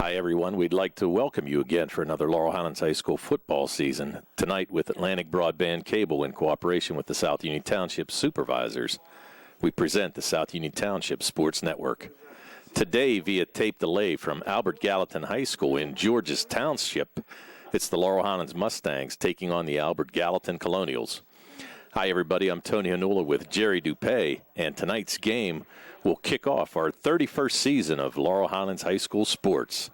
Hi, everyone. We'd like to welcome you again for another Laurel Highlands High School football season. Tonight with Atlantic Broadband Cable in cooperation with the South Union Township Supervisors, we present the South Union Township Sports Network. Today, via tape delay from Albert Gallatin High School in Georges Township, it's the Laurel Highlands Mustangs taking on the Albert Gallatin Colonials. Hi, everybody. I'm Tony Hanula with Jerry Dupay, and tonight's game will kick off our 31st season of Laurel Highlands High School sports.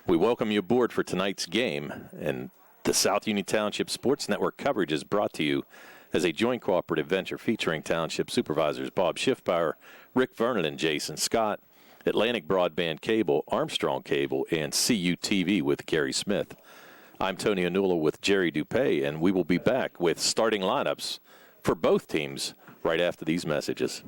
We welcome you aboard for tonight's game, and the South Union Township Sports Network coverage is brought to you as a joint cooperative venture featuring Township Supervisors Bob Schiffbauer, Rick Vernon, and Jason Scott, Atlantic Broadband Cable, Armstrong Cable, and CUTV with Gary Smith. I'm Tony Hanula with Jerry Dupay, and we will be back with starting lineups for both teams right after these messages.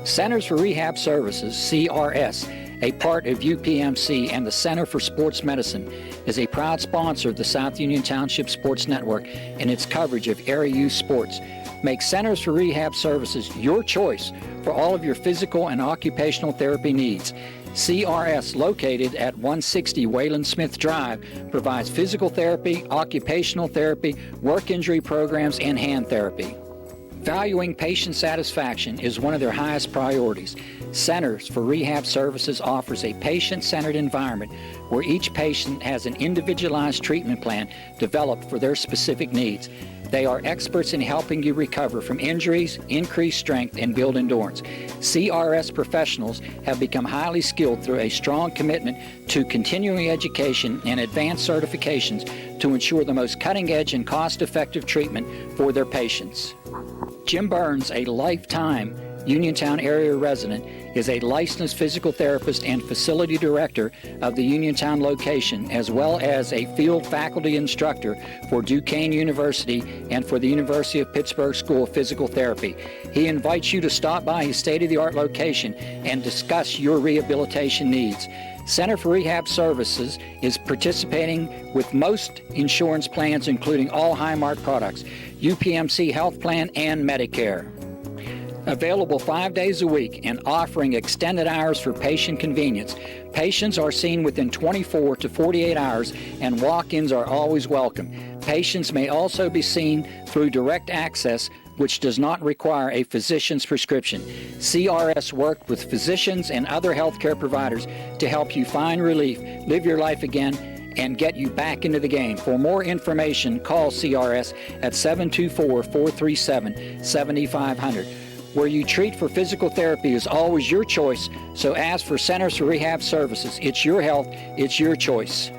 Centers for Rehab Services, CRS, a part of UPMC and the Center for Sports Medicine, is a proud sponsor of the South Union Township Sports Network and its coverage of area youth sports. Make Centers for Rehab Services your choice for all of your physical and occupational therapy needs. CRS, located at 160 Wayland Smith Drive, provides physical therapy, occupational therapy, work injury programs, and hand therapy. Valuing patient satisfaction is one of their highest priorities. Centers for Rehab Services offers a patient-centered environment where each patient has an individualized treatment plan developed for their specific needs. They are experts in helping you recover from injuries, increase strength, and build endurance. CRS professionals have become highly skilled through a strong commitment to continuing education and advanced certifications to ensure the most cutting-edge and cost-effective treatment for their patients. Jim Burns, a lifetime Uniontown area resident, is a licensed physical therapist and facility director of the Uniontown location, as well as a field faculty instructor for Duquesne University and for the University of Pittsburgh School of Physical Therapy. He invites you to stop by his state-of-the-art location and discuss your rehabilitation needs. Center for Rehab Services is participating with most insurance plans, including all Highmark products, UPMC Health Plan, and Medicare. Available 5 days a week and offering extended hours for patient convenience. Patients are seen within 24 to 48 hours, and walk-ins are always welcome. Patients may also be seen through direct access, which does not require a physician's prescription. CRS worked with physicians and other healthcare providers to help you find relief, live your life again, and get you back into the game. For more information, call CRS at 724-437-7500. Where you treat for physical therapy is always your choice, so ask for Centers for Rehab Services. It's your health, it's your choice.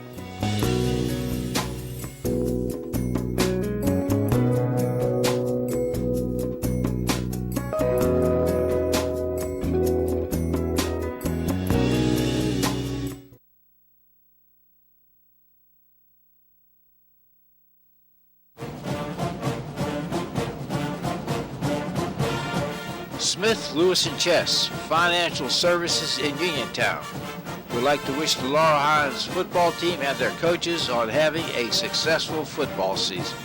Smith, Lewis & Chess, Financial Services in Uniontown. We'd like to wish the Laurel Highlands football team and their coaches on having a successful football season.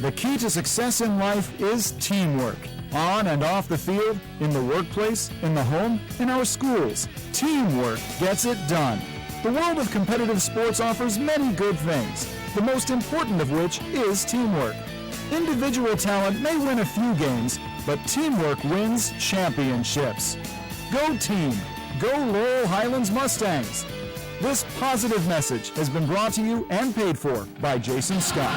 The key to success in life is teamwork. On and off the field, in the workplace, in the home, in our schools. Teamwork gets it done. The world of competitive sports offers many good things, the most important of which is teamwork. Individual talent may win a few games, but teamwork wins championships. Go team! Go Laurel Highlands Mustangs! This positive message has been brought to you and paid for by Jason Scott.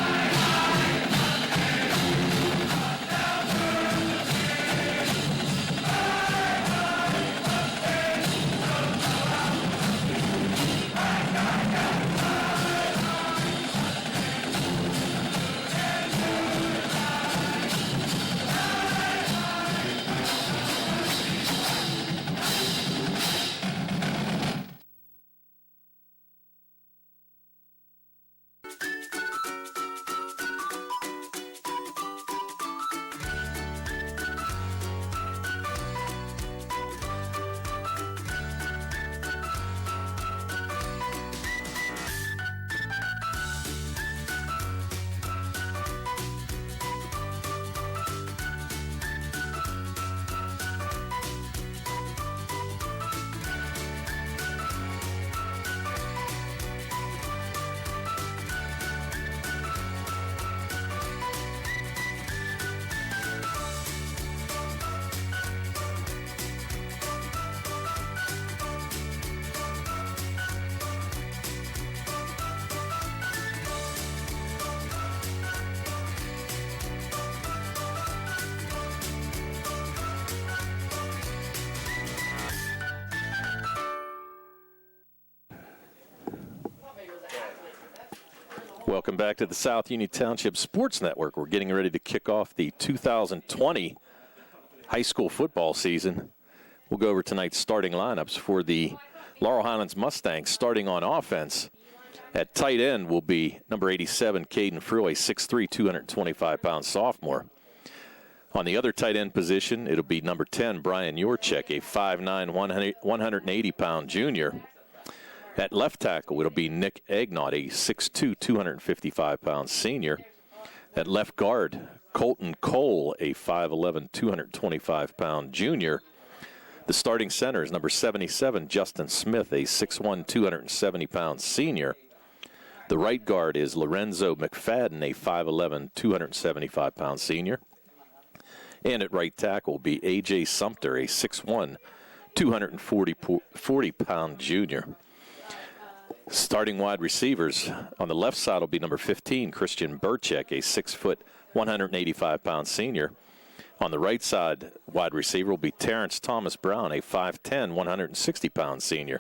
Welcome back to the South Union Township Sports Network. We're getting ready to kick off the 2020 high school football season. We'll go over tonight's starting lineups for the Laurel Highlands Mustangs. Starting on offense, at tight end will be number 87, Caden Frew, a 6'3", 225-pound sophomore. On the other tight end position, it'll be number 10, Brian Yorchek, a 5'9", 180-pound junior. At left tackle, it'll be Nick Agnott, a 6'2", 255-pound senior. At left guard, Colton Cole, a 5'11", 225-pound junior. The starting center is number 77, Justin Smith, a 6'1", 270-pound senior. The right guard is Lorenzo McFadden, a 5'11", 275-pound senior. And at right tackle will be A.J. Sumter, a 6'1", 240-pound junior. Starting wide receivers, on the left side will be number 15, Christian Burchek, a 6', 185-pound senior. On the right side, wide receiver will be Terrence Thomas Brown, a 5'10", 160-pound senior.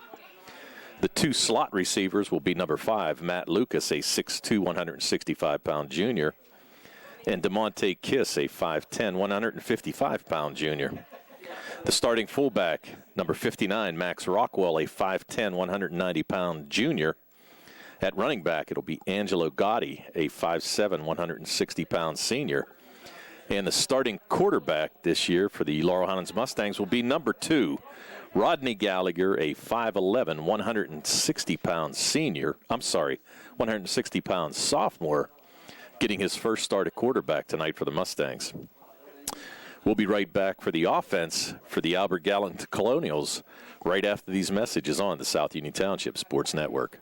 The two slot receivers will be number 5, Matt Lucas, a 6'2", 165-pound junior, and DeMonte Kiss, a 5'10", 155-pound junior. The starting fullback, number 59, Max Rockwell, a 5'10", 190-pound junior. At running back, it'll be Angelo Gotti, a 5'7", 160-pound senior. And the starting quarterback this year for the Laurel Highlands Mustangs will be number 2, Rodney Gallagher, a 5'11", 160-pound senior. 160-pound sophomore, getting his first start at quarterback tonight for the Mustangs. We'll be right back for the offense for the Albert Gallatin Colonials right after these messages on the South Union Township Sports Network.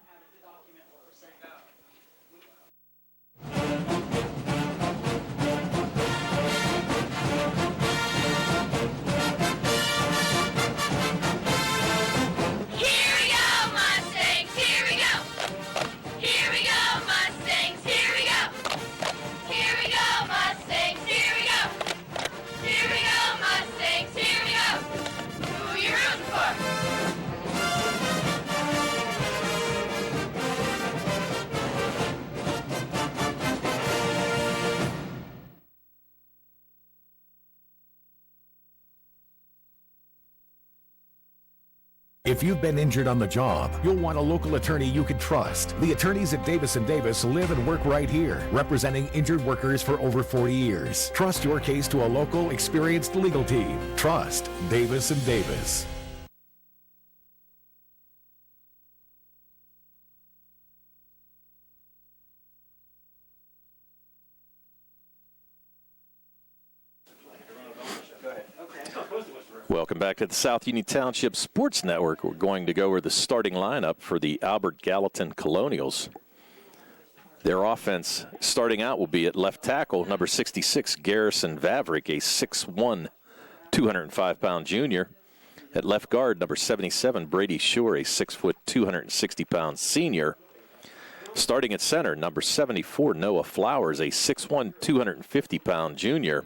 If you've been injured on the job, you'll want a local attorney you can trust. The attorneys at Davis & Davis live and work right here, representing injured workers for over 40 years. Trust your case to a local, experienced legal team. Trust Davis & Davis. Welcome back to the South Union Township Sports Network. We're going to go over the starting lineup for the Albert Gallatin Colonials. Their offense starting out will be at left tackle, number 66, Garrison Vavrick, a 6'1", 205-pound junior. At left guard, number 77, Brady Shore, a 6', 260-pound senior. Starting at center, number 74, Noah Flowers, a 6'1", 250-pound junior.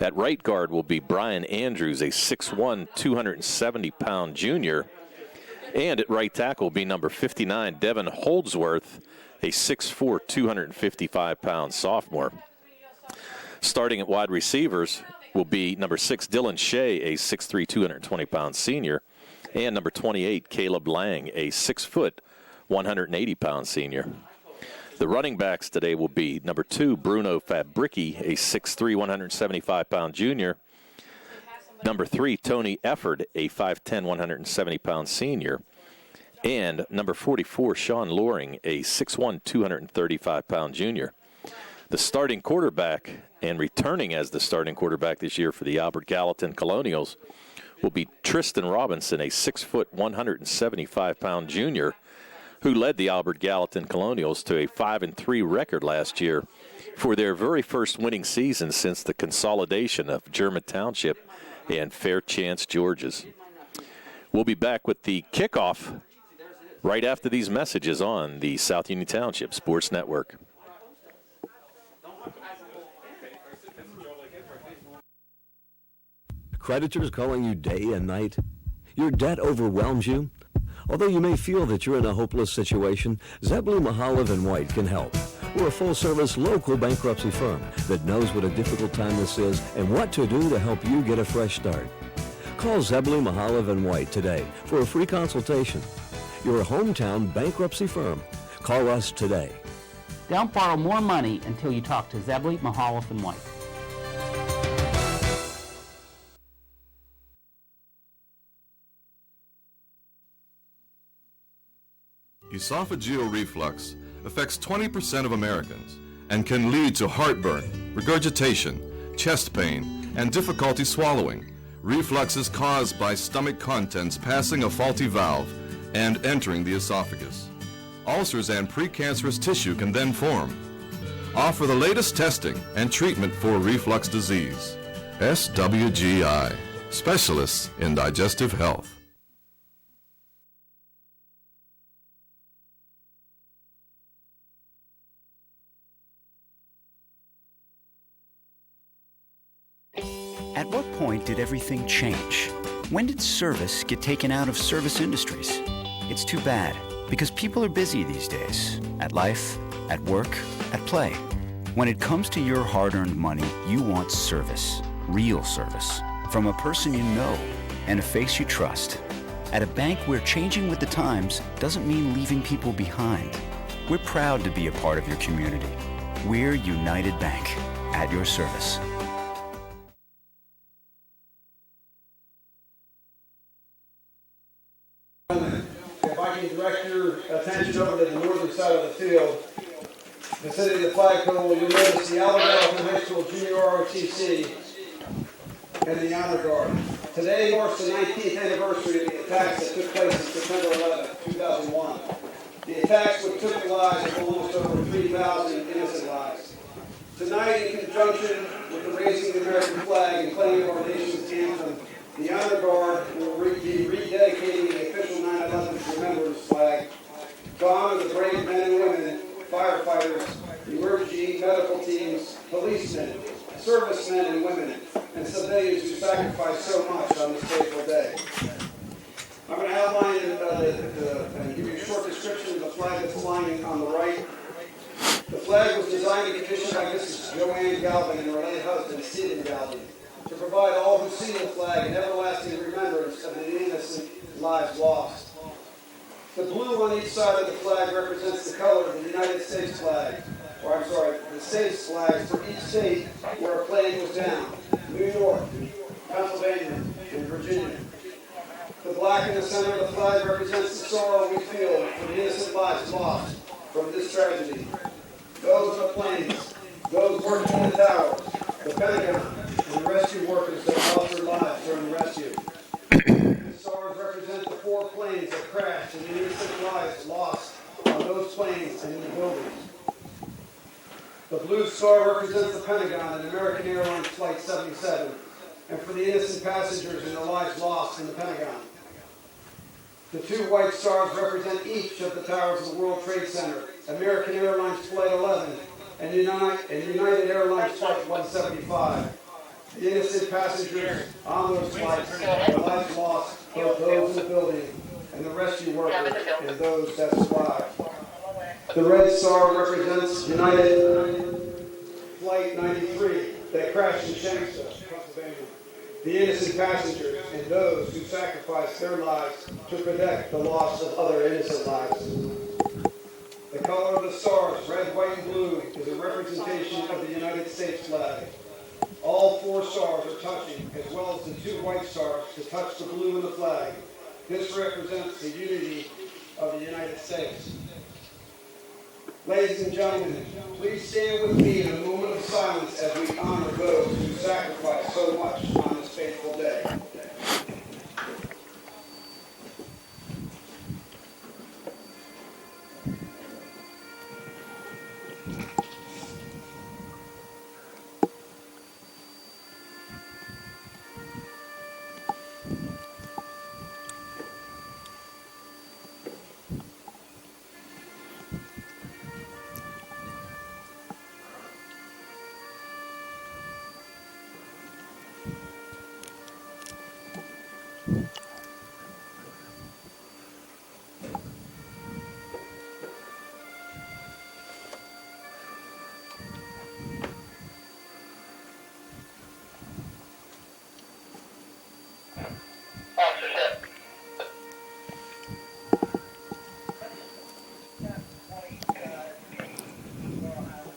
At right guard will be Brian Andrews, a 6'1", 270-pound junior. And at right tackle will be number 59, Devin Holdsworth, a 6'4", 255-pound sophomore. Starting at wide receivers will be number 6, Dylan Shea, a 6'3", 220-pound senior. And number 28, Caleb Lang, a 6 foot, 180-pound senior. The running backs today will be number 2, Bruno Fabricki, a 6'3", 175-pound junior. Number 3, Tony Efford, a 5'10", 170-pound senior. And number 44, Sean Loring, a 6'1", 235-pound junior. The starting quarterback, and returning as the starting quarterback this year for the Albert Gallatin Colonials, will be Tristan Robinson, a 6 foot, 175-pound junior, who led the Albert Gallatin Colonials to a 5-3 record last year for their very first winning season since the consolidation of German Township and Fairchance Georges. We'll be back with the kickoff right after these messages on the South Union Township Sports Network. Creditors calling you day and night? Your debt overwhelms you? Although you may feel that you're in a hopeless situation, Zebulon Mahalev and White can help. We're a full-service local bankruptcy firm that knows what a difficult time this is and what to do to help you get a fresh start. Call Zebulon Mahalev and White today for a free consultation. Your hometown bankruptcy firm. Call us today. Don't borrow more money until you talk to Zebulon Mahalev and White. Esophageal reflux affects 20% of Americans and can lead to heartburn, regurgitation, chest pain, and difficulty swallowing. Reflux is caused by stomach contents passing a faulty valve and entering the esophagus. Ulcers and precancerous tissue can then form. Offer the latest testing and treatment for reflux disease. SWGI, specialists in digestive health. At what point did everything change? When did service get taken out of service industries? It's too bad, because people are busy these days. At life, at work, at play. When it comes to your hard-earned money, you want service. Real service. From a person you know and a face you trust. At a bank where changing with the times doesn't mean leaving people behind. We're proud to be a part of your community. We're United Bank, at your service. If I can direct your attention over to the northern side of the field, vicinity of the flagpole, you'll notice the Gallatin High School Junior ROTC and the Honor Guard. Today marks the 19th anniversary of the attacks that took place on September 11, 2001. The attacks which took the lives of almost over 3,000 innocent lives. Tonight, in conjunction with the raising of the American flag and playing of our nation's anthem, the Honor Guard will be rededicating the official 9/11 Remembrance Flag to honor the brave men and women, firefighters, emergency medical teams, policemen, servicemen and women, and civilians who sacrificed so much on this fateful day. I'm going to outline and give you a short description of the flag that's flying on the right. The flag was designed and commissioned by Mrs. Joanne Galvin and her late husband, Stephen Galvin, to provide all who see the flag an everlasting remembrance of the innocent lives lost. The blue on each side of the flag represents the color of the United States flag, the state's flags for each state where a plane was down: New York, Pennsylvania, and Virginia. The black in the center of the flag represents the sorrow we feel for the innocent lives lost from this tragedy. Those on the planes, those working in the towers, the Pentagon, and the rescue workers that lost their lives during the rescue. The stars represent the 4 planes that crashed and the innocent lives lost on those planes and in the buildings. The blue star represents the Pentagon and American Airlines Flight 77, and for the innocent passengers and their lives lost in the Pentagon. The 2 white stars represent each of the towers of the World Trade Center, American Airlines Flight 11, and United Airlines Flight 175. The innocent passengers on those flights, their lives lost, both those in the building and the rescue workers and those that survived. The red star represents United Flight 93 that crashed in Shanksville, Pennsylvania. The innocent passengers and those who sacrificed their lives to protect the loss of other innocent lives. The color of the stars, red, white, and blue, is a representation of the United States flag. All 4 stars are touching, as well as the 2 white stars to touch the blue in the flag. This represents the unity of the United States. Ladies and gentlemen, please stand with me in a moment of silence as we honor those who sacrificed so much on this fateful day.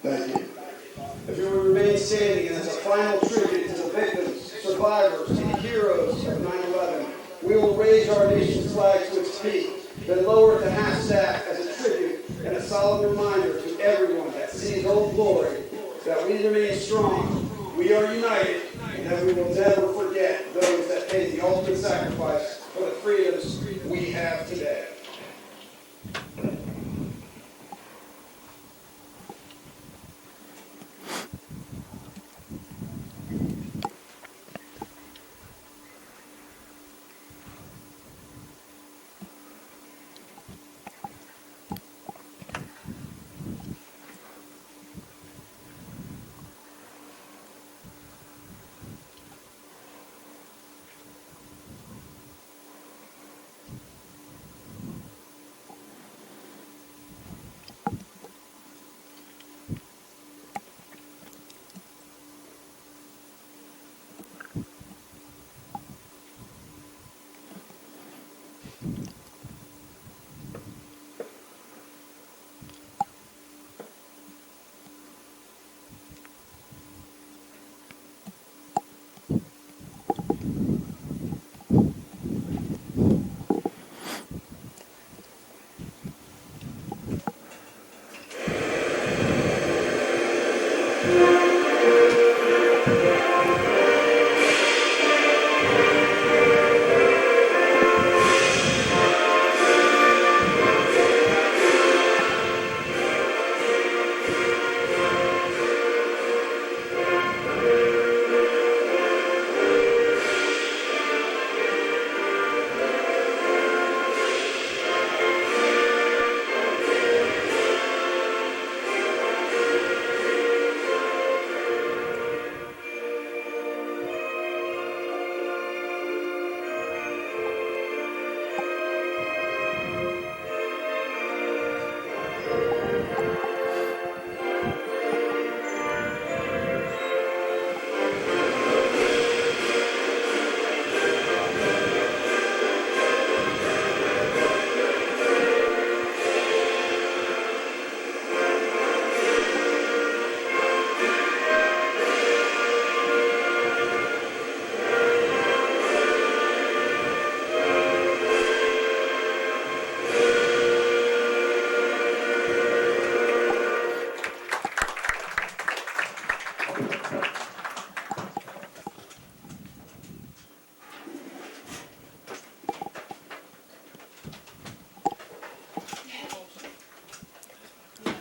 Thank you. If you would remain standing as a final tribute to the victims, survivors, and heroes of 9/11, we will raise our nation's flag to its peak, then lower it to half-staff as a tribute and a solemn reminder to everyone that sees Old Glory that we remain strong, we are united, and that we will never forget those that paid the ultimate sacrifice for the freedoms we have today.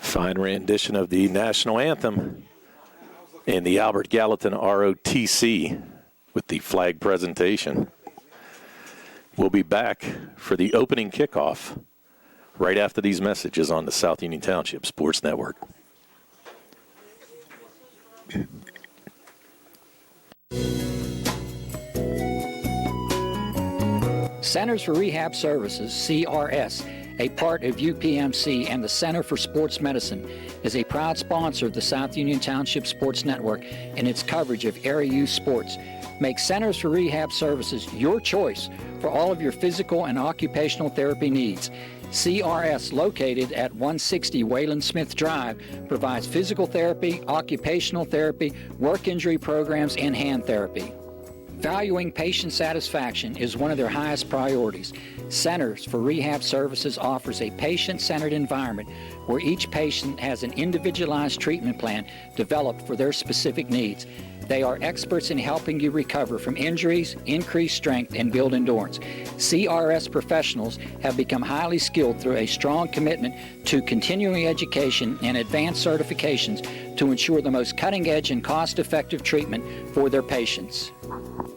Fine rendition of the national anthem in the Albert Gallatin ROTC with the flag presentation. We'll be back for the opening kickoff right after these messages on the South Union Township Sports Network. Centers for Rehab Services, CRS, a part of UPMC and the Center for Sports Medicine, is a proud sponsor of the South Union Township Sports Network and its coverage of area youth sports. Make Centers for Rehab Services your choice for all of your physical and occupational therapy needs. CRS, located at 160 Wayland Smith Drive, provides physical therapy, occupational therapy, work injury programs, and hand therapy. Valuing patient satisfaction is one of their highest priorities. Centers for Rehab Services offers a patient-centered environment where each patient has an individualized treatment plan developed for their specific needs. They are experts in helping you recover from injuries, increase strength, and build endurance. CRS professionals have become highly skilled through a strong commitment to continuing education and advanced certifications to ensure the most cutting-edge and cost-effective treatment for their patients.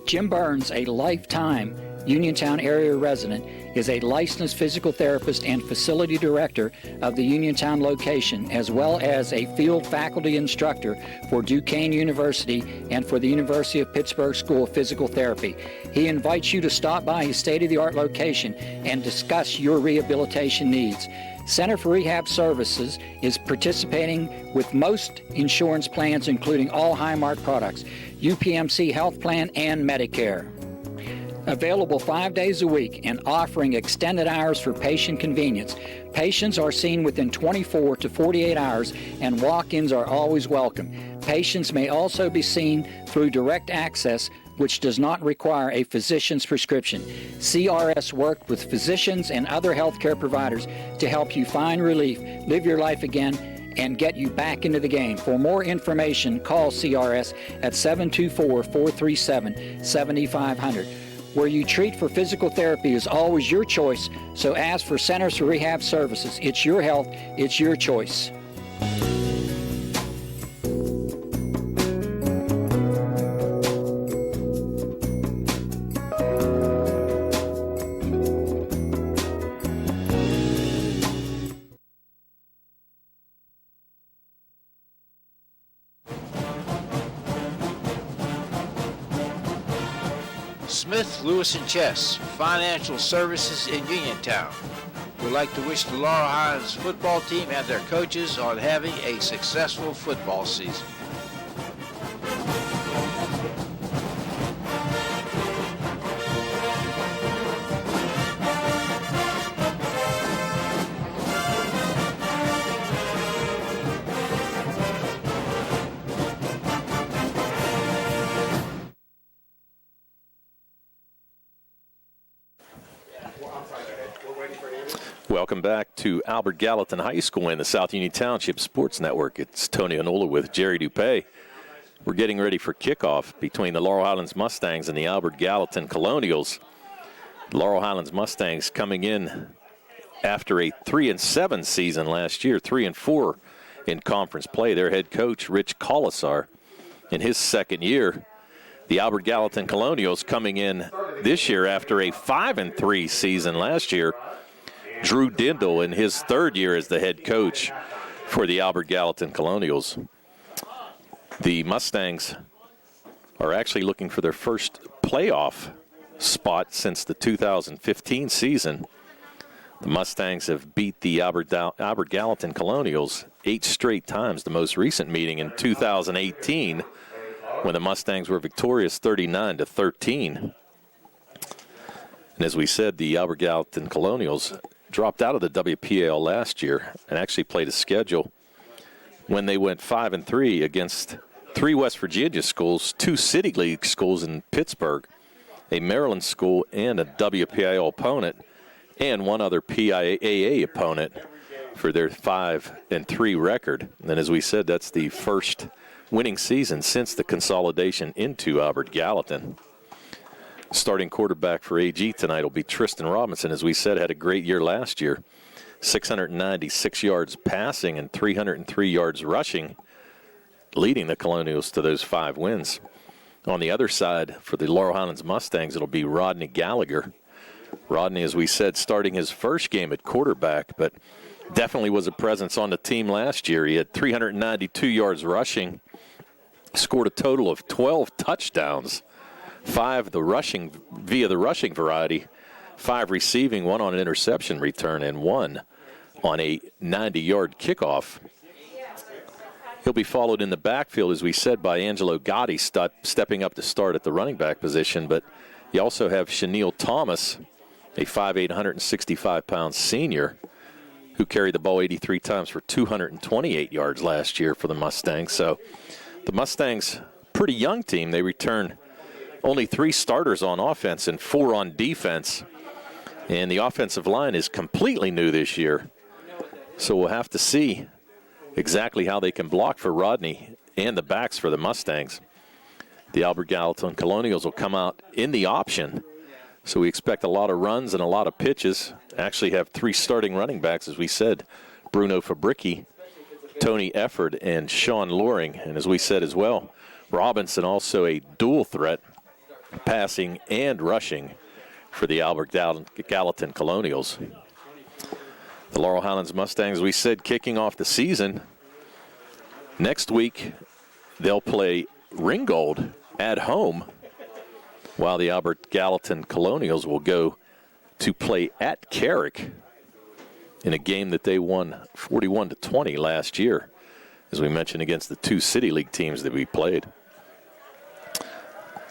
Jim Burns, a lifetime Uniontown area resident, is a licensed physical therapist and facility director of the Uniontown location, as well as a field faculty instructor for Duquesne University and for the University of Pittsburgh School of Physical Therapy. He invites you to stop by his state-of-the-art location and discuss your rehabilitation needs. Center for Rehab Services is participating with most insurance plans, including all Highmark products, UPMC Health Plan, and Medicare. Available 5 days a week and offering extended hours for patient convenience. Patients are seen within 24 to 48 hours and walk-ins are always welcome. Patients may also be seen through direct access, which does not require a physician's prescription. CRS worked with physicians and other healthcare providers to help you find relief, live your life again, and get you back into the game. For more information, call CRS at 724-437-7500. Where you treat for physical therapy is always your choice, so ask for Centers for Rehab Services. It's your health, it's your choice. Smith, Lewis & Chess, Financial Services in Uniontown. We'd like to wish the Laurel Highlands football team and their coaches on having a successful football season. Welcome back to Albert Gallatin High School in the South Union Township Sports Network. It's Tony Anola with Jerry Dupay. We're getting ready for kickoff between the Laurel Highlands Mustangs and the Albert Gallatin Colonials. Laurel Highlands Mustangs coming in after a 3-7 season last year, 3-4 in conference play. Their head coach, Rich Colasar, in his second year. The Albert Gallatin Colonials coming in this year after a 5-3 season last year. Drew Dindle in his third year as the head coach for the Albert Gallatin Colonials. The Mustangs are actually looking for their first playoff spot since the 2015 season. The Mustangs have beat the Albert Gallatin Colonials 8 straight times, the most recent meeting in 2018 when the Mustangs were victorious 39-13. And as we said, the Albert Gallatin Colonials dropped out of the WPIAL last year and actually played a schedule when they went 5-3 against 3 West Virginia schools, 2 City League schools in Pittsburgh, a Maryland school and a WPIAL opponent, and one other PIAA opponent for their 5-3 record. And then, as we said, that's the first winning season since the consolidation into Albert Gallatin. Starting quarterback for AG tonight will be Tristan Robinson. As we said, had a great year last year. 696 yards passing and 303 yards rushing, leading the Colonials to those 5 wins. On the other side, for the Laurel Highlands Mustangs, it'll be Rodney Gallagher. Rodney, as we said, starting his first game at quarterback, but definitely was a presence on the team last year. He had 392 yards rushing, scored a total of 12 touchdowns. 5 via the rushing variety, 5 receiving, 1 on an interception return, and 1 on a 90-yard kickoff. He'll be followed in the backfield, as we said, by Angelo Gotti stepping up to start at the running back position. But you also have Chenille Thomas, a 5'8", 165-pound senior, who carried the ball 83 times for 228 yards last year for the Mustangs. So the Mustangs, pretty young team. They return only 3 starters on offense and 4 on defense. And the offensive line is completely new this year. So we'll have to see exactly how they can block for Rodney and the backs for the Mustangs. The Albert Gallatin Colonials will come out in the option. So we expect a lot of runs and a lot of pitches. Actually have 3 starting running backs, as we said, Bruno Fabricki, Tony Efford, and Sean Loring. And as we said as well, Robinson also a dual threat, passing and rushing for the Albert Gallatin Colonials. The Laurel Highlands Mustangs, we said, kicking off the season. Next week, they'll play Ringgold at home, while the Albert Gallatin Colonials will go to play at Carrick in a game that they won 41-20 last year, as we mentioned, against the 2 City League teams that we played.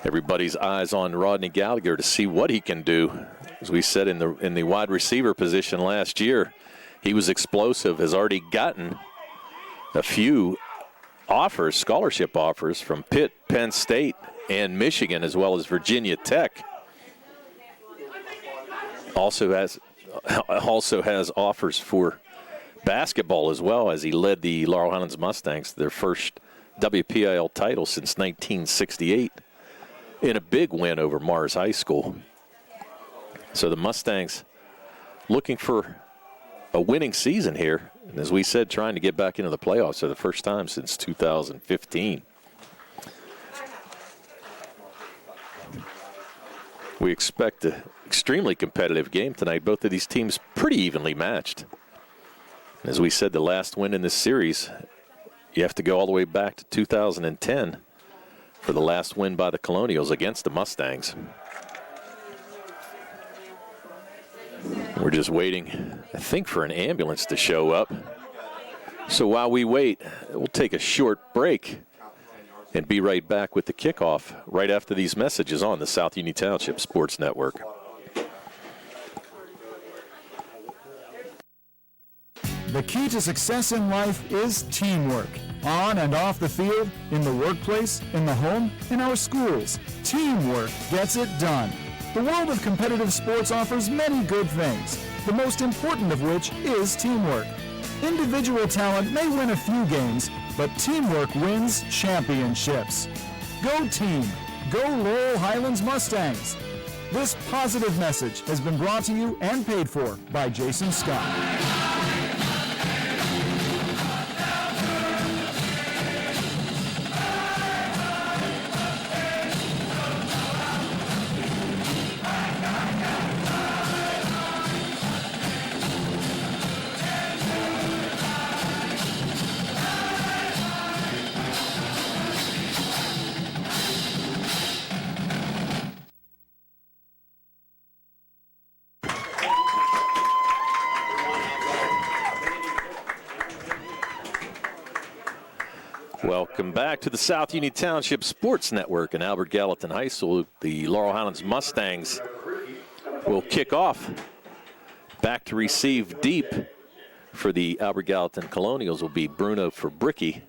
Everybody's eyes on Rodney Gallagher to see what he can do. As we said in the wide receiver position last year, he was explosive, has already gotten a few offers, scholarship offers from Pitt, Penn State, and Michigan, as well as Virginia Tech. Also has offers for basketball as well, as he led the Laurel Highlands Mustangs to their first WPIAL title since 1968 in a big win over Mars High School. So the Mustangs looking for a winning season here, and as we said, trying to get back into the playoffs for the first time since 2015. We expect an extremely competitive game tonight. Both of these teams pretty evenly matched. As we said, the last win in this series, you have to go all the way back to 2010 for the last win by the Colonials against the Mustangs. We're just waiting, I think, for an ambulance to show up. So while we wait, we'll take a short break and be right back with the kickoff right after these messages on the South Union Township Sports Network. The key to success in life is teamwork. On and off the field, in the workplace, in the home, in our schools. Teamwork gets it done. The world of competitive sports offers many good things, the most important of which is teamwork. Individual talent may win a few games, but teamwork wins championships. Go team! Go Laurel Highlands Mustangs! This positive message has been brought to you and paid for by Jason Scott. Welcome back to the South Union Township Sports Network and Albert Gallatin High School. The Laurel Highlands Mustangs will kick off. Back to receive deep for the Albert Gallatin Colonials will be Bruno Fabricki.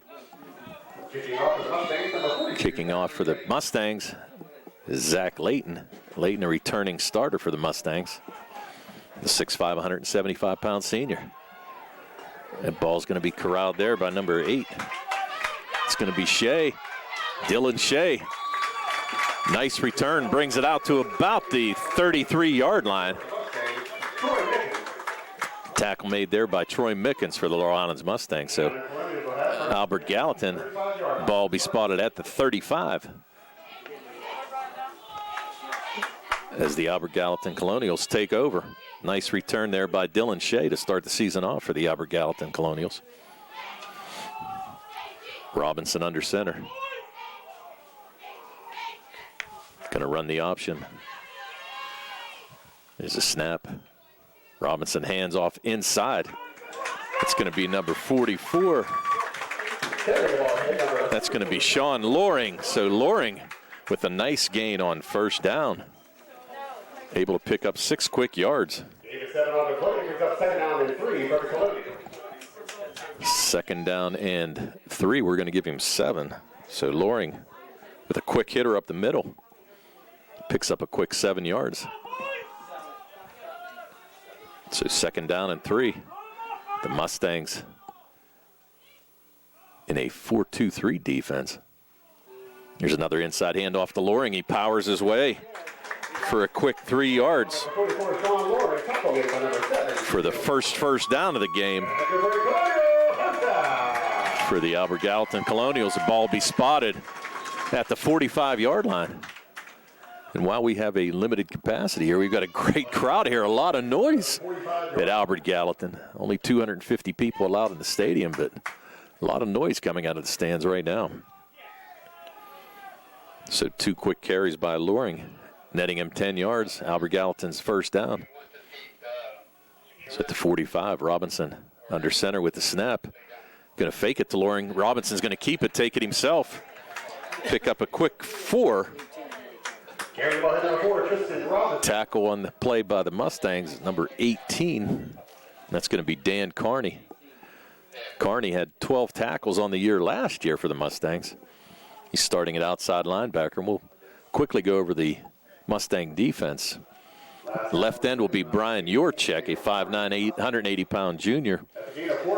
Kicking off for the Mustangs is Zach Layton. Layton, a returning starter for the Mustangs. The 6'5", 175-pound senior. And ball's going to be corralled there by number 8. It's going to be Shea, Dylan Shea. Nice return, brings it out to about the 33-yard line. Tackle made there by Troy Mickens for the Laurel Highlands Mustangs. So Albert Gallatin, ball be spotted at the 35. As the Albert Gallatin Colonials take over. Nice return there by Dylan Shea to start the season off for the Albert Gallatin Colonials. Robinson under center. Going to run the option. There's a snap. Robinson hands off inside. It's going to be number 44. That's going to be Sean Loring. So Loring with a nice gain on first down. Able to pick up 6 quick yards. Second down and 3. We're going to give him 7. So Loring with a quick hitter up the middle. Picks up a quick 7 yards. So second down and 3. The Mustangs in a 4-2-3 defense. Here's another inside handoff to Loring. He powers his way for a quick 3 yards. For the first down of the game. For the Albert Gallatin Colonials, the ball be spotted at the 45-yard line. And while we have a limited capacity here, we've got a great crowd here, a lot of noise at Albert Gallatin. Only 250 people allowed in the stadium, but a lot of noise coming out of the stands right now. So 2 quick carries by Loring, netting him 10 yards. Albert Gallatin's first down. So at the 45, Robinson under center with the snap. Going to fake it to Loring. Robinson's going to keep it, take it himself. Pick up a quick 4 Tackle on the play by the Mustangs, number 18. That's going to be Dan Carney. Carney had 12 tackles on the year last year for the Mustangs. He's starting at outside linebacker, and we'll quickly go over the Mustang defense. Left end will be Brian Yorchek, a 5'9", 180-pound junior.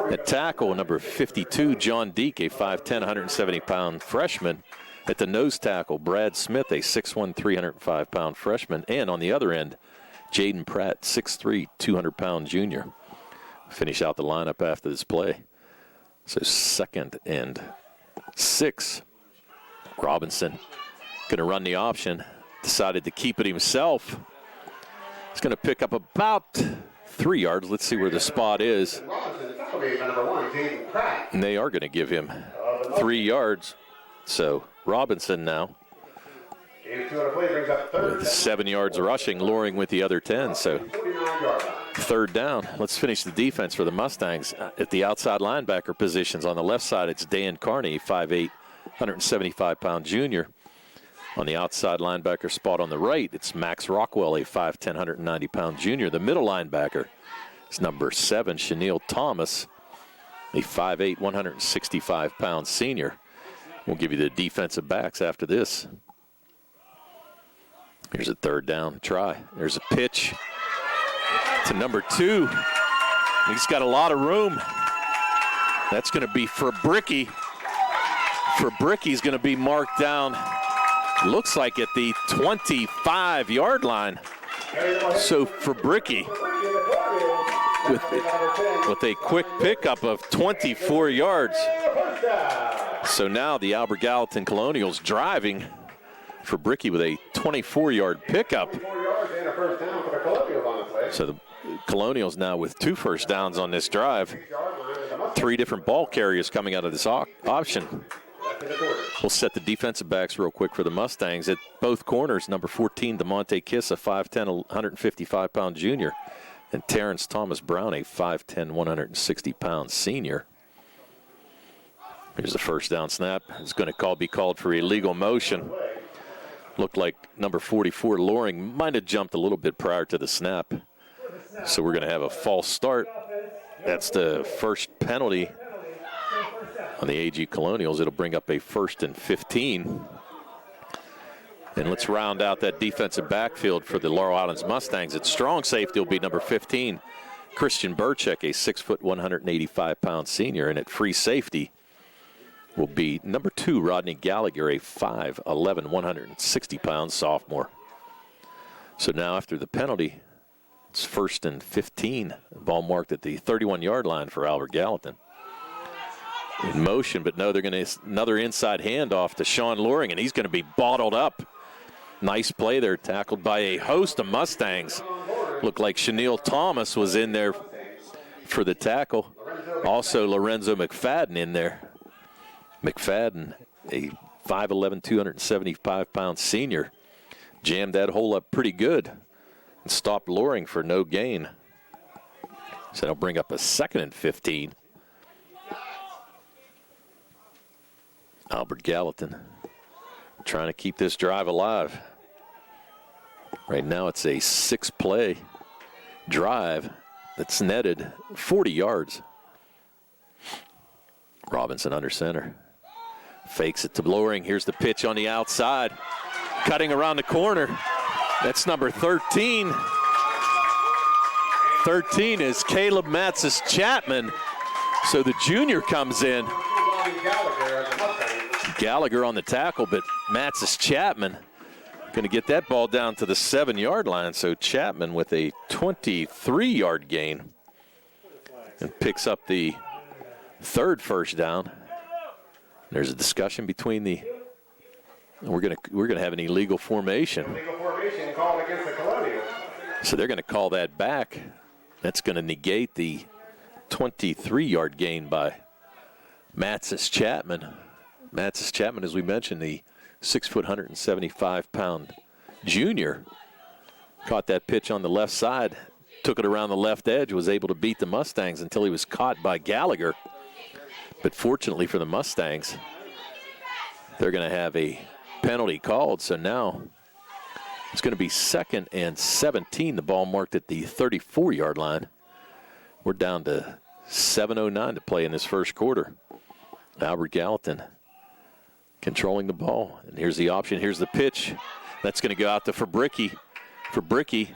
At tackle, number 52, John Deek, a 5'10", 170-pound freshman. At the nose tackle, Brad Smith, a 6'1", 305-pound freshman. And on the other end, Jaden Pratt, 6'3", 200-pound junior. Finish out the lineup after this play. So 2nd and 6. Robinson going to run the option. Decided to keep it himself. He's going to pick up about 3 yards. Let's see where the spot is. And they are going to give him 3 yards. So Robinson now with 7 yards rushing, Loring with the other 10. So 3rd down. Let's finish the defense for the Mustangs. At the outside linebacker positions, on the left side, it's Dan Carney, 5'8", 175-pound junior. On the outside linebacker spot on the right, it's Max Rockwell, a 5'10", 190-pound junior. The middle linebacker is number 7, Chenille Thomas, a 5'8", 165-pound senior. We'll give you the defensive backs after this. Here's a 3rd down try. There's a pitch to number 2. He's got a lot of room. That's going to be Fabricki. Fabricki's going to be marked down, looks like at the 25-yard line. So Fabricki with a quick pickup of 24 yards. So now the Albert Gallatin Colonials driving. Fabricki with a 24-yard pickup. So the Colonials now with 2 first downs on this drive. 3 different ball carriers coming out of this option. We'll set the defensive backs real quick for the Mustangs. At both corners, number 14, DeMonte Kiss, a 5'10", 155-pound junior. And Terrence Thomas Brown, a 5'10", 160-pound senior. Here's the first down snap. It's going to be called for illegal motion. Looked like number 44, Loring, might have jumped a little bit prior to the snap. So we're going to have a false start. That's the first penalty on the AG Colonials. It'll bring up a 1st and 15. And let's round out that defensive backfield for the Laurel Highlands Mustangs. At strong safety will be number 15, Christian Burchek, a 6', 185-pound senior. And at free safety will be number 2, Rodney Gallagher, a 5'11", 160-pound sophomore. So now after the penalty, it's 1st and 15. Ball marked at the 31-yard line for Albert Gallatin. In motion, but no, they're going to another inside handoff to Sean Loring, and he's going to be bottled up. Nice play there, tackled by a host of Mustangs. Looked like Chenille Thomas was in there for the tackle. Also Lorenzo McFadden in there. McFadden, a 5'11", 275-pound senior, jammed that hole up pretty good and stopped Loring for no gain. So that'll bring up a 2nd and 15. Albert Gallatin trying to keep this drive alive. Right now it's a 6-play drive that's netted 40 yards. Robinson under center. Fakes it to Loring. Here's the pitch on the outside. Cutting around the corner. That's number 13. 13 is Caleb Matsis Chapman. So the junior comes in. Gallagher on the tackle, but Matsis Chapman going to get that ball down to the 7-yard line. So Chapman with a 23-yard gain and picks up the 3rd first down. There's a discussion between we're gonna have an illegal formation. Illegal formation called against the Colonials. So they're going to call that back. That's going to negate the 23-yard gain by Matsis Chapman. Matsis Chapman, as we mentioned, the 6', 175-pound junior, caught that pitch on the left side, took it around the left edge, was able to beat the Mustangs until he was caught by Gallagher. But fortunately for the Mustangs, they're going to have a penalty called. So now It's going to be 2nd and 17. The ball marked at the 34-yard line. We're down to 7:09 to play in this first quarter. Albert Gallatin controlling the ball. And here's the option. Here's the pitch. That's going to go out to Fabricki. Fabricki,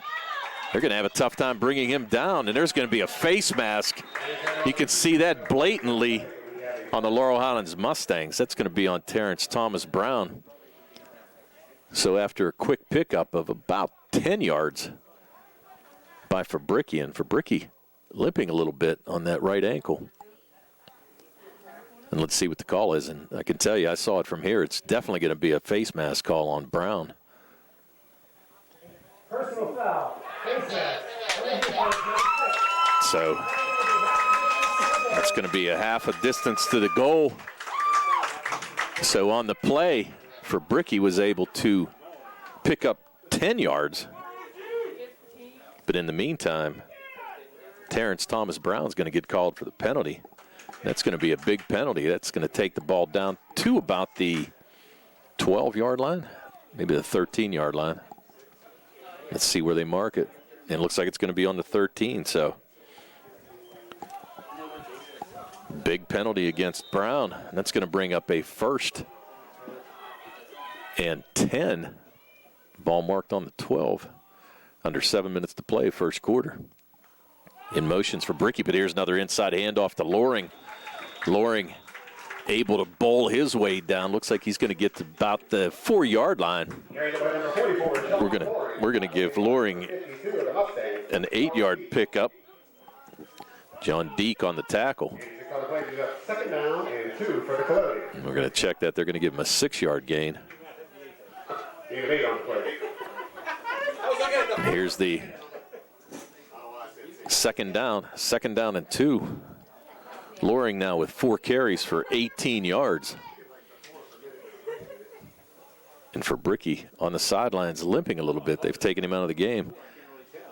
they're going to have a tough time bringing him down, and there's going to be a face mask. You can see that blatantly on the Laurel Highlands Mustangs. That's going to be on Terrence Thomas Brown. So after a quick pickup of about 10 yards by Fabricki, and Fabricki limping a little bit on that right ankle. And let's see what the call is. And I can tell you, I saw it from here. It's definitely going to be a face mask call on Brown. Personal foul. Face mask. So that's going to be a half a distance to the goal. So on the play, Fabricki was able to pick up 10 yards. But in the meantime, Terrence Thomas Brown's going to get called for the penalty. That's going to be a big penalty. That's going to take the ball down to about the 12-yard line, maybe the 13-yard line. Let's see where they mark it. And it looks like it's going to be on the 13, so big penalty against Brown. And that's going to bring up a 1st and 10. Ball marked on the 12. Under 7 minutes to play, first quarter. In motions for Fabricki, but here's another inside handoff to Loring. Loring able to bowl his way down. Looks like he's going to get to about the 4-yard line. We're going to give Loring an 8-yard pickup. John Deek on the tackle. Second down and 2 for the Colonials. We're going to check that. They're going to give him a 6-yard gain. Here's the second down and 2. Loring now with 4 carries for 18 yards. And Fabricki on the sidelines limping a little bit. They've taken him out of the game.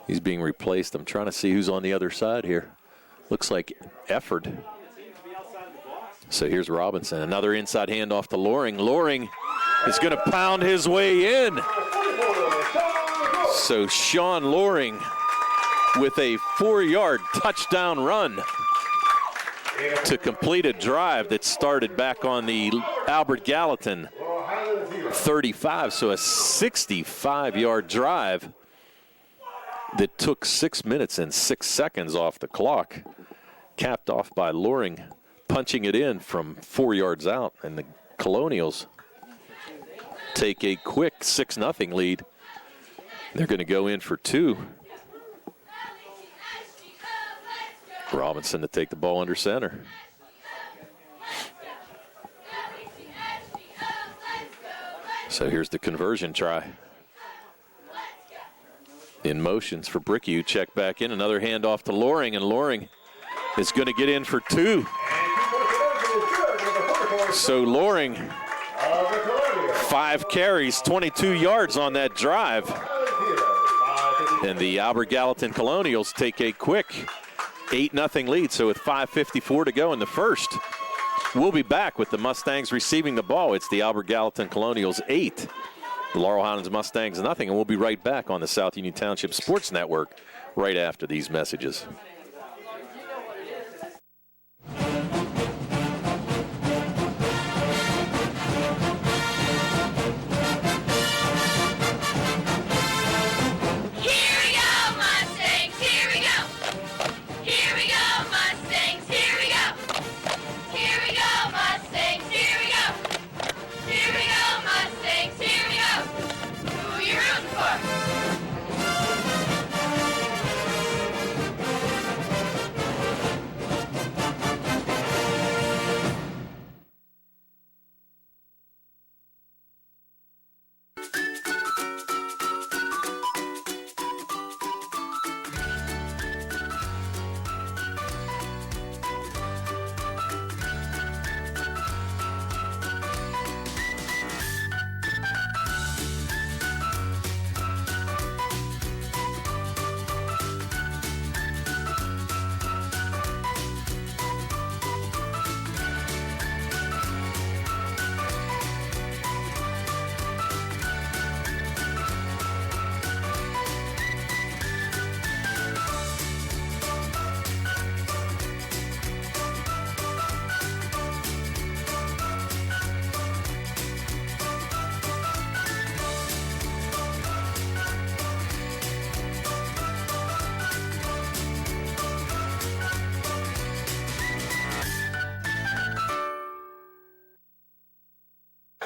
He's being replaced. I'm trying to see who's on the other side here. Looks like Efford. So here's Robinson. Another inside handoff to Loring. Loring is going to pound his way in. So Sean Loring with a 4-yard touchdown run to complete a drive that started back on the Albert Gallatin 35. So a 65-yard drive that took 6 minutes and 6 seconds off the clock, capped off by Loring punching it in from 4 yards out, and the Colonials take a quick 6-0 lead. They're going to go in for 2. Robinson to take the ball under center. So here's the conversion try. In motions for Fabricki, who check back in. Another handoff to Loring, and Loring is going to get in for 2. So Loring, 5 carries, 22 yards on that drive. And the Albert Gallatin Colonials take a quick 8-0 lead. So with 5:54 to go in the first, we'll be back with the Mustangs receiving the ball. It's the Albert Gallatin Colonials 8, the Laurel Highlands Mustangs 0, and we'll be right back on the South Union Township Sports Network right after these messages.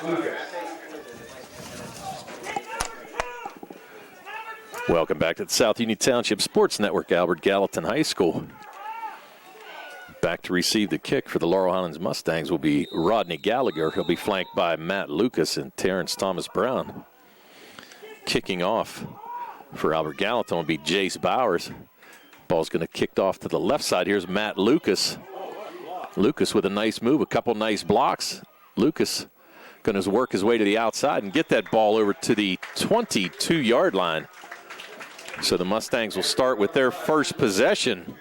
Lucas. Welcome back to the South Union Township Sports Network, Albert Gallatin High School. Back to receive the kick for the Laurel Highlands Mustangs will be Rodney Gallagher. He'll be flanked by Matt Lucas and Terrence Thomas Brown. Kicking off for Albert Gallatin will be Jace Bowers. Ball's going to kick off to the left side. Here's Matt Lucas. Lucas with a nice move, a couple nice blocks. Lucas going to work his way to the outside and get that ball over to the 22-yard line. So the Mustangs will start with their first possession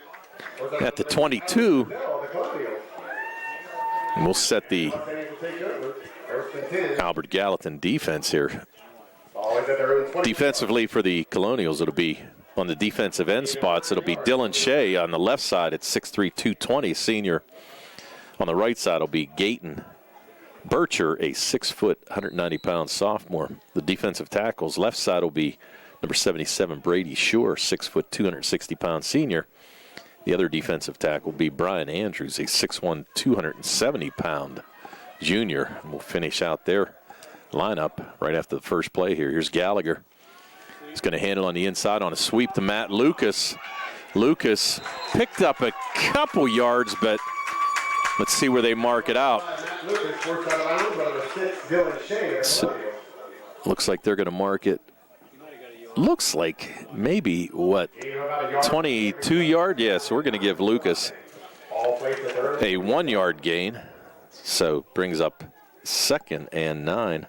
at the 22. And we'll set the Albert Gallatin defense here. Defensively for the Colonials, it'll be on the defensive end spots. It'll be Dylan Shea on the left side at 6'3", 220, senior. On the right side will be Gaten Bircher, a 6 foot, 190-pound sophomore. The defensive tackles, left side will be number 77, Brady Shore, 6 foot, 260-pound senior. The other defensive tackle will be Brian Andrews, a 6'1", 270-pound junior. And we'll finish out their lineup right after the first play here. Here's Gallagher. He's going to handle on the inside on a sweep to Matt Lucas. Lucas picked up a couple yards, but let's see where they mark it out. So, looks like they're going to mark it. Looks like maybe, 22-yard? Yeah, so we're going to give Lucas a 1-yard gain. So brings up 2nd and 9.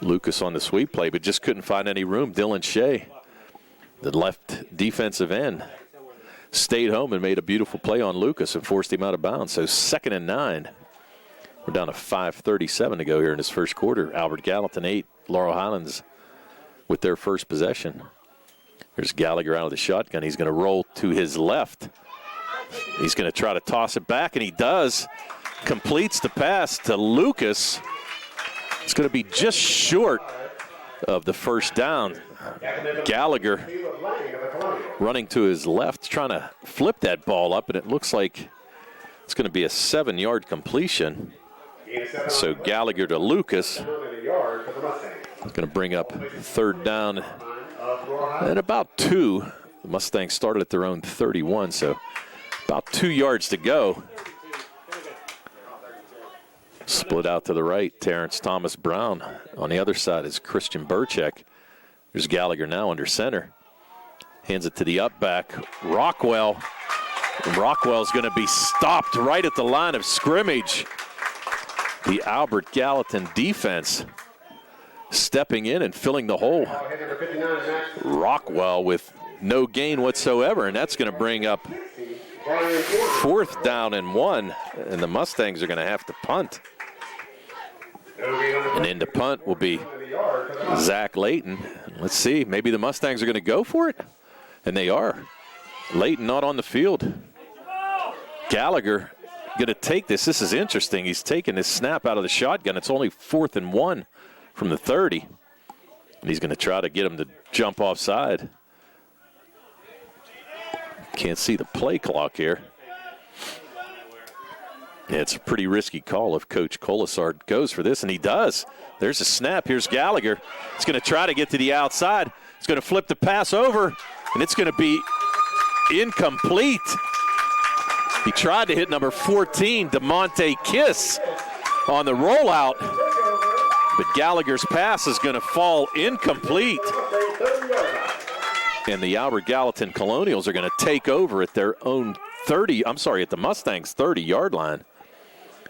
Lucas on the sweep play, but just couldn't find any room. Dylan Shea, the left defensive end, stayed home and made a beautiful play on Lucas and forced him out of bounds. So 2nd and 9. We're down to 5:37 to go here in this first quarter. Albert Gallatin 8, Laurel Highlands with their first possession. Here's Gallagher out of the shotgun. He's going to roll to his left. He's going to try to toss it back, and he does. Completes the pass to Lucas. It's going to be just short of the first down. Gallagher running to his left, trying to flip that ball up, and it looks like it's going to be a 7-yard completion. So Gallagher to Lucas. Going to bring up 3rd down and about 2. The Mustangs started at their own 31, so about 2 yards to go. Split out to the right, Terrence Thomas Brown. On the other side is Christian Burchek. There's Gallagher now under center. Hands it to the up back, Rockwell. And Rockwell's going to be stopped right at the line of scrimmage. The Albert Gallatin defense stepping in and filling the hole. Rockwell with no gain whatsoever, and that's going to bring up 4th down and 1, and the Mustangs are going to have to punt. And in the punt will be Zach Layton. Let's see, maybe the Mustangs are going to go for it, and they are. Layton not on the field. Gallagher going to take this. This is interesting. He's taking this snap out of the shotgun. It's only 4th and 1 from the 30. And he's going to try to get him to jump offside. Can't see the play clock here. Yeah, it's a pretty risky call if Coach Colasar goes for this, and he does. There's a snap. Here's Gallagher. He's going to try to get to the outside. He's going to flip the pass over, and it's going to be incomplete. He tried to hit number 14, DeMonte Kiss, on the rollout, but Gallagher's pass is going to fall incomplete. And the Albert Gallatin Colonials are going to take over at their own at the Mustangs' 30-yard line.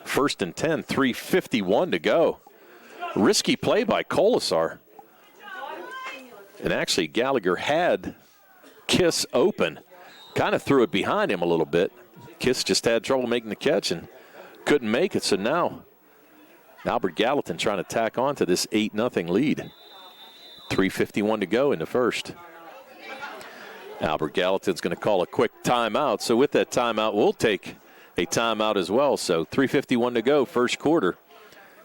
1st and 10, 3:51 to go. Risky play by Colasar. And actually, Gallagher had Kiss open. Kind of threw it behind him a little bit. Kiss just had trouble making the catch and couldn't make it. So now Albert Gallatin trying to tack on to this 8-0 lead. 3:51 to go in the first. Albert Gallatin's going to call a quick timeout. So with that timeout, we'll take a timeout as well. So 3:51 to go, first quarter.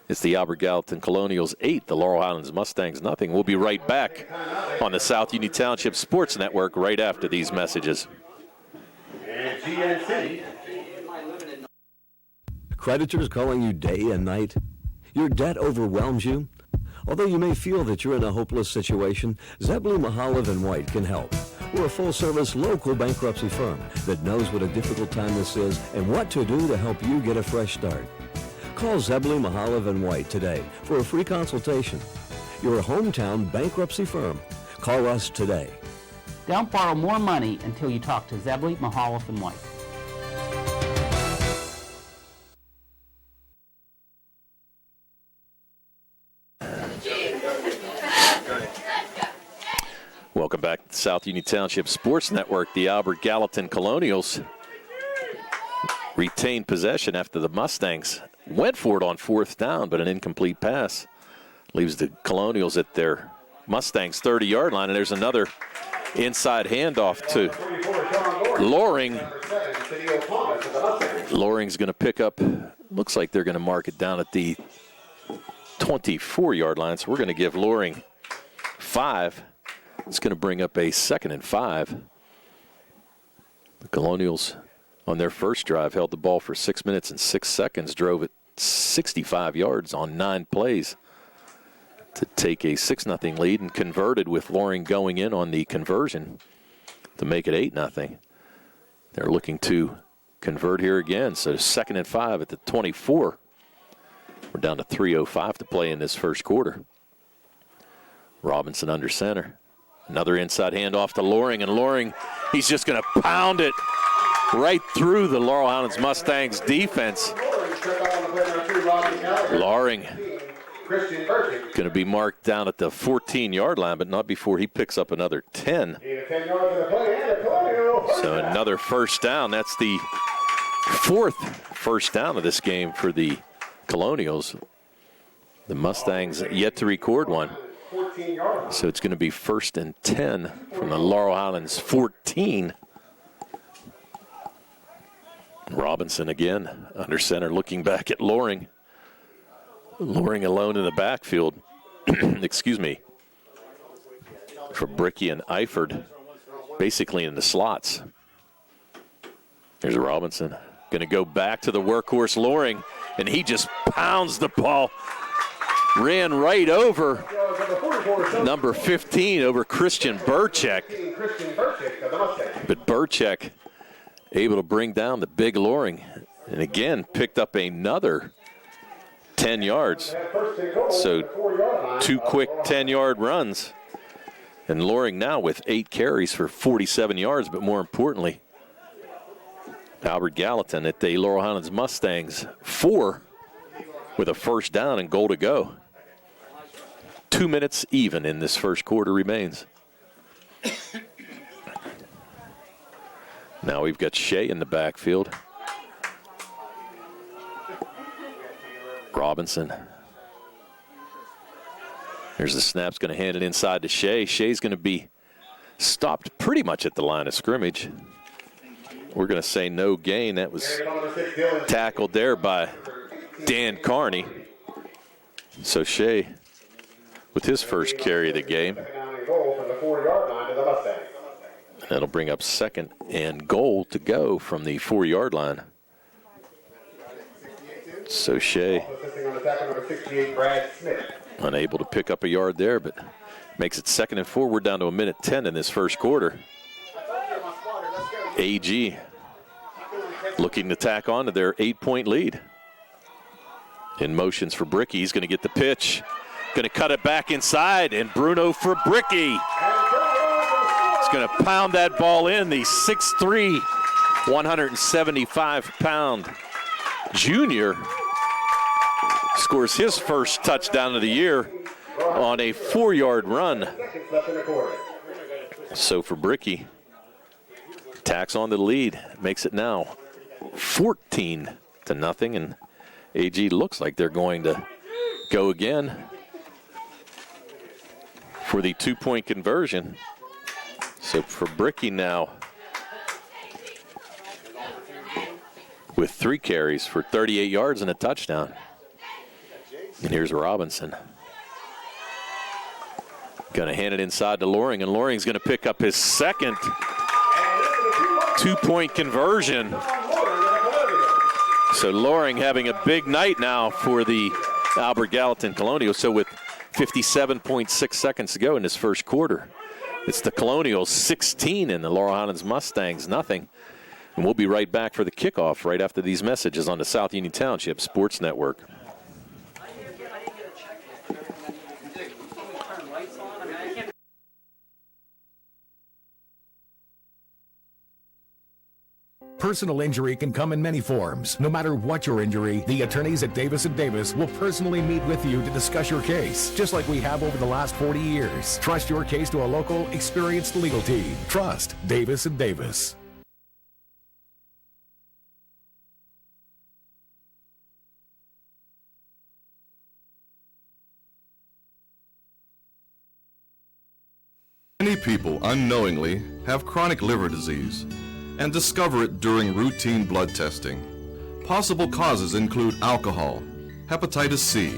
It's the Albert Gallatin Colonials 8, the Laurel Highlands Mustangs nothing. We'll be right back on the South Union Township Sports Network right after these messages. Creditors calling you day and night? Your debt overwhelms you? Although you may feel that you're in a hopeless situation, Zebley, Mahalev & White can help. We're a full-service local bankruptcy firm that knows what a difficult time this is and what to do to help you get a fresh start. Call Zebley, Mahalev & White today for a free consultation. Your hometown bankruptcy firm. Call us today. Don't borrow more money until you talk to Zebley, Mahalev & White. Welcome back to the South Union Township Sports Network. The Albert Gallatin Colonials retained possession after the Mustangs went for it on fourth down, but an incomplete pass leaves the Colonials at their Mustangs 30-yard line, and there's another inside handoff to Loring. Loring's going to pick up, looks like they're going to mark it down at the 24-yard line, so we're going to give Loring 5. It's going to bring up a 2nd and 5. The Colonials, on their first drive, held the ball for 6 minutes and 6 seconds, drove it 65 yards on 9 plays to take a 6-0 lead, and converted with Loring going in on the conversion to make it 8-0. They're looking to convert here again, so 2nd and 5 at the 24. We're down to 3:05 to play in this first quarter. Robinson under center. Another inside handoff to Loring, and Loring, he's just going to pound it right through the Laurel Highlands Mustangs defense. Loring going to be marked down at the 14-yard line, but not before he picks up another 10. So another first down. That's the 4th first down of this game for the Colonials. The Mustangs yet to record one. So it's going to be 1st and 10 from the Laurel Highlands 14. Robinson again under center, looking back at Loring. Loring alone in the backfield. Excuse me. For Bricky and Eifert, basically in the slots. There's Robinson. Going to go back to the workhorse Loring, and he just pounds the ball. Ran right over number 15, over Christian Burchek. But Burchek able to bring down the big Loring, and again picked up another 10 yards. So 2 quick 10-yard runs. And Loring now with 8 carries for 47 yards, but more importantly, Albert Gallatin at the Laurel Highlands Mustangs 4 with a first down and goal to go. 2 minutes even in this first quarter remains. Now we've got Shea in the backfield. Robinson. Here's the snap's going to hand it inside to Shea. Shea's going to be stopped pretty much at the line of scrimmage. We're going to say no gain. That was tackled there by Dan Carney. So Shea with his first carry of the game. That'll bring up 2nd and goal to go from the 4-yard line. So Shea unable to pick up a yard there, but makes it 2nd and 4. We're down to 1:10 in this first quarter. AG looking to tack on to their 8-point lead. In motions for Bricky. He's going to get the pitch. Going to cut it back inside, and Bruno for Bricky. He's going to pound that ball in. The 6'3", 175-pound junior scores his first touchdown of the year on a 4-yard run. So for Bricky, tacks on the lead, makes it now 14-0, and AG looks like they're going to go again for the 2-point conversion. So for Bricky now, with 3 carries for 38 yards and a touchdown. And here's Robinson. Going to hand it inside to Loring, and Loring's going to pick up his second 2-point conversion. So Loring having a big night now for the Albert Gallatin Colonials. So with 57.6 seconds to go in this first quarter, it's the Colonials 16 and the Laurel Highlands Mustangs nothing. And we'll be right back for the kickoff right after these messages on the South Union Township Sports Network. Personal injury can come in many forms. No matter what your injury, the attorneys at Davis & Davis will personally meet with you to discuss your case, just like we have over the last 40 years. Trust your case to a local, experienced legal team. Trust Davis & Davis. Many people unknowingly have chronic liver disease and discover it during routine blood testing. Possible causes include alcohol, hepatitis C,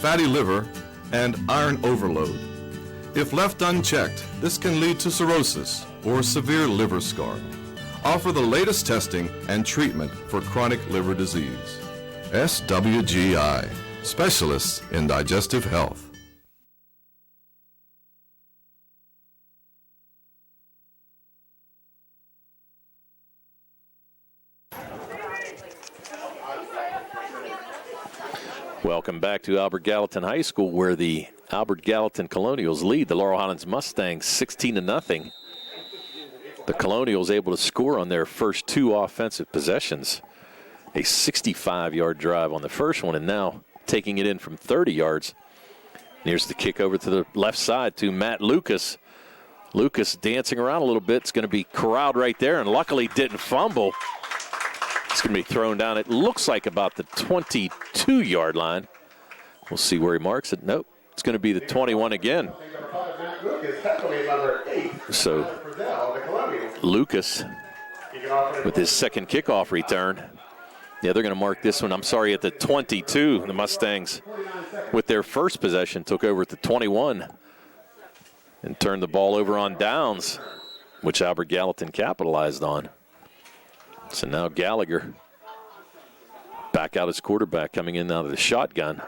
fatty liver, and iron overload. If left unchecked, this can lead to cirrhosis or severe liver scar. Offer the latest testing and treatment for chronic liver disease. SWGI, specialists in digestive health. Welcome back to Albert Gallatin High School, where the Albert Gallatin Colonials lead the Laurel Highlands Mustangs 16-0. The Colonials able to score on their first two offensive possessions. A 65-yard drive on the first one, and now taking it in from 30 yards. And here's the kick over to the left side to Matt Lucas. Lucas dancing around a little bit. It's going to be corralled right there, and luckily didn't fumble. It's going to be thrown down. It looks like about the 22-yard line. We'll see where he marks it. Nope. It's going to be the 21 again. So Lucas with his second kickoff return. Yeah, they're going to mark this one, I'm sorry, at the 22. The Mustangs, with their first possession, took over at the 21 and turned the ball over on downs, which Albert Gallatin capitalized on. So now Gallagher back out as quarterback, coming in out of the shotgun.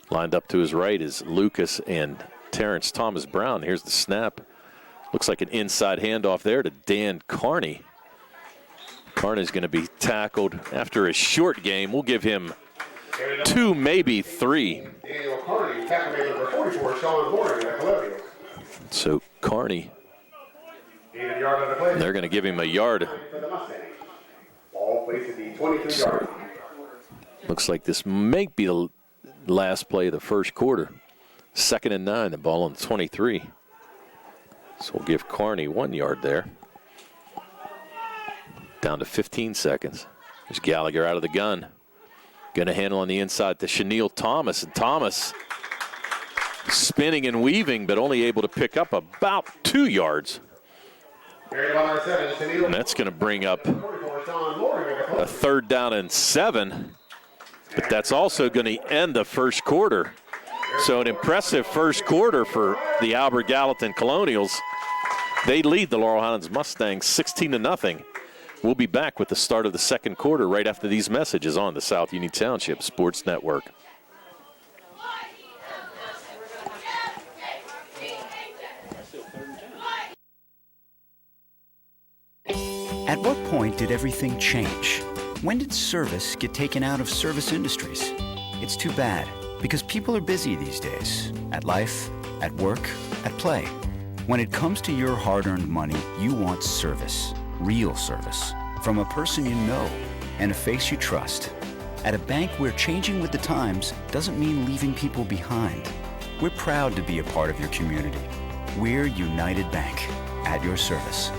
Lined up to his right is Lucas and Terrence Thomas Brown. Here's the snap. Looks like an inside handoff there to Dan Carney. Carney's going to be tackled after a short game. We'll give him 2, maybe 3. Daniel Carney, tackle number 44, Sean Morgan at Columbia. So Carney, they're going to give him a yard. Ball placed at the 23-yard line. Looks like this may be the last play of the first quarter. 2nd and 9, the ball on the 23. So we'll give Carney 1 yard there. Down to 15 seconds. There's Gallagher out of the gun. Going to handle on the inside to Chenille Thomas. And Thomas spinning and weaving, but only able to pick up about 2 yards. And that's going to bring up a 3rd down and 7. But that's also going to end the first quarter. So an impressive first quarter for the Albert Gallatin Colonials. They lead the Laurel Highlands Mustangs 16-0. We'll be back with the start of the second quarter right after these messages on the South Union Township Sports Network. At what point did everything change? When did service get taken out of service industries? It's too bad, because people are busy these days. At life, at work, at play. When it comes to your hard-earned money, you want service. Real service. From a person you know and a face you trust. At a bank where changing with the times doesn't mean leaving people behind. We're proud to be a part of your community. We're United Bank, at your service.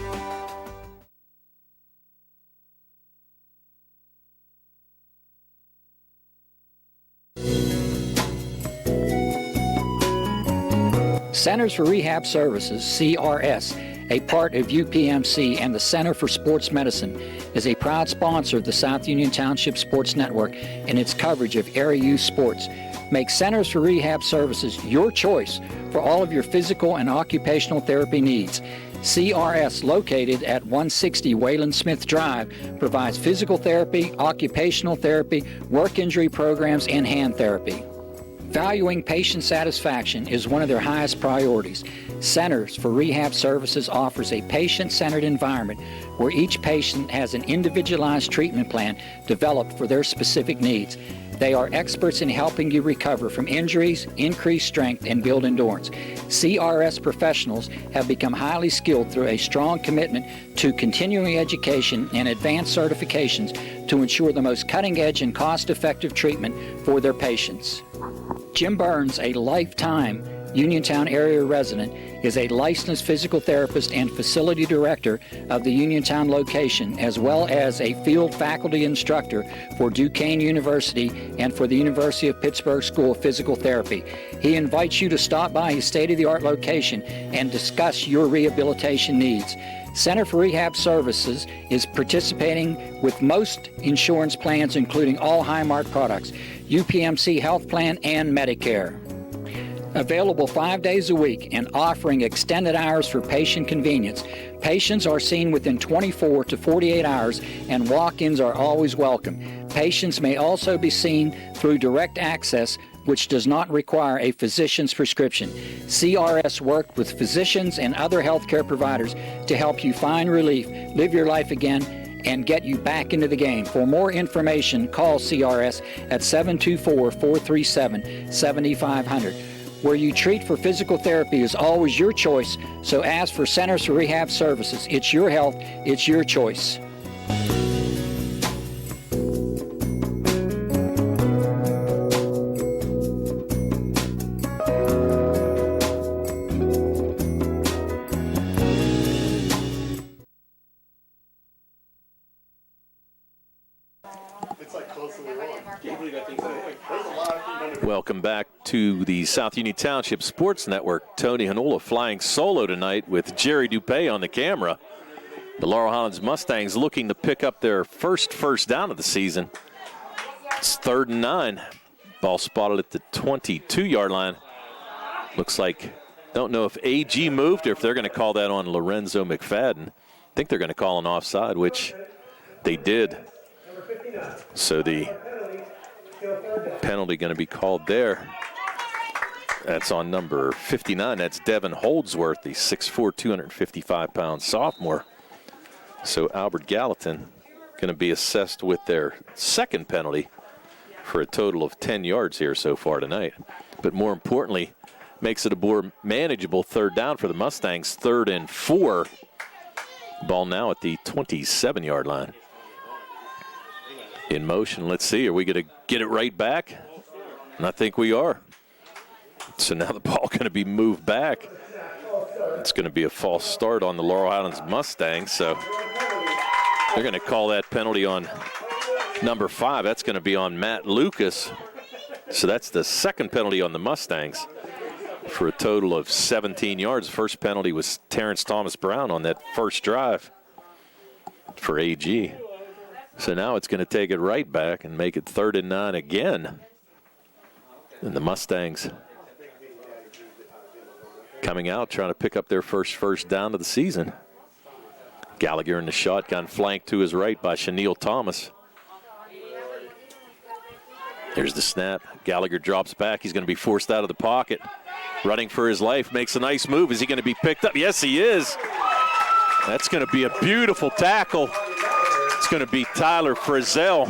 Centers for Rehab Services, CRS, a part of UPMC and the Center for Sports Medicine, is a proud sponsor of the South Union Township Sports Network and its coverage of area youth sports. Make Centers for Rehab Services your choice for all of your physical and occupational therapy needs. CRS, located at 160 Wayland Smith Drive, provides physical therapy, occupational therapy, work injury programs, and hand therapy. Valuing patient satisfaction is one of their highest priorities. Centers for Rehab Services offers a patient-centered environment where each patient has an individualized treatment plan developed for their specific needs. They are experts in helping you recover from injuries, increase strength, and build endurance. CRS professionals have become highly skilled through a strong commitment to continuing education and advanced certifications to ensure the most cutting-edge and cost-effective treatment for their patients. Jim Burns, a lifetime Uniontown area resident, is a licensed physical therapist and facility director of the Uniontown location, as well as a field faculty instructor for Duquesne University and for the University of Pittsburgh School of Physical Therapy. He invites you to stop by his state-of-the-art location and discuss your rehabilitation needs. Center for Rehab Services is participating with most insurance plans, including all Highmark products, UPMC Health Plan, and Medicare. Available 5 days a week and offering extended hours for patient convenience. Patients are seen within 24 to 48 hours and walk-ins are always welcome. Patients may also be seen through direct access, which does not require a physician's prescription. CRS worked with physicians and other healthcare providers to help you find relief, live your life again, and get you back into the game. For more information, call CRS at 724-437-7500. Where you treat for physical therapy is always your choice, so ask for Centers for Rehab Services. It's your health, it's your choice. Welcome back to the South Union Township Sports Network. Tony Hanola flying solo tonight with Jerry Dupay on the camera. The Laurel Highlands Mustangs looking to pick up their first down of the season. It's 3rd and 9. Ball spotted at the 22-yard line. Looks like, don't know if AG moved or if they're going to call that on Lorenzo McFadden. I think they're going to call an offside, which they did. So the penalty going to be called there. That's on number 59. That's Devin Holdsworth, the 6'4", 255-pound sophomore. So Albert Gallatin going to be assessed with their second penalty for a total of 10 yards here so far tonight. But more importantly, makes it a more manageable 3rd down for the Mustangs. 3rd and 4. Ball now at the 27-yard line. In motion, let's see, are we going to get it right back? And I think we are. So now the ball going to be moved back. It's going to be a false start on the Laurel Highlands Mustangs, so they're going to call that penalty on number 5. That's going to be on Matt Lucas. So that's the second penalty on the Mustangs for a total of 17 yards. First penalty was Terrence Thomas Brown on that first drive for AG. So now it's going to take it right back and make it 3rd and 9 again. And the Mustangs coming out trying to pick up their first down of the season. Gallagher in the shotgun, flanked to his right by Shaniel Thomas. There's the snap. Gallagher drops back. He's going to be forced out of the pocket. Running for his life, makes a nice move. Is he going to be picked up? Yes, he is. That's going to be a beautiful tackle. It's going to be Tyler Frizzell.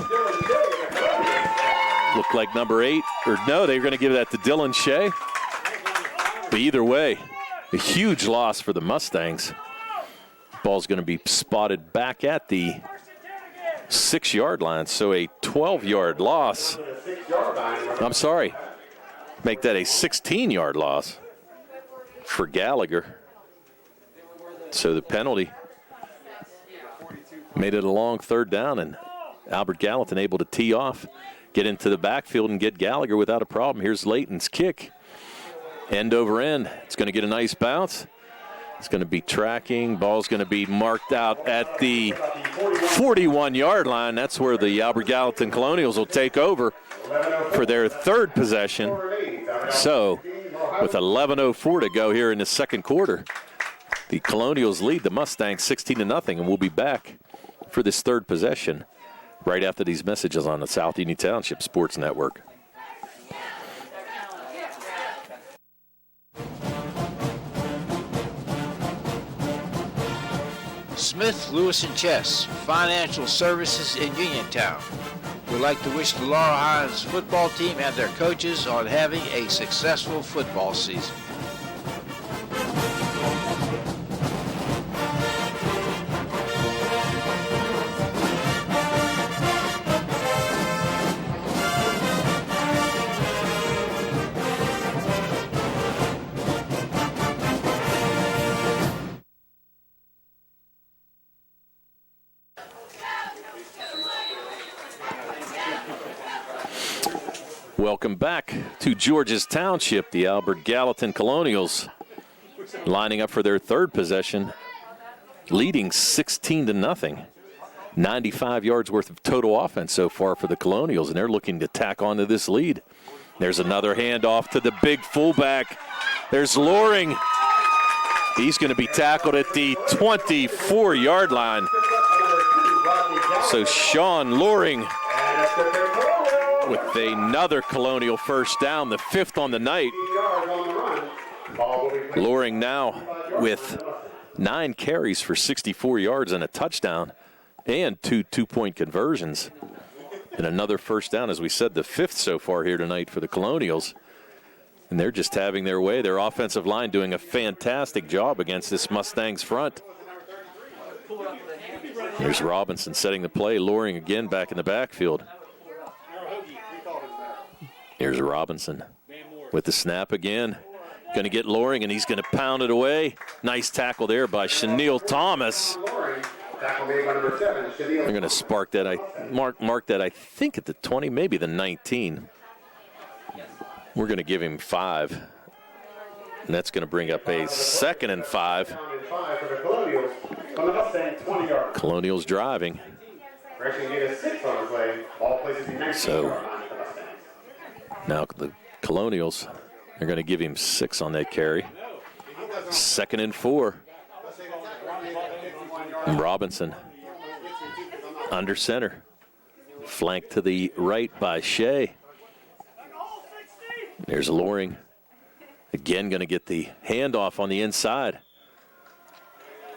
Looked like number 8. Or no, they're going to give that to Dylan Shea. But either way, a huge loss for the Mustangs. Ball's going to be spotted back at the 6-yard line, so a 12-yard loss. I'm sorry. Make that a 16-yard loss for Gallagher. So the penalty made it a long 3rd down, and Albert Gallatin able to tee off, get into the backfield, and get Gallagher without a problem. Here's Layton's kick. End over end. It's going to get a nice bounce. It's going to be tracking. Ball's going to be marked out at the 41-yard line. That's where the Albert Gallatin Colonials will take over for their 3rd possession. So with 11:04 to go here in the second quarter, The Colonials lead the Mustangs 16-0, and we'll be back for this third possession right after these messages on the South Union Township Sports Network. Smith, Lewis & Chess, Financial Services in Uniontown. We'd like to wish the Laurel Highlands football team and their coaches on having a successful football season. Welcome back to Georges Township. The Albert Gallatin Colonials lining up for their third possession, leading 16-0. 95 yards worth of total offense so far for the Colonials, and they're looking to tack onto this lead. There's another handoff to the big fullback. There's Loring. He's going to be tackled at the 24-yard line. So Sean Loring with another Colonial first down, the 5th on the night. Loring now with 9 carries for 64 yards and a touchdown and 2 two-point conversions. And another first down, as we said, the 5th so far here tonight for the Colonials. And they're just having their way. Their offensive line doing a fantastic job against this Mustangs front. Here's Robinson setting the play. Loring again back in the backfield. Here's Robinson with the snap again. Going to get Loring, and he's going to pound it away. Nice tackle there by Chenille Thomas. They're going to spark that. Mark that, I think, at the 20, maybe the 19. We're going to give him 5. And that's going to bring up a 2nd and 5. Colonials driving. So now the Colonials are going to give him 6 on that carry. 2nd and 4. And Robinson under center. Flanked to the right by Shea. There's Loring. Again going to get the handoff on the inside.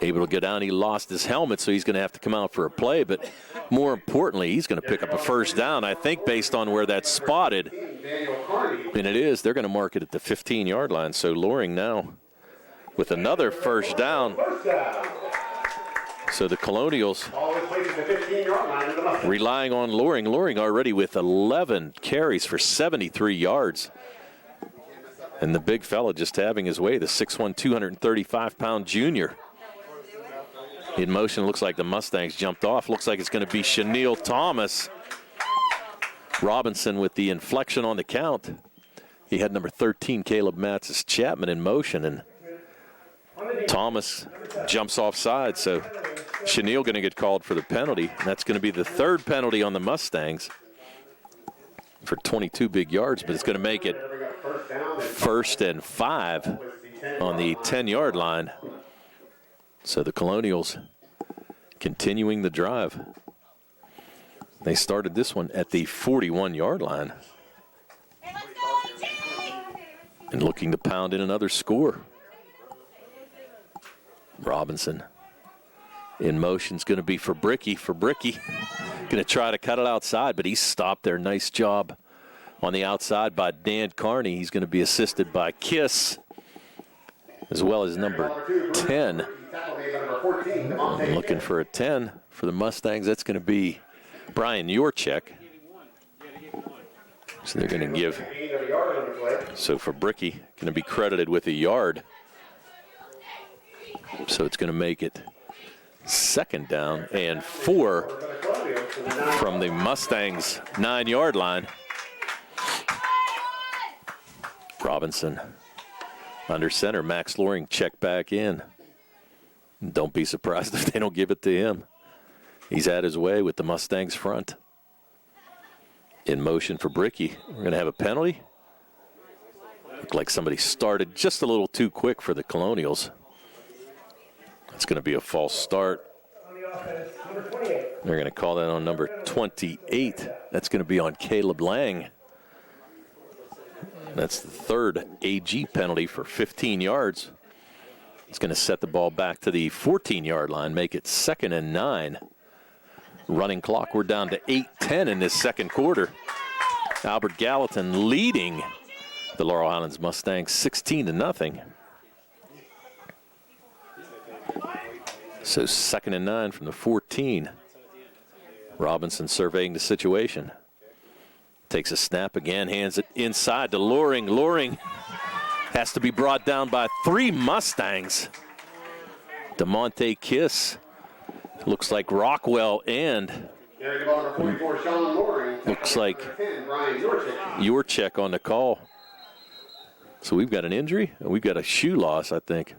Able to go down. He lost his helmet, so he's going to have to come out for a play. But more importantly, he's going to pick up a first down, I think, based on where that's spotted. And it is. They're going to mark it at the 15-yard line. So Loring now with another first down. So the Colonials relying on Loring. Loring already with 11 carries for 73 yards. And the big fella just having his way, the 6'1", 235-pound junior. In motion, looks like the Mustangs jumped off. Looks like it's going to be Chenille Thomas. Robinson with the inflection on the count. He had number 13, Caleb Matzis Chapman, in motion, and Thomas jumps offside. So Chenille going to get called for the penalty. And that's going to be the 3rd penalty on the Mustangs for 22 big yards, but it's going to make it 1st and 5 on the 10-yard line. So the Colonials continuing the drive. They started this one at the 41-yard line. And looking to pound in another score. Robinson in motion is going to be for Bricky. Going to try to cut it outside, but he's stopped there. Nice job on the outside by Dan Carney. He's going to be assisted by Kiss, as well as number 10. Looking for a 10 for the Mustangs. That's going to be Brian Yorchek. So they're going to give. So for Bricky, going to be credited with a yard. So it's going to make it 2nd down and 4 from the Mustangs' 9-yard line. Robinson under center. Max Loring checked back in. Don't be surprised if they don't give it to him. He's had his way with the Mustangs front. In motion for Bricky. We're going to have a penalty. Looked like somebody started just a little too quick for the Colonials. It's going to be a false start. They're going to call that on number 28. That's going to be on Caleb Lang. That's the third AG penalty for 15 yards. It's going to set the ball back to the 14-yard line, make it 2nd and 9. Running clock, we're down to 8:10 in this second quarter. Albert Gallatin leading the Laurel Highlands Mustangs 16-0. So 2nd and 9 from the 14. Robinson surveying the situation. Takes a snap again, hands it inside to Loring. Loring has to be brought down by 3 Mustangs. DeMonte Kiss, looks like Rockwell, and looks like Yorchek on the call. So we've got an injury, and we've got a shoe loss, I think.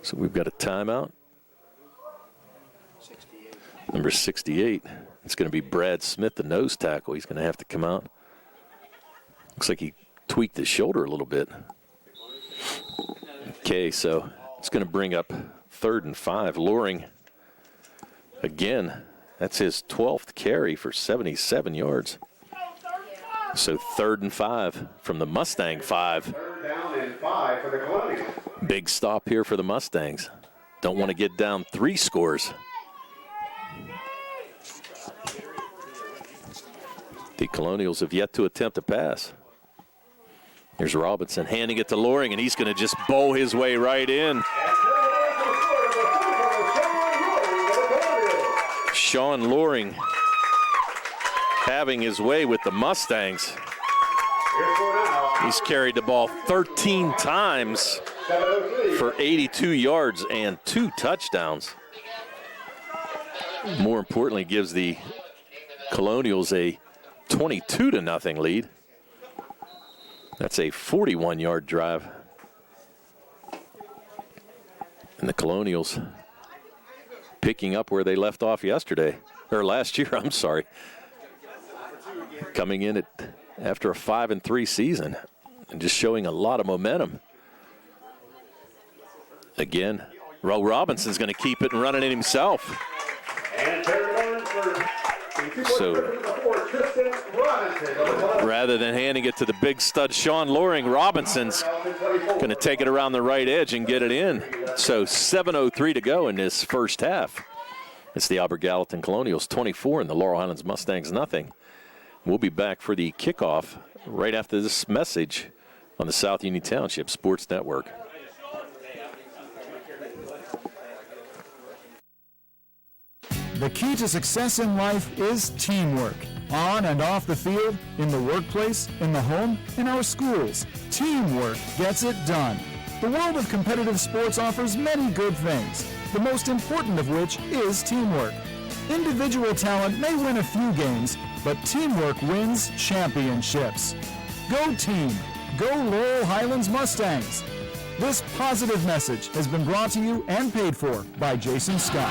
So we've got a timeout. Number 68. It's going to be Brad Smith, the nose tackle. He's going to have to come out. Looks like he tweaked his shoulder a little bit. Okay, so it's going to bring up 3rd and 5. Loring, again, that's his 12th carry for 77 yards. So 3rd and 5 from the Mustang 5. 3rd down and 5 for the Colonials. Big stop here for the Mustangs. Don't want to get down 3 scores. The Colonials have yet to attempt a pass. Here's Robinson handing it to Loring, and he's going to just bowl his way right in. Sean Loring having his way with the Mustangs. He's carried the ball 13 times for 82 yards and 2 touchdowns. More importantly, gives the Colonials a 22-0 lead. That's a 41-yard drive. And the Colonials picking up where they left off yesterday, or last year, I'm sorry. Coming in after a 5-3 season and just showing a lot of momentum. Again, Robinson's going to keep it and run it in himself. So rather than handing it to the big stud Sean Loring, Robinson's going to take it around the right edge and get it in. So 7:03 to go in this first half. It's the Albert Gallatin Colonials 24 and the Laurel Highlands Mustangs nothing. We'll be back for the kickoff right after this message on the South Union Township Sports Network. The key to success in life is teamwork. On and off the field, in the workplace, in the home, in our schools. Teamwork gets it done. The world of competitive sports offers many good things, the most important of which is teamwork. Individual talent may win a few games, but teamwork wins championships. Go team! Go Laurel Highlands Mustangs! This positive message has been brought to you and paid for by Jason Scott.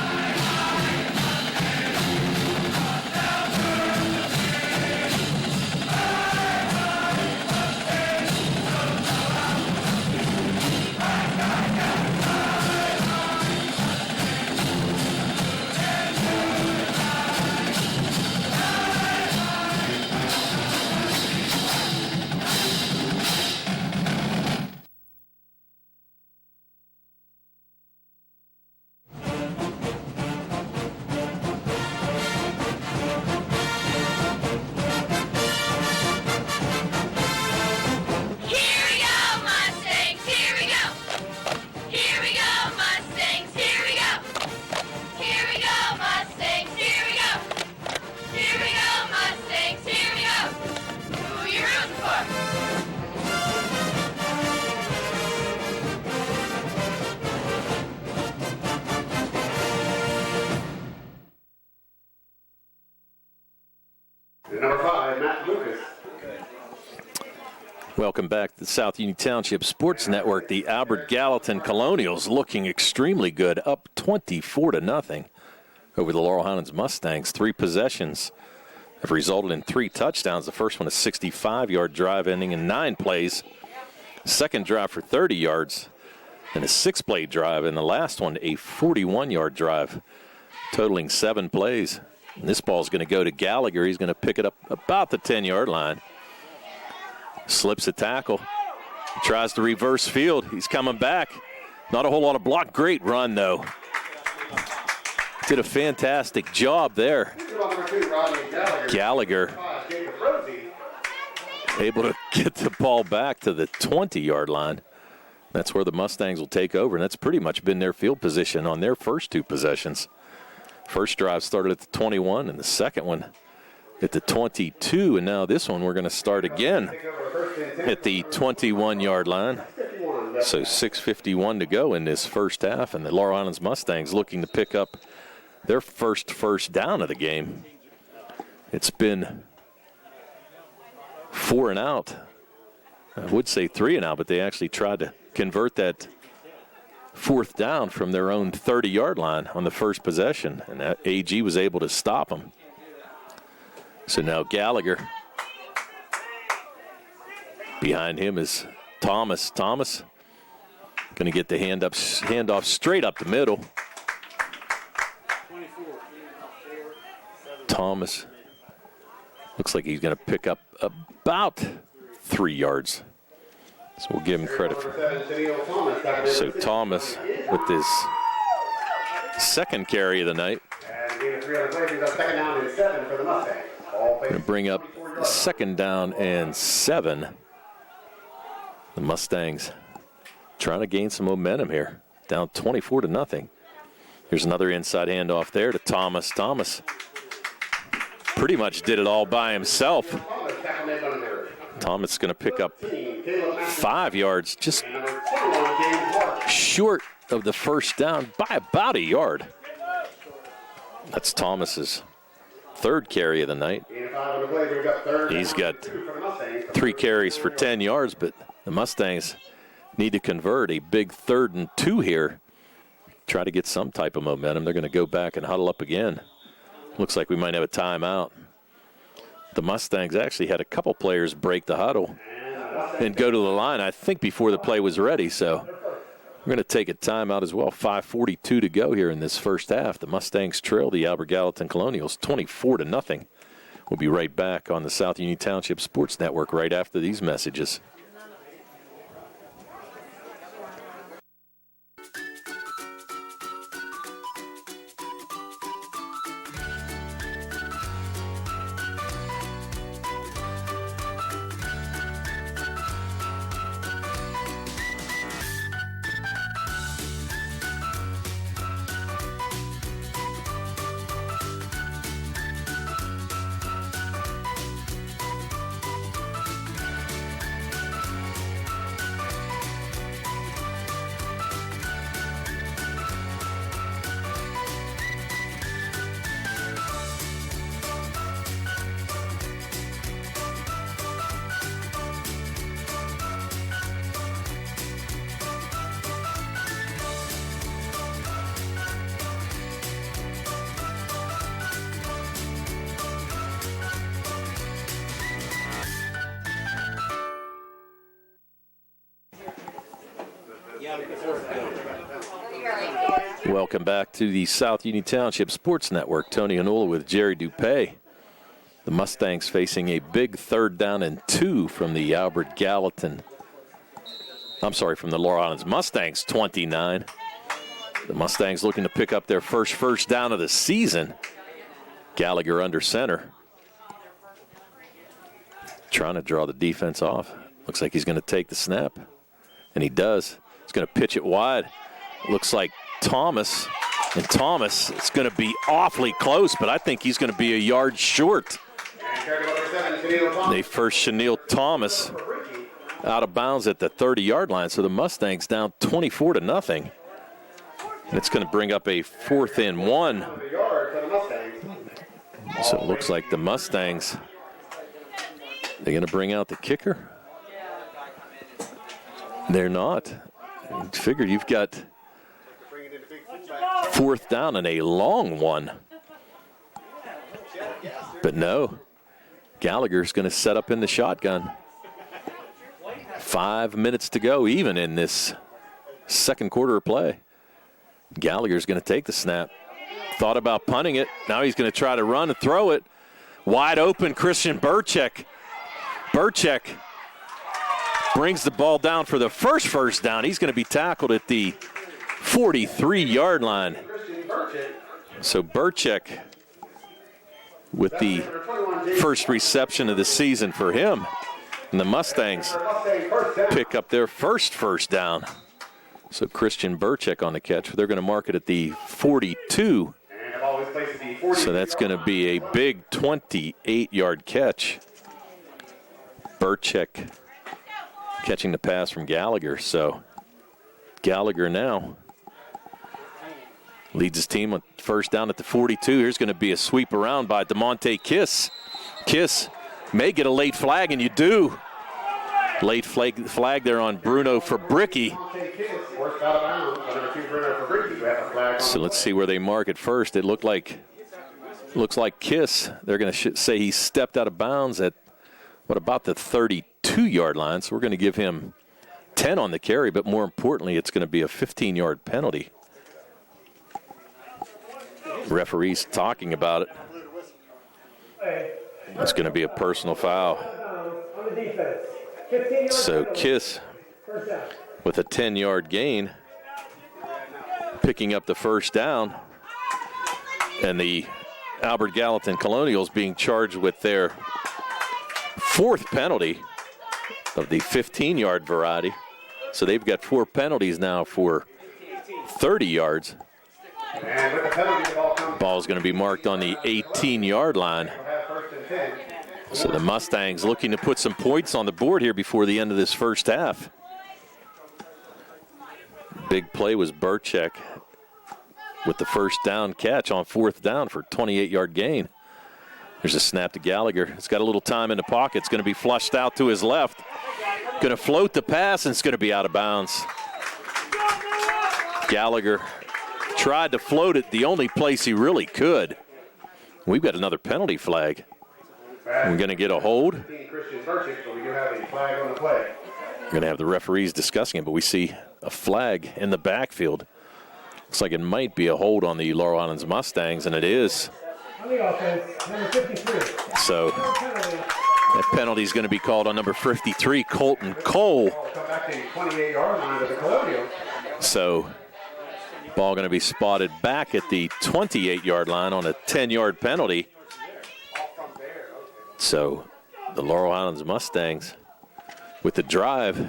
Welcome back to the South Union Township Sports Network. The Albert Gallatin Colonials looking extremely good, up 24-0 over the Laurel Highlands Mustangs. 3 possessions have resulted in 3 touchdowns. The first one a 65-yard drive ending in 9 plays. Second drive for 30 yards. and a 6-play drive, and the last one a 41-yard drive, totaling 7 plays. And this ball's going to go to Gallagher. He's going to pick it up about the 10-yard line. Slips a tackle. Tries to reverse field. He's coming back. Not a whole lot of block. Great run, though. Did a fantastic job there. Gallagher able to get the ball back to the 20-yard line. That's where the Mustangs will take over, and that's pretty much been their field position on their first 2 possessions. First drive started at the 21, and the second one at the 22, and now this one we're going to start again at the 21-yard line. So 6:51 to go in this first half, and the Laurel Highlands Mustangs looking to pick up their first down of the game. It's been 4 and out. I would say 3 and out, but they actually tried to convert that 4th down from their own 30-yard line on the first possession, and that AG was able to stop them. So now Gallagher. Behind him is Thomas. Thomas going to get the handoff straight up the middle. Thomas looks like he's going to pick up about 3 yards. So we'll give him credit for it. So Thomas with his second carry of the night. Going to bring up 2nd down and 7. The Mustangs trying to gain some momentum here. Down 24-0. Here's another inside handoff there to Thomas. Thomas pretty much did it all by himself. Thomas going to pick up 5 yards, just short of the first down by about a yard. That's Thomas's 3rd carry of the night. He's got 3 carries for 10 yards, but the Mustangs need to convert a big 3rd and 2 here. Try to get some type of momentum. They're going to go back and huddle up again. Looks like we might have a timeout. The Mustangs actually had a couple players break the huddle and go to the line, I think, before the play was ready. So we're going to take a timeout as well. 5:42 to go here in this first half. The Mustangs trail the Albert Gallatin Colonials 24-0. We'll be right back on the South Union Township Sports Network right after these messages. Welcome back to the South Union Township Sports Network. Tony Hanula with Jerry Dupay. The Mustangs facing a big 3rd down and 2 from the Albert Gallatin. I'm sorry, from the Laurel Highlands Mustangs 29. The Mustangs looking to pick up their first down of the season. Gallagher under center. Trying to draw the defense off. Looks like he's going to take the snap. And he does. He's going to pitch it wide. Looks like Thomas. And Thomas, it's going to be awfully close, but I think he's going to be a yard short. They first Chanel Thomas out of bounds at the 30-yard line. So the Mustangs down 24-0. And it's going to bring up a 4th and 1. So it looks like the Mustangs, they're going to bring out the kicker. They're not. Figured you've got 4th down and a long one. But no, Gallagher's going to set up in the shotgun. 5 minutes to go even in this second quarter of play. Gallagher's going to take the snap. Thought about punting it. Now he's going to try to run and throw it. Wide open, Christian Burchek. Burchek brings the ball down for the first down. He's going to be tackled at the 43-yard line. So Burchek with the first reception of the season for him. And the Mustangs pick up their first down. So Christian Burchek on the catch. They're going to mark it at the 42. So that's going to be a big 28-yard catch. Burchek catching the pass from Gallagher. So Gallagher now leads his team on first down at the 42. Here's going to be a sweep around by DeMonte Kiss. Kiss may get a late flag, and you do. Late flag there on Bruno Fabricki. So let's see where they mark it first. It looks like Kiss. They're going to say he stepped out of bounds at, about the 32-yard line. So we're going to give him 10 on the carry, but more importantly, it's going to be a 15-yard penalty. Referees talking about it. It's going to be a personal foul. So Kiss with a 10-yard gain, picking up the first down, and the Albert Gallatin Colonials being charged with their fourth penalty of the 15-yard variety. So they've got 4 penalties now for 30 yards. Ball's going to be marked on the 18-yard line. So the Mustangs looking to put some points on the board here before the end of this first half. Big play was Burchek with the first down catch on fourth down for a 28-yard gain. There's a snap to Gallagher. It's got a little time in the pocket. It's going to be flushed out to his left. Going to float the pass, and it's going to be out of bounds. Gallagher tried to float it the only place he really could. We've got another penalty flag. We're going to get a hold. We're going to have the referees discussing it, but we see a flag in the backfield. Looks like it might be a hold on the Laurel Highlands Mustangs, and it is. So that penalty is going to be called on number 53, Colton Cole. So ball going to be spotted back at the 28-yard line on a 10-yard penalty. So the Laurel Highlands Mustangs with the drive.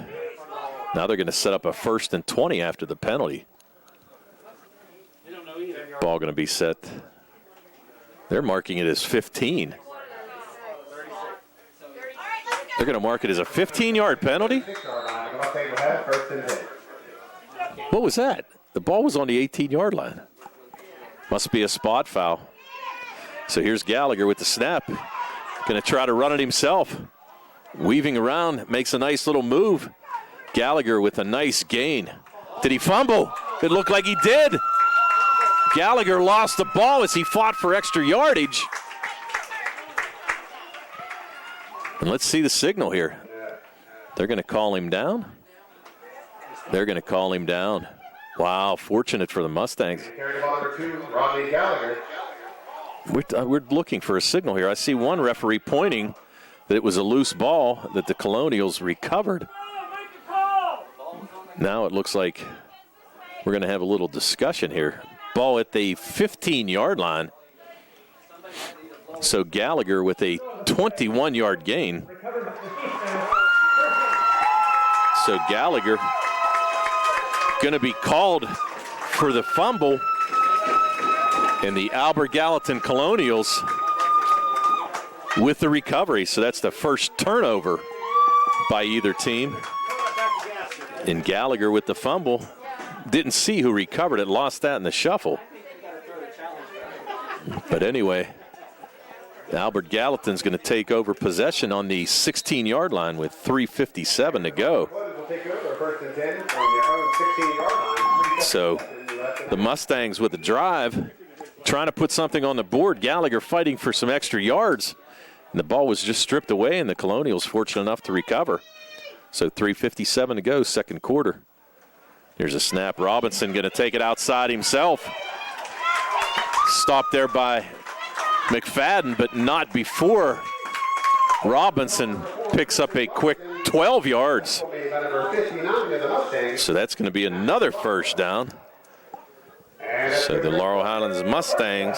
Now they're going to set up a 1st and 20 after the penalty. Ball going to be set. They're marking it as 15. They're going to mark it as a 15-yard penalty. What was that? The ball was on the 18-yard line. Must be a spot foul. So here's Gallagher with the snap. Going to try to run it himself. Weaving around, makes a nice little move. Gallagher with a nice gain. Did he fumble? It looked like he did. Gallagher lost the ball as he fought for extra yardage. And let's see the signal here. They're going to call him down. They're going to call him down. Wow, fortunate for the Mustangs. We're looking for a signal here. I see one referee pointing that it was a loose ball that the Colonials recovered. Now it looks like we're going to have a little discussion here. Ball at the 15-yard line. So Gallagher with a 21-yard gain. So Gallagher going to be called for the fumble. And the Albert Gallatin Colonials with the recovery. So that's the first turnover by either team. And Gallagher with the fumble. Didn't see who recovered it, lost that in the shuffle. But anyway, Albert Gallatin's going to take over possession on the 16-yard line with 3:57 to go. So the Mustangs with the drive, trying to put something on the board. Gallagher fighting for some extra yards. And the ball was just stripped away, and the Colonials fortunate enough to recover. So 3:57 to go, second quarter. Here's a snap. Robinson going to take it outside himself. Stopped there by McFadden, but not before Robinson picks up a quick 12 yards. So that's going to be another first down. So the Laurel Highlands Mustangs,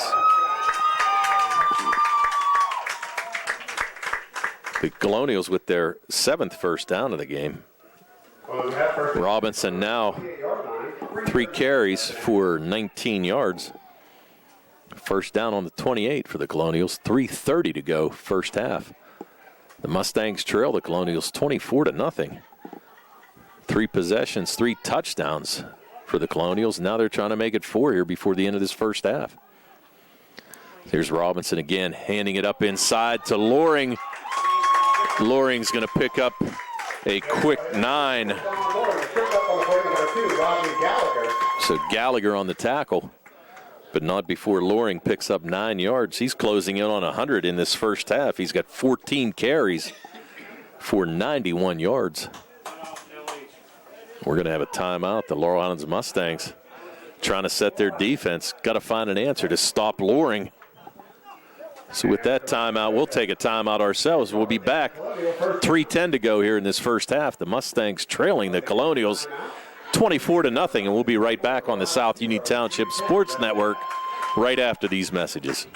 the Colonials with their 7th first down of the game. Robinson now 3 carries for 19 yards. First down on the 28 for the Colonials. 3:30 to go first half. The Mustangs trail the Colonials 24-0. 3 possessions, 3 touchdowns for the Colonials. Now they're trying to make it 4 here before the end of this first half. Here's Robinson again, handing it up inside to Loring. Loring's going to pick up a quick 9. So Gallagher on the tackle, but not before Loring picks up 9 yards. He's closing in on 100 in this first half. He's got 14 carries for 91 yards. We're going to have a timeout. The Laurel Highlands Mustangs trying to set their defense. Got to find an answer to stop Loring. So with that timeout, we'll take a timeout ourselves. We'll be back. 3:10 to go here in this first half. The Mustangs trailing the Colonials 24-0, and we'll be right back on the South Union Township Sports Network right after these messages.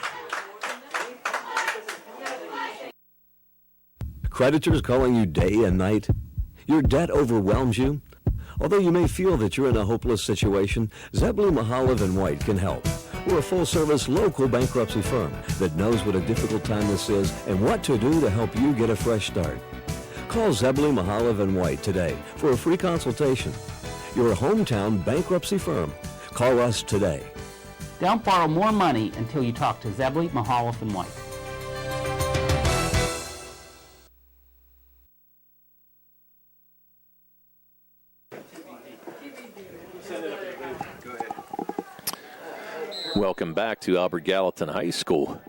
Creditors calling you day and night? Your debt overwhelms you? Although you may feel that you're in a hopeless situation, Zebley, Mahalev & White can help. We're a full-service local bankruptcy firm that knows what a difficult time this is and what to do to help you get a fresh start. Call Zebley, Mahalev & White today for a free consultation. Your hometown bankruptcy firm. Call us today. Don't borrow more money until you talk to Zebley, Mahalev & White. Welcome back to Albert Gallatin High School.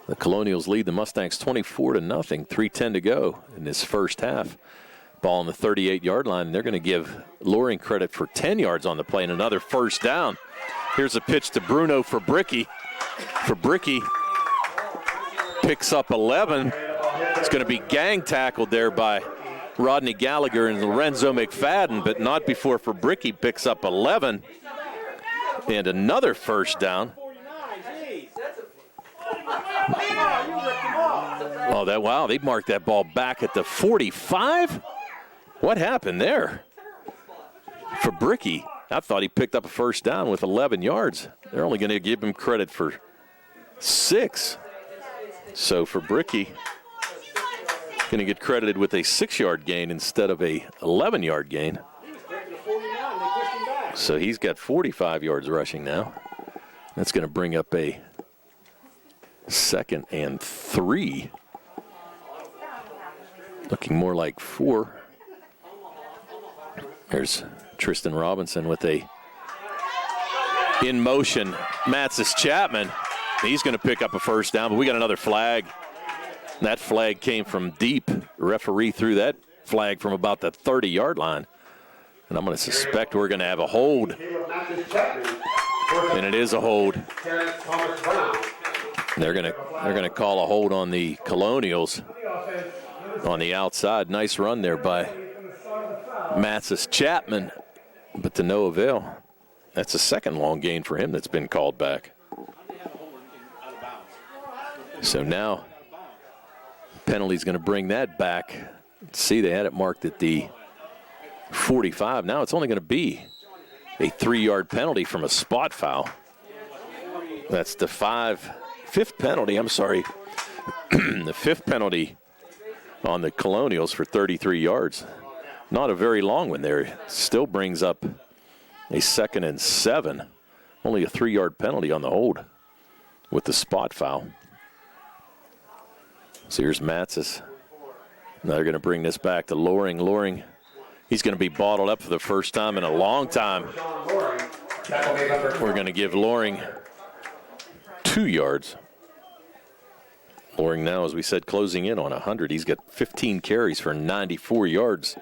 The Colonials lead the Mustangs 24-0, 3:10 to go in this first half. Ball on the 38-yard line, and they're going to give Loring credit for 10 yards on the play and another first down. Here's a pitch to Bruno Fabricki. Fabricki picks up 11. It's going to be gang tackled there by Rodney Gallagher and Lorenzo McFadden, but not before Fabricki picks up 11. And another first down. Oh, wow, they marked that ball back at the 45? What happened there? Fabricki, I thought he picked up a first down with 11 yards. They're only going to give him credit for 6. So Fabricki going to get credited with a 6-yard gain instead of a 11-yard gain. So he's got 45 yards rushing now. That's going to bring up a 2nd and 3. Looking more like 4. There's Tristan Robinson with a in motion Matsis Chapman. He's going to pick up a first down, but we got another flag. That flag came from deep. The referee threw that flag from about the 30-yard line. And I'm going to suspect we're going to have a hold. And it is a hold. They're going to call a hold on the Colonials on the outside. Nice run there by Matsis Chapman, but to no avail. That's a 2nd long gain for him that's been called back. So now penalty's going to bring that back. See, they had it marked at the 45. Now it's only going to be a 3-yard penalty from a spot foul. That's the 5th penalty. I'm sorry. The 5th penalty on the Colonials for 33 yards. Not a very long one there. Still brings up a 2nd and 7. Only a 3-yard penalty on the hold with the spot foul. So here's Matsis. Now they're going to bring this back to Loring. Loring, he's going to be bottled up for the first time in a long time. We're going to give Loring 2 yards. Loring now, as we said, closing in on 100. He's got 15 carries for 94 yards.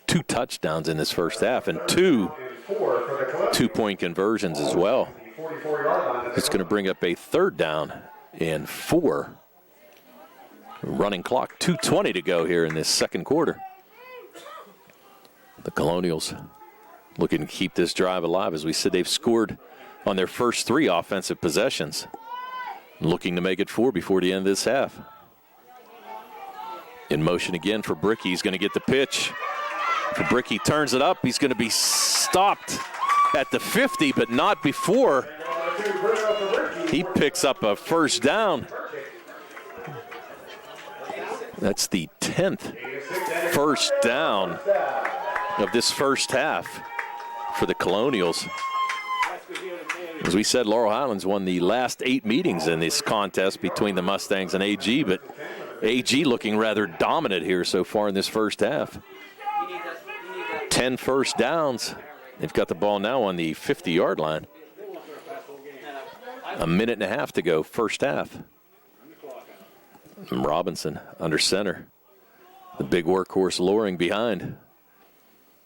2 touchdowns in this first half and 2 two-point conversions as well. It's going to bring up a 3rd down and 4. Running clock, 2:20 to go here in this second quarter. The Colonials looking to keep this drive alive. As we said, they've scored on their first 3 offensive possessions, looking to make it 4 before the end of this half. In motion again for Bricky. He's going to get the pitch. Bricky turns it up. He's going to be stopped at the 50, but not before he picks up a first down. That's the 10th first down of this first half for the Colonials. As we said, Laurel Highlands won the last 8 meetings in this contest between the Mustangs and AG, but AG looking rather dominant here so far in this first half. 10 first downs. They've got the ball now on the 50-yard line. A minute and a half to go, first half. And Robinson under center. The big workhorse Loring behind.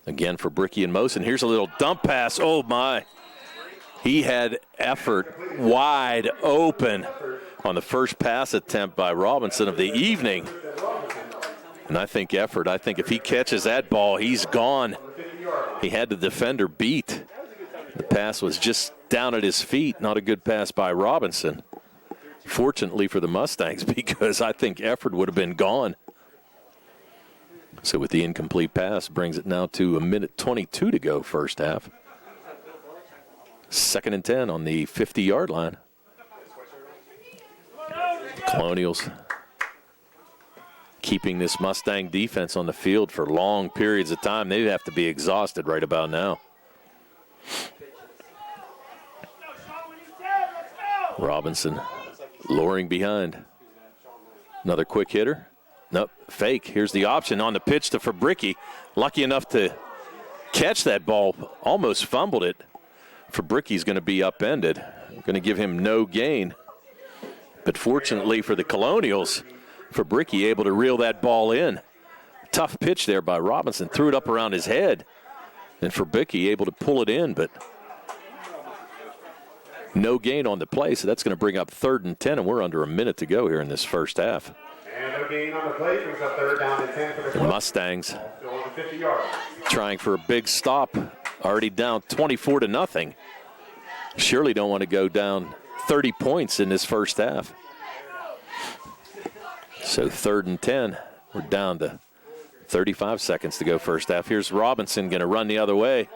Again for Bricky and Mosen. Here's a little dump pass. Oh, my. He had effort wide open on the first pass attempt by Robinson of the evening. And I think if he catches that ball, he's gone. He had the defender beat. The pass was just down at his feet. Not a good pass by Robinson. Fortunately for the Mustangs, because I think effort would have been gone. So with the incomplete pass, brings it now to a minute 22 to go first half. 2nd and 10 on the 50-yard line. Colonials keeping this Mustang defense on the field for long periods of time. They have to be exhausted right about now. Robinson Loring behind. Another quick hitter. Nope, fake. Here's the option on the pitch to Fabricki. Lucky enough to catch that ball. Almost fumbled it. Fabricki's going to be upended. Going to give him no gain. But fortunately for the Colonials, Fabricki able to reel that ball in. Tough pitch there by Robinson. Threw it up around his head. And Fabricki able to pull it in, but no gain on the play, so that's going to bring up 3rd and 10, and we're under a minute to go here in this first half. And no gain on the play, brings up 3rd down and 10 for the club. Mustangs Still on the 50-yard. trying for a big stop, already down 24-0. Surely don't want to go down 30 points in this first half. So 3rd and 10, we're down to 35 seconds to go first half. Here's Robinson going to run the other way.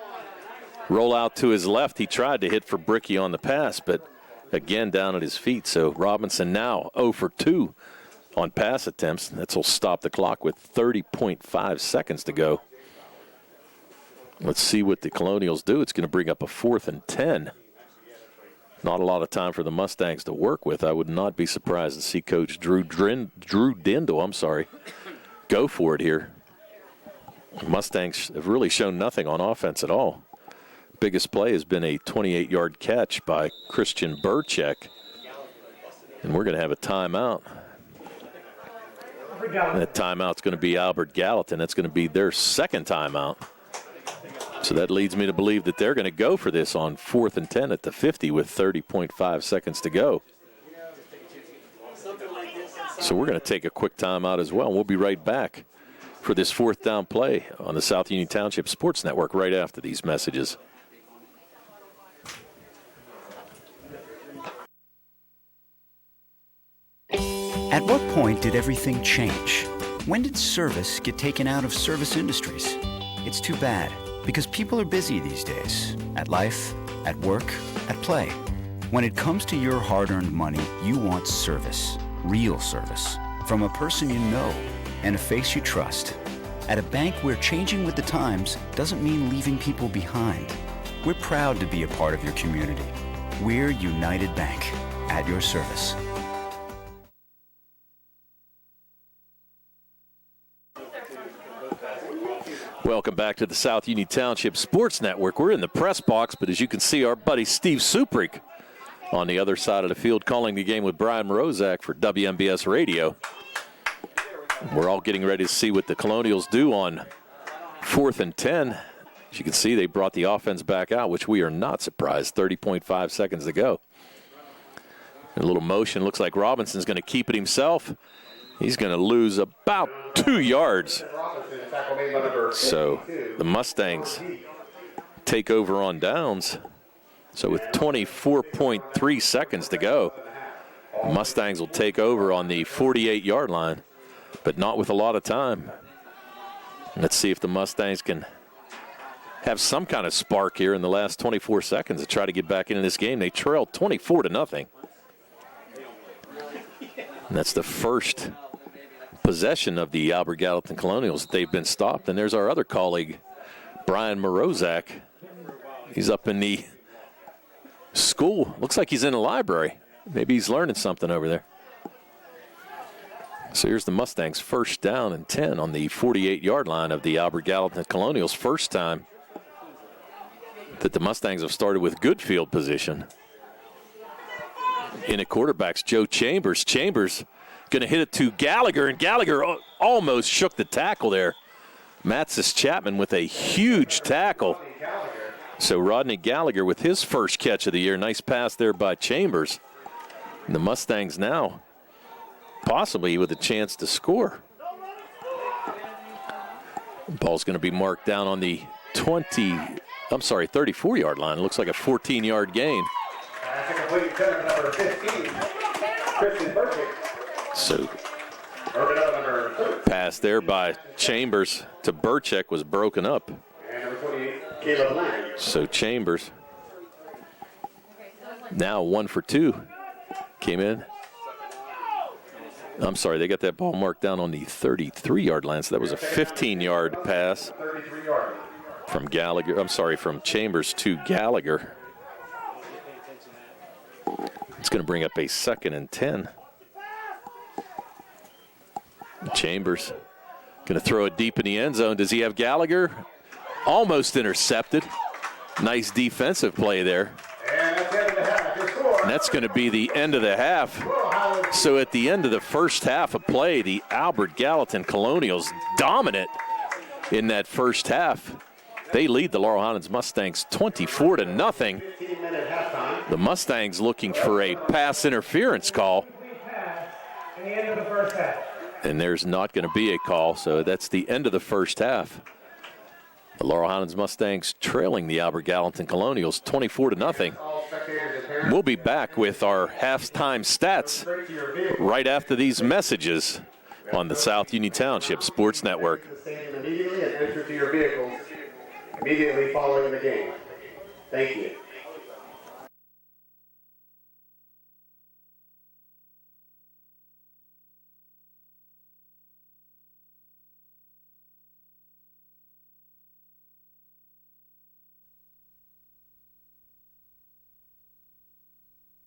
Roll out to his left. He tried to hit Fabricki on the pass, but again down at his feet. So Robinson now 0 for 2 on pass attempts. That'll stop the clock with 30.5 seconds to go. Let's see what the Colonials do. It's going to bring up a 4th and 10. Not a lot of time for the Mustangs to work with. I would not be surprised to see Coach Drew Dindle, go for it here. Mustangs have really shown nothing on offense at all. Biggest play has been a 28-yard catch by Christian Burchek. And we're going to have a timeout. That timeout's going to be Albert Gallatin. That's going to be their 2nd timeout. So that leads me to believe that they're going to go for this on 4th and 10 at the 50 with 30.5 seconds to go. So we're going to take a quick timeout as well. We'll be right back for this 4th down play on the South Union Township Sports Network right after these messages. At what point did everything change? When did service get taken out of service industries? It's too bad, because people are busy these days. At life, at work, at play. When it comes to your hard-earned money, you want service. Real service. From a person you know and a face you trust. At a bank where changing with the times doesn't mean leaving people behind. We're proud to be a part of your community. We're United Bank, at your service. Welcome back to the South Union Township Sports Network. We're in the press box, but as you can see, our buddy Steve Suprick on the other side of the field calling the game with Brian Morozak for WMBS Radio. We're all getting ready to see what the Colonials do on 4th and 10. As you can see, they brought the offense back out, which we are not surprised. 30.5 seconds to go. A little motion. Looks like Robinson's going to keep it himself. He's going to lose about 2 yards. So the Mustangs take over on downs. So with 24.3 seconds to go, the Mustangs will take over on the 48-yard line, but not with a lot of time. Let's see if the Mustangs can have some kind of spark here in the last 24 seconds to try to get back into this game. They trailed 24-0. And that's the first possession of the Albert Gallatin Colonials. They've been stopped. And there's our other colleague, Brian Morozak. He's up in the school. Looks like he's in the library. Maybe he's learning something over there. So here's the Mustangs' 1st down and 10 on the 48-yard line of the Albert Gallatin Colonials. First time that the Mustangs have started with good field position. In at quarterback's Joe Chambers. Chambers going to hit it to Gallagher, and Gallagher almost shook the tackle there. Matsis Chapman with a huge tackle. So Rodney Gallagher with his first catch of the year. Nice pass there by Chambers. And the Mustangs now possibly with a chance to score. The ball's going to be marked down on the 34-yard line. It looks like a 14-yard gain. So pass there by Chambers to Burchek was broken up. So Chambers now 1 for 2 came in. I'm sorry, they got that ball marked down on the 33-yard line, so that was a 15-yard pass from Gallagher. I'm sorry, from Chambers to Gallagher. It's going to bring up a 2nd and 10. Chambers going to throw it deep in the end zone. Does he have Gallagher? Almost intercepted. Nice defensive play there. And that's going to be the end of the half. So at the end of the first half of play, the Albert Gallatin Colonials dominant in that first half. They lead the Laurel Highlands Mustangs 24-0. The Mustangs looking for a pass interference call. And there's not going to be a call, so that's the end of the first half. The Laurel Highlands Mustangs trailing the Albert Gallatin Colonials 24-0. We'll be back with our halftime stats right after these messages on the South Union Township Sports Network. Immediately and enter to your vehicles immediately following the game. Thank you.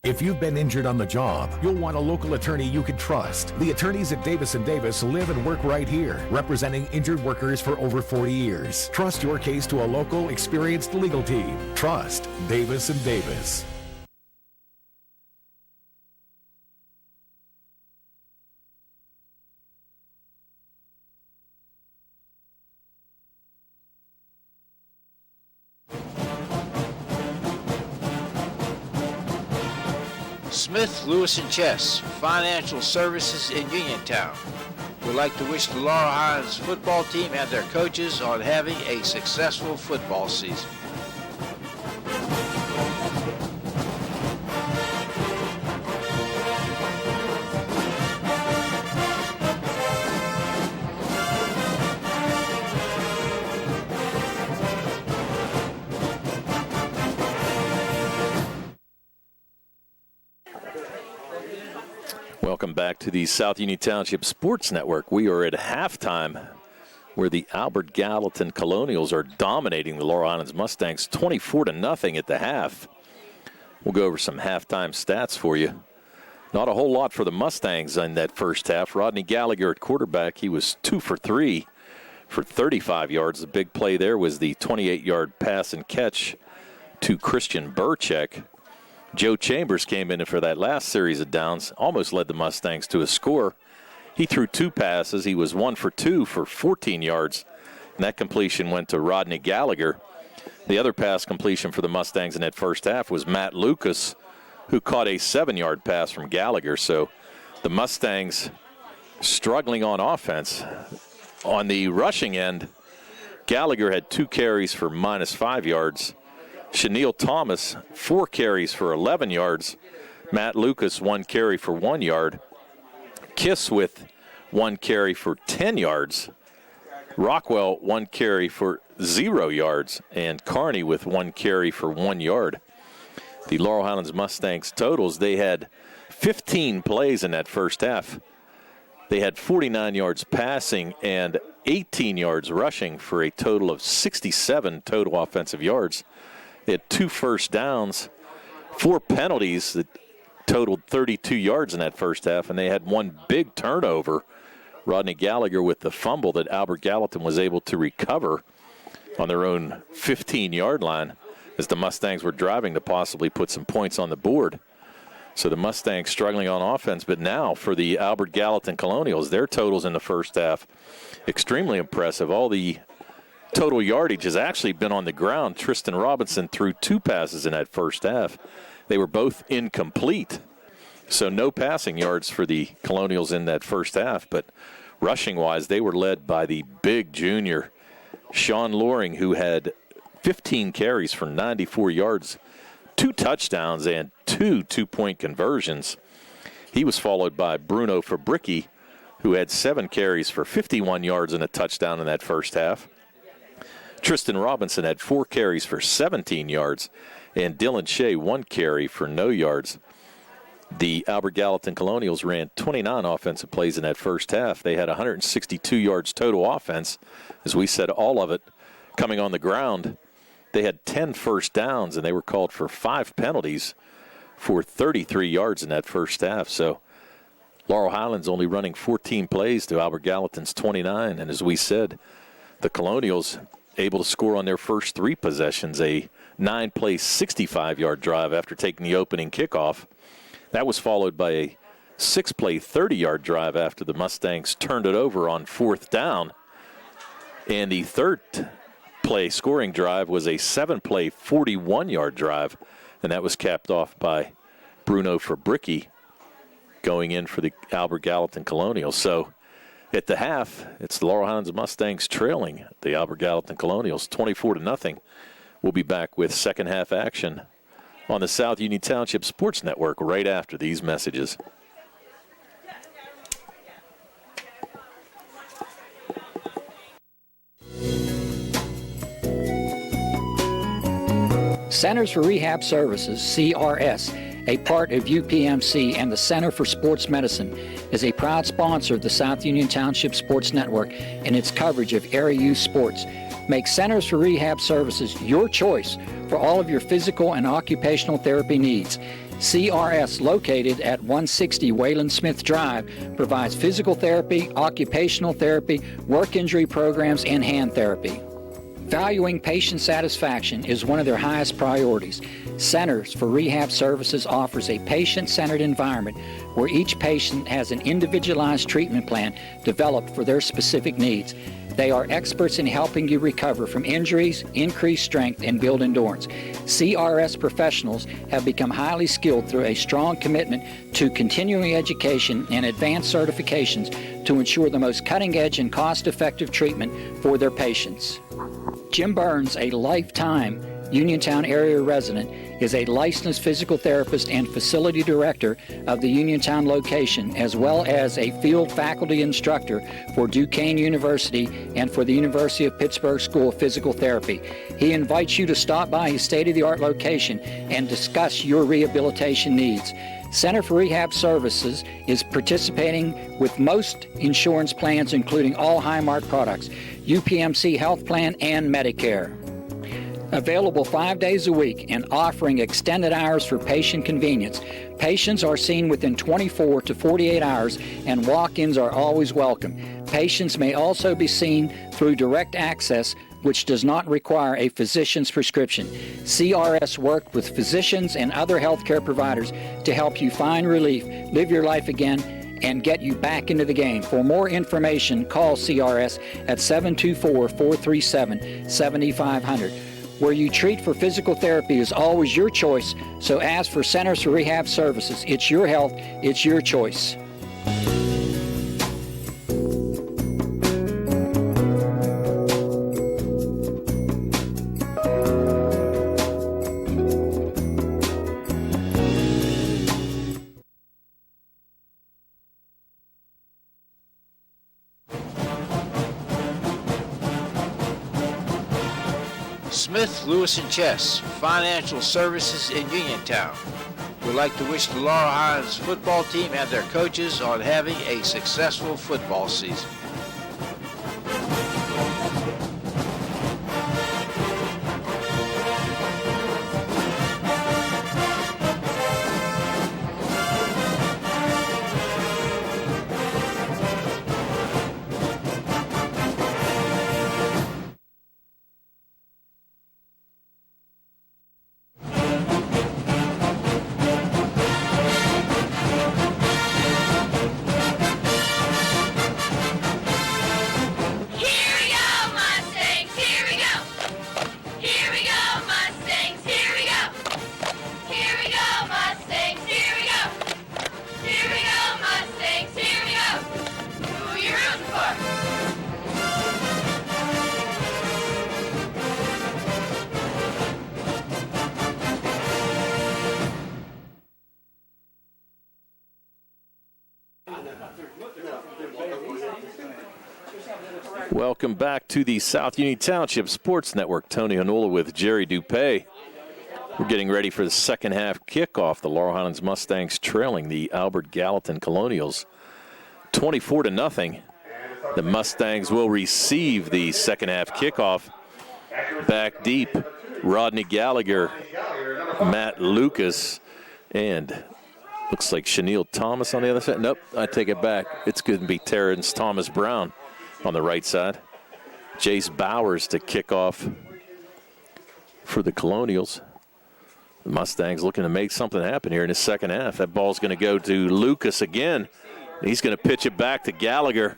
If you've been injured on the job, you'll want a local attorney you can trust. The attorneys at Davis & Davis live and work right here, representing injured workers for over 40 years. Trust your case to a local, experienced legal team. Trust Davis & Davis. Smith, Lewis & Chess, Financial Services in Uniontown. We'd like to wish the Laurel Highlands football team and their coaches on having a successful football season. Welcome back to the South Union Township Sports Network. We are at halftime where the Albert Gallatin Colonials are dominating the Laurel Highlands Mustangs 24-0 at the half. We'll go over some halftime stats for you. Not a whole lot for the Mustangs in that first half. Rodney Gallagher at quarterback, he was 2 for 3 for 35 yards. The big play there was the 28-yard pass and catch to Christian Burchek. Joe Chambers came in for that last series of downs, almost led the Mustangs to a score. He threw 2 passes. He was 1 for 2 for 14 yards And that completion went to Rodney Gallagher. The other pass completion for the Mustangs in that first half was Matt Lucas, who caught a 7-yard pass from Gallagher. So the Mustangs struggling on offense. On the rushing end, Gallagher had 2 carries for -5 yards. Chenille Thomas, 4 carries for 11 yards. Matt Lucas, 1 carry for 1 yard. Kiss with 1 carry for 10 yards. Rockwell, 1 carry for 0 yards. And Carney with 1 carry for 1 yard. The Laurel Highlands Mustangs totals, they had 15 plays in that first half. They had 49 yards passing and 18 yards rushing for a total of 67 total offensive yards. They had 2 first downs, 4 penalties that totaled 32 yards in that first half, and they had 1 big turnover. Rodney Gallagher with the fumble that Albert Gallatin was able to recover on their own 15-yard line as the Mustangs were driving to possibly put some points on the board. So the Mustangs struggling on offense, but now for the Albert Gallatin Colonials, their totals in the first half, extremely impressive. All the total yardage has actually been on the ground. Tristan Robinson threw 2 passes in that first half. They were both incomplete. So no passing yards for the Colonials in that first half, but rushing-wise, they were led by the big junior, Sean Loring, who had 15 carries for 94 yards, 2 touchdowns, and 2 two-point conversions. He was followed by Bruno Fabricki, who had 7 carries for 51 yards and a touchdown in that first half. Tristan Robinson had 4 carries for 17 yards, and Dylan Shea 1 carry for no yards. The Albert Gallatin Colonials ran 29 offensive plays in that first half. They had 162 yards total offense. As we said, all of it coming on the ground. They had 10 first downs, and they were called for 5 penalties for 33 yards in that first half. So Laurel Highlands only running 14 plays to Albert Gallatin's 29. And as we said, the Colonials able to score on their first 3 possessions, a 9-play, 65-yard drive after taking the opening kickoff. That was followed by a 6-play, 30-yard drive after the Mustangs turned it over on 4th down. And the 3rd play scoring drive was a 7-play, 41-yard drive, and that was capped off by Bruno Fabricki going in for the Albert Gallatin Colonials. So at the half, it's the Laurel Highlands Mustangs trailing the Albert Gallatin Colonials 24-0. We'll be back with second half action on the South Union Township Sports Network right after these messages. Centers for Rehab Services, CRS, a part of UPMC and the Center for Sports Medicine, is a proud sponsor of the South Union Township Sports Network and its coverage of area youth sports. Make Centers for Rehab Services your choice for all of your physical and occupational therapy needs. CRS, located at 160 Wayland Smith Drive, provides physical therapy, occupational therapy, work injury programs, and hand therapy. Valuing patient satisfaction is one of their highest priorities. Centers for Rehab Services offers a patient-centered environment where each patient has an individualized treatment plan developed for their specific needs. They are experts in helping you recover from injuries, increase strength, and build endurance. CRS professionals have become highly skilled through a strong commitment to continuing education and advanced certifications to ensure the most cutting-edge and cost-effective treatment for their patients. Jim Burns, a lifetime Uniontown area resident, is a licensed physical therapist and facility director of the Uniontown location, as well as a field faculty instructor for Duquesne University and for the University of Pittsburgh School of Physical Therapy. He invites you to stop by his state-of-the-art location and discuss your rehabilitation needs. Center for Rehab Services is participating with most insurance plans, including all Highmark products, UPMC Health Plan, and Medicare. Available 5 days a week and offering extended hours for patient convenience. Patients are seen within 24 to 48 hours, and walk-ins are always welcome. Patients may also be seen through direct access, which does not require a physician's prescription. CRS worked with physicians and other healthcare providers to help you find relief, live your life again, and get you back into the game. For more information, call CRS at 724-437-7500. Where you treat for physical therapy is always your choice, so ask for Centers for Rehab Services. It's your health, it's your choice. Smith, Lewis & Chess, Financial Services in Uniontown. We'd like to wish the Laurel Highlands football team and their coaches on having a successful football season. Welcome back to the South Union Township Sports Network. Tony Hanula with Jerry Dupay. We're getting ready for the second half kickoff. The Laurel Highlands Mustangs trailing the Albert Gallatin Colonials 24-0. The Mustangs will receive the second half kickoff. Back deep, Rodney Gallagher, Matt Lucas, and looks like Chenille Thomas on the other side. Nope, I take it back. It's going to be Terrence Thomas Brown on the right side. Jace Bowers to kick off for the Colonials. The Mustangs looking to make something happen here in the second half. That ball's going to go to Lucas again. He's going to pitch it back to Gallagher.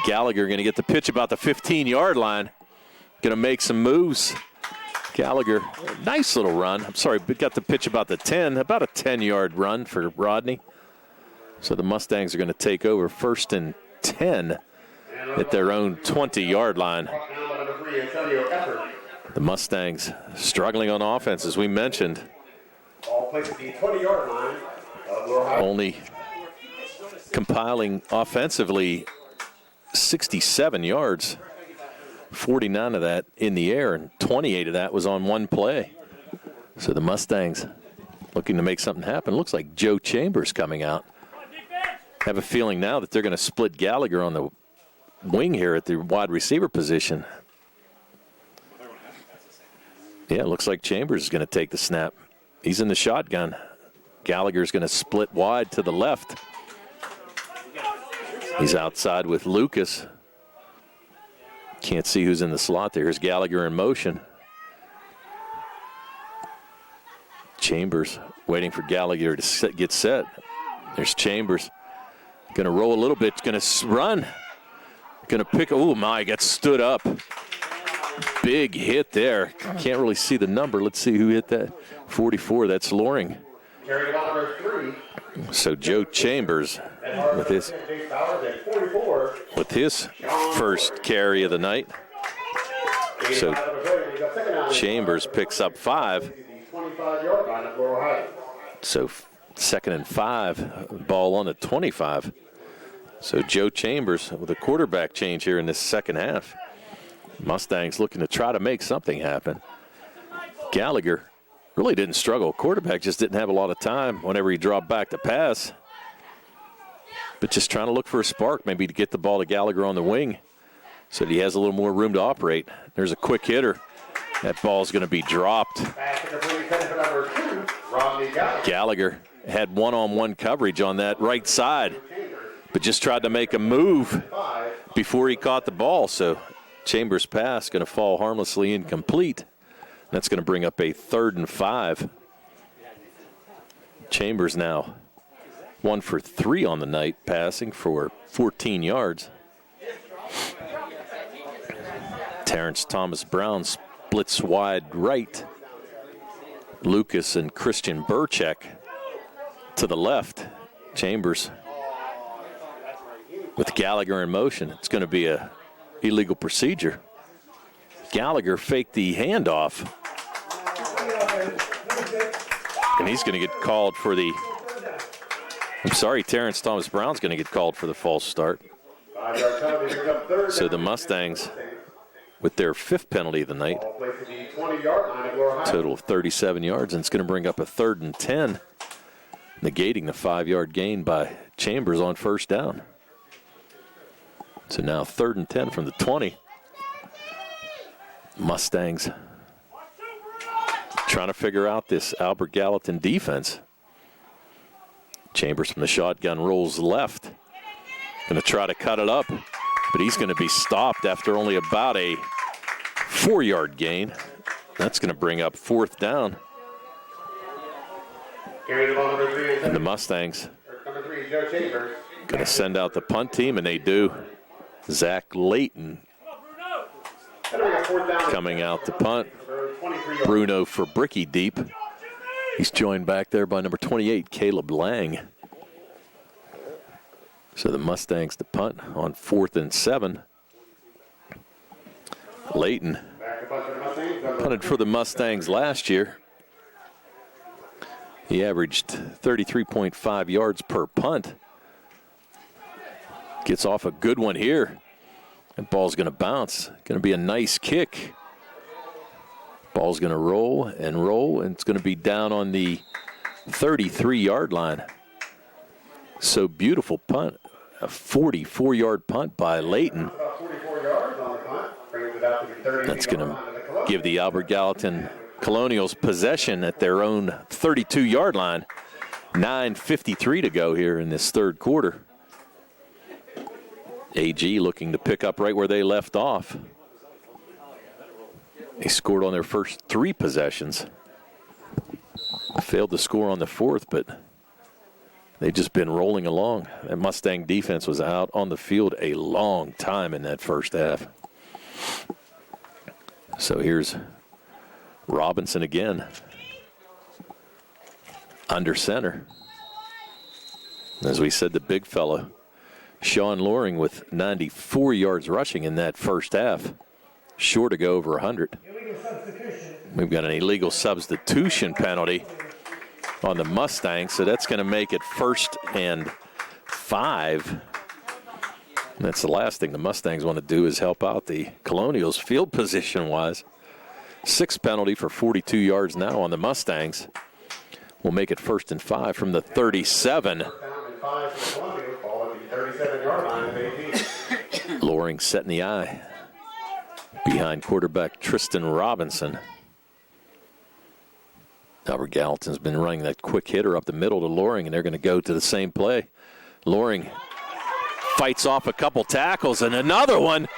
Gallagher going to get the pitch about the 15-yard line. Going to make some moves. Gallagher, nice little run. I'm sorry, but got the pitch about the 10, about a 10-yard run for Rodney. So the Mustangs are going to take over 1st and 10 at their own 20-yard line. The Mustangs struggling on offense, as we mentioned. Only compiling offensively 67 yards, 49 of that in the air, and 28 of that was on one play. So the Mustangs looking to make something happen. Looks like Joe Chambers coming out. Have a feeling now that they're going to split Gallagher on the wing here at the wide receiver position. Yeah, it looks like Chambers is going to take the snap. He's in the shotgun. Gallagher's going to split wide to the left. He's outside with Lucas. Can't see who's in the slot there. Here's Gallagher in motion. Chambers waiting for Gallagher to get set. There's Chambers. Going to roll a little bit. Going to run. Going to pick. Oh, my. Got stood up. Big hit there. Can't really see the number. Let's see who hit that. 44. That's Loring. So Joe Chambers with his first carry of the night. So Chambers picks up 5. So 2nd and 5. Ball on the 25. So Joe Chambers with a quarterback change here in this second half. Mustangs looking to try to make something happen. Gallagher really didn't struggle. Quarterback just didn't have a lot of time whenever he dropped back to pass. But just trying to look for a spark, maybe to get the ball to Gallagher on the wing so that he has a little more room to operate. There's a quick hitter. That ball's going to be dropped. Gallagher had one-on-one coverage on that right side, but just tried to make a move before he caught the ball. So Chambers' pass going to fall harmlessly incomplete. That's going to bring up a 3rd and 5. Chambers now 1 for 3 on the night, passing for 14 yards. Terrence Thomas Brown splits wide right. Lucas and Christian Burchek to the left. Chambers with Gallagher in motion. It's going to be a illegal procedure. Gallagher faked the handoff. And he's going to get called for the, Terrence Thomas Brown's going to get called for the false start. So the Mustangs, with their 5th penalty of the night, total of 37 yards, and it's going to bring up a 3rd and 10, negating the 5-yard gain by Chambers on first down. So now 3rd and 10 from the 20. Mustangs trying to figure out this Albert Gallatin defense. Chambers from the shotgun rolls left. Going to try to cut it up, but he's going to be stopped after only about a 4-yard gain. That's going to bring up 4th down. And the Mustangs going to send out the punt team, and they do. Zach Layton coming out to punt. Bruno Fabricki deep. He's joined back there by number 28, Caleb Lang. So the Mustangs to punt on 4th and 7. Layton punted for the Mustangs last year. He averaged 33.5 yards per punt. Gets off a good one here. That ball's going to bounce. Going to be a nice kick. Ball's going to roll, and it's going to be down on the 33-yard line. So beautiful punt. A 44-yard punt by Layton. That's going to give the Albert Gallatin Colonials possession at their own 32-yard line. 9:53 to go here in this 3rd quarter. AG looking to pick up right where they left off. They scored on their first 3 possessions. Failed to score on the 4th, but they've just been rolling along. That Mustang defense was out on the field a long time in that first half. So here's Robinson again. Under center. As we said, the big fellow, Sean Loring, with 94 yards rushing in that first half. Sure to go over 100. We've got an illegal substitution penalty on the Mustangs, so that's going to make it 1st and 5. That's the last thing the Mustangs want to do is help out the Colonials field position-wise. 6th penalty for 42 yards now on the Mustangs. We'll make it 1st and 5 from the 37. Loring setting the eye behind quarterback Tristan Robinson. Albert Gallatin's been running that quick hitter up the middle to Loring, and they're going to go to the same play. Loring fights off a couple tackles, and another one.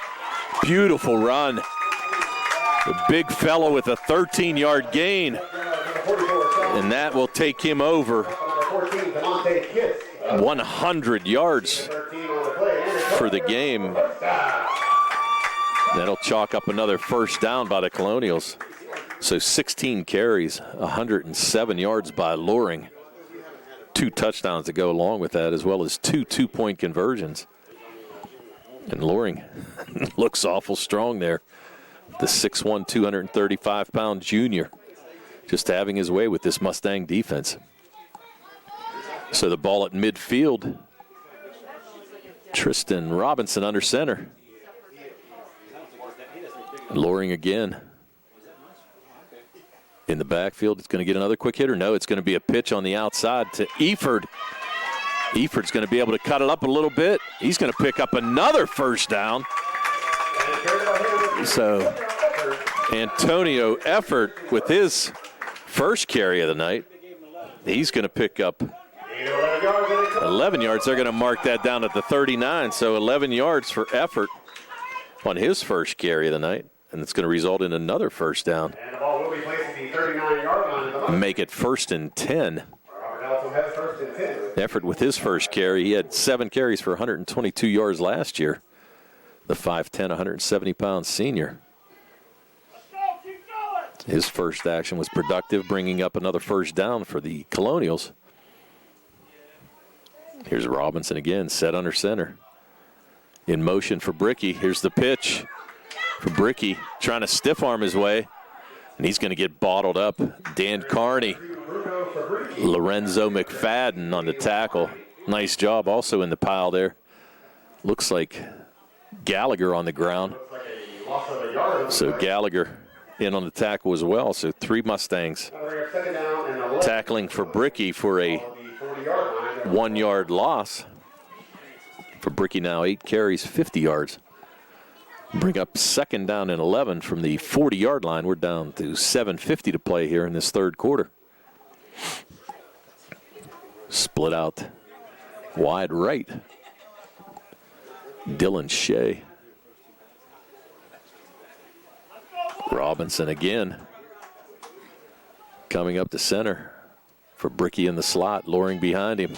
Beautiful run. The big fellow with a 13-yard gain. And that will take him over 100 yards for the game. That'll chalk up another first down by the Colonials. So 16 carries, 107 yards by Loring. 2 touchdowns to go along with that, as well as 2 two-point conversions. And Loring looks awful strong there. The 6'1", 235-pound junior, just having his way with this Mustang defense. So the ball at midfield. Tristan Robinson under center. Loring again. In the backfield, it's going to get another quick hitter. No, it's going to be a pitch on the outside to Eford. Eford's going to be able to cut it up a little bit. He's going to pick up another first down. So Antonio Effort with his first carry of the night. He's going to pick up 11 yards. They're going to mark that down at the 39. So 11 yards for Effort on his first carry of the night. And it's going to result in another first down. And the ball will be placed at the 39-yard line. Make it 1st and 10. Robert Nelson has 1st and 10. effort with his first carry. He had 7 carries for 122 yards last year. The 5'10", 170-pound senior. His first action was productive, bringing up another first down for the Colonials. Here's Robinson again, set under center. In motion for Bricky. Here's the pitch for Bricky, trying to stiff arm his way, and he's going to get bottled up. Dan Carney, Lorenzo McFadden on the tackle. Nice job also in the pile there. Looks like Gallagher on the ground. So Gallagher in on the tackle as well. So 3 Mustangs tackling for Bricky for a 1-yard loss. For Bricky now 8 carries, 50 yards. Bring up 2nd down and 11 from the 40-yard line. We're down to 7:50 to play here in this third quarter. Split out wide right. Dylan Shea. Robinson again. Coming up to center for Bricky in the slot, Loring behind him.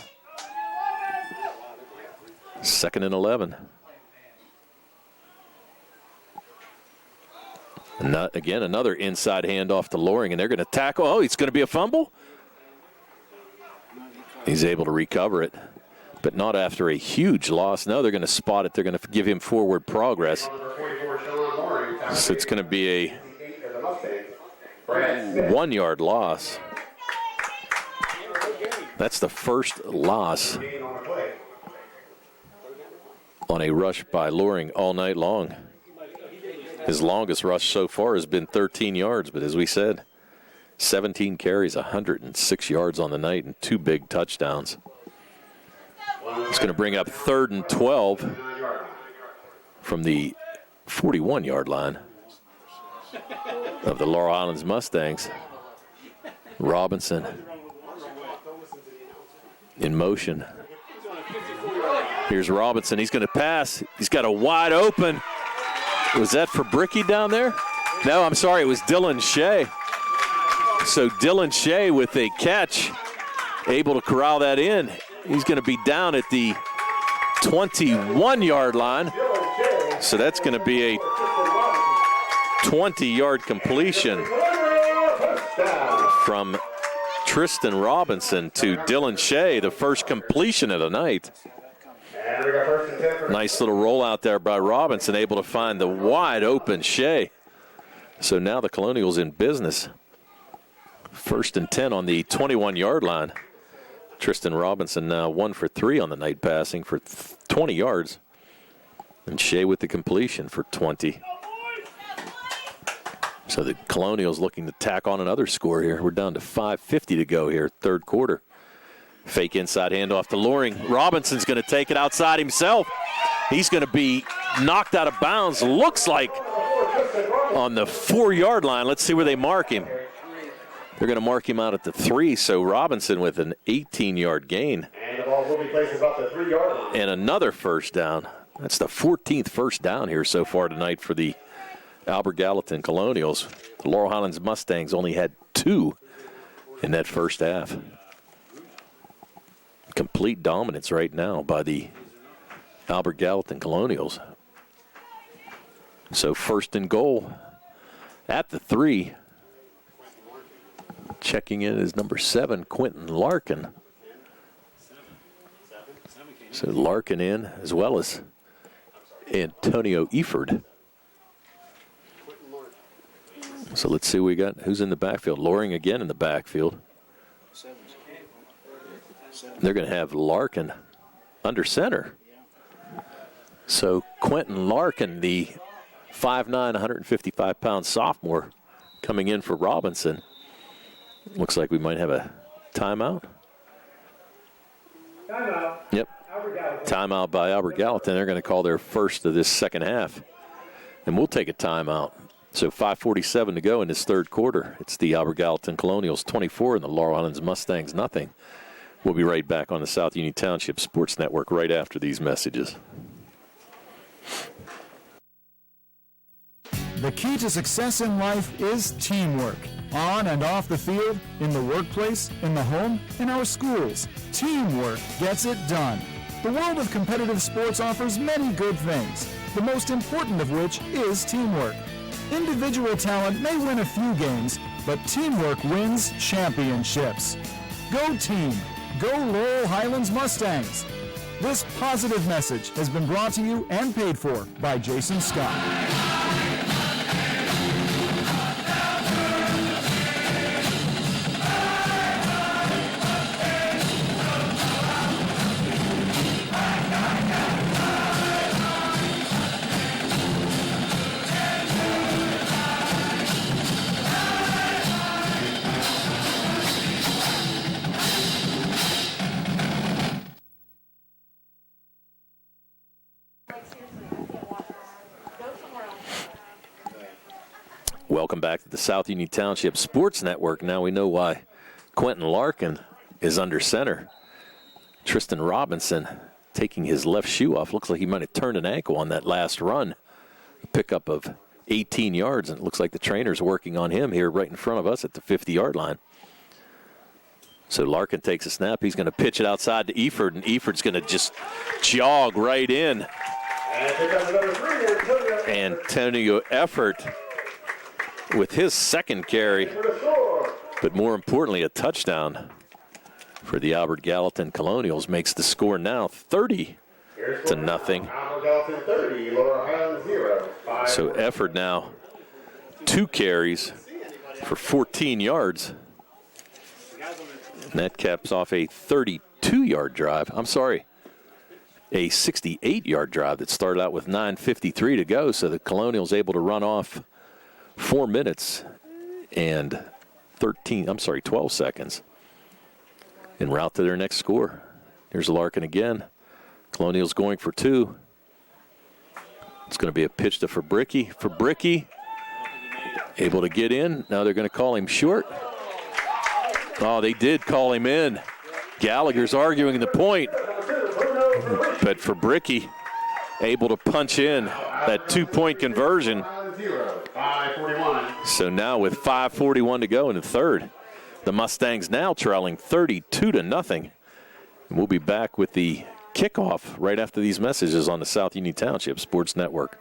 2nd and 11. And again, another inside handoff to Loring, and they're going to tackle. Oh, it's going to be a fumble? He's able to recover it, but not after a huge loss. No, they're going to spot it. They're going to give him forward progress. So it's going to be a 1-yard loss. That's the first loss on a rush by Loring all night long. His longest rush so far has been 13 yards, but as we said, 17 carries, 106 yards on the night, and 2 big touchdowns. It's going to bring up 3rd and 12 from the 41-yard line of the Laurel Highlands Mustangs. Robinson in motion. Here's Robinson. He's going to pass. He's got a wide open. Was that for Bricky down there? No, I'm sorry. It was Dylan Shea. So Dylan Shea with a catch, able to corral that in. He's going to be down at the 21-yard line. So that's going to be a 20-yard completion from Tristan Robinson to Dylan Shea, the first completion of the night. Nice little rollout there by Robinson, able to find the wide open Shea. So now the Colonials in business. 1st and 10 on the 21-yard line. Tristan Robinson now 1 for 3 on the night, passing for 20 yards. And Shea with the completion for 20. So the Colonials looking to tack on another score here. We're down to 5:50 to go here, third quarter. Fake inside handoff to Loring. Robinson's going to take it outside himself. He's going to be knocked out of bounds. Looks like on the 4-yard line. Let's see where they mark him. They're going to mark him out at the 3, so Robinson with an 18-yard gain. And the ball will be placed about the 3-yard line. And another first down. That's the 14th first down here so far tonight for the Albert Gallatin Colonials. The Laurel Highlands Mustangs only had 2 in that first half. Complete dominance right now by the Albert Gallatin Colonials. So 1st and goal at the 3. Checking in is number 7, Quentin Larkin. So Larkin in, as well as Antonio Eford. So let's see what we got. Who's in the backfield? Loring again in the backfield. They're going to have Larkin under center. So Quentin Larkin, the 5'9", 155-pound sophomore, coming in for Robinson. Looks like we might have a timeout. Timeout. Yep. Timeout by Albert Gallatin. They're going to call their first of this second half. And we'll take a timeout. So 5:47 to go in this third quarter. It's the Albert Gallatin Colonials 24 and the Laurel Highlands Mustangs nothing. We'll be right back on the South Union Township Sports Network right after these messages. The key to success in life is teamwork. On and off the field, in the workplace, in the home, in our schools, teamwork gets it done. The world of competitive sports offers many good things, the most important of which is teamwork. Individual talent may win a few games, but teamwork wins championships. Go team! Go Laurel Highlands Mustangs! This positive message has been brought to you and paid for by Jason Scott. Welcome back to the South Union Township Sports Network. Now we know why Quentin Larkin is under center. Tristan Robinson taking his left shoe off. Looks like he might have turned an ankle on that last run. A pickup of 18 yards, and it looks like the trainer's working on him here right in front of us at the 50-yard line. So Larkin takes a snap. He's going to pitch it outside to Eford, and Eford's going to just jog right in. Antonio Effort with his second carry, but more importantly, a touchdown for the Albert Gallatin Colonials makes the score now 30-0. So Effort now 2 carries for 14 yards. And that caps off a 32-yard drive. I'm sorry, a 68-yard drive that started out with 9:53 to go. So the Colonials able to run off 4 minutes and 12 seconds en route to their next score. Here's Larkin again. Colonials going for 2. It's going to be a pitch to Fabricki. Fabricki able to get in. Now they're going to call him short. Oh, they did call him in. Gallagher's arguing the point. But Fabricki able to punch in that 2-point conversion. So now with 5:41 to go in the third, the Mustangs now trailing 32-0. And we'll be back with the kickoff right after these messages on the South Union Township Sports Network.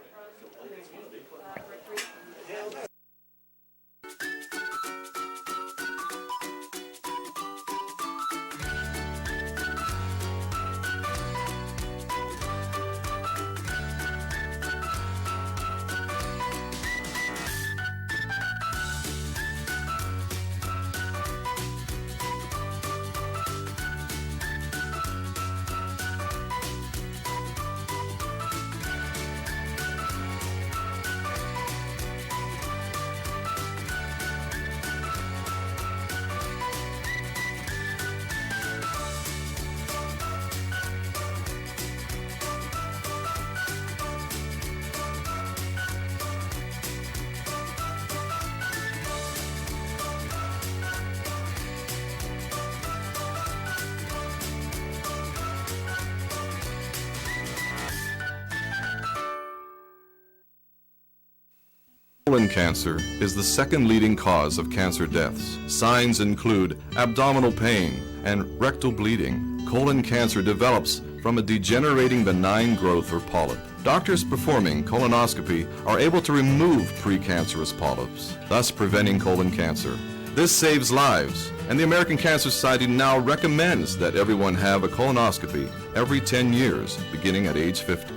Colon cancer is the second leading cause of cancer deaths. Signs include abdominal pain and rectal bleeding. Colon cancer develops from a degenerating benign growth or polyp. Doctors performing colonoscopy are able to remove precancerous polyps, thus preventing colon cancer. This saves lives, and the American Cancer Society now recommends that everyone have a colonoscopy every 10 years, beginning at age 50.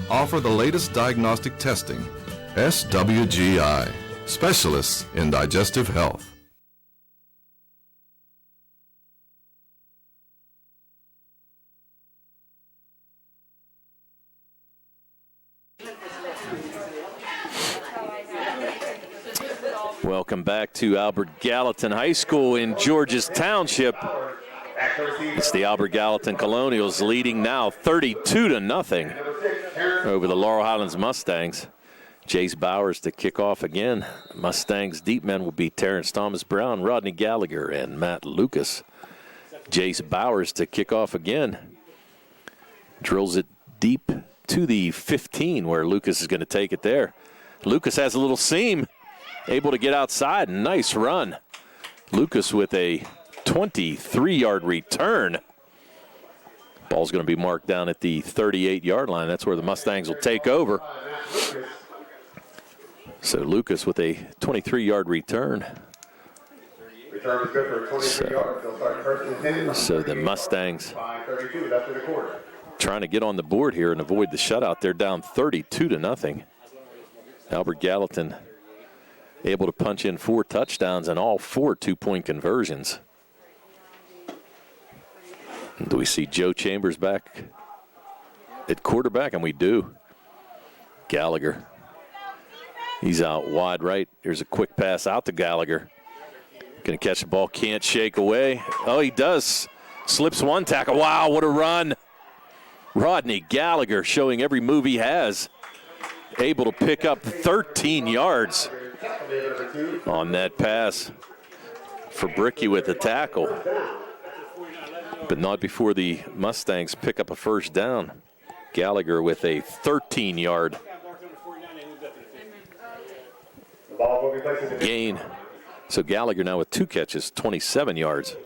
Offer the latest diagnostic testing. SWGI, specialists in digestive health. Welcome back to Albert Gallatin High School in Georges Township. It's the Albert Gallatin Colonials leading now 32-0 over the Laurel Highlands Mustangs. Jace Bowers to kick off again. Mustangs deep men will be Terrence Thomas Brown, Rodney Gallagher, and Matt Lucas. Jace Bowers to kick off again. Drills it deep to the 15 where Lucas is going to take it there. Lucas has a little seam. able to get outside. Nice run. Lucas with a 23-yard return. Ball's going to be marked down at the 38-yard line. That's where the Mustangs will take over. So Lucas with a 23-yard return. Return is good for 23 yards. They'll start first and 10. So the Mustangs 5:32 left in the quarter. trying to get on the board here and avoid the shutout. They're down 32-0. Albert Gallatin able to punch in 4 touchdowns and all 4 two-point conversions. Do we see Joe Chambers back at quarterback? And we do. Gallagher. He's out wide right. Here's a quick pass out to Gallagher. Going to catch the ball, can't shake away. Oh, he does. Slips one tackle. Wow, what a run. Rodney Gallagher showing every move he has. Able to pick up 13 yards on that pass. Fabricki with the tackle. But not before the Mustangs pick up a first down. Gallagher with a 13-yard gain. So Gallagher now with 2 catches, 27 yards.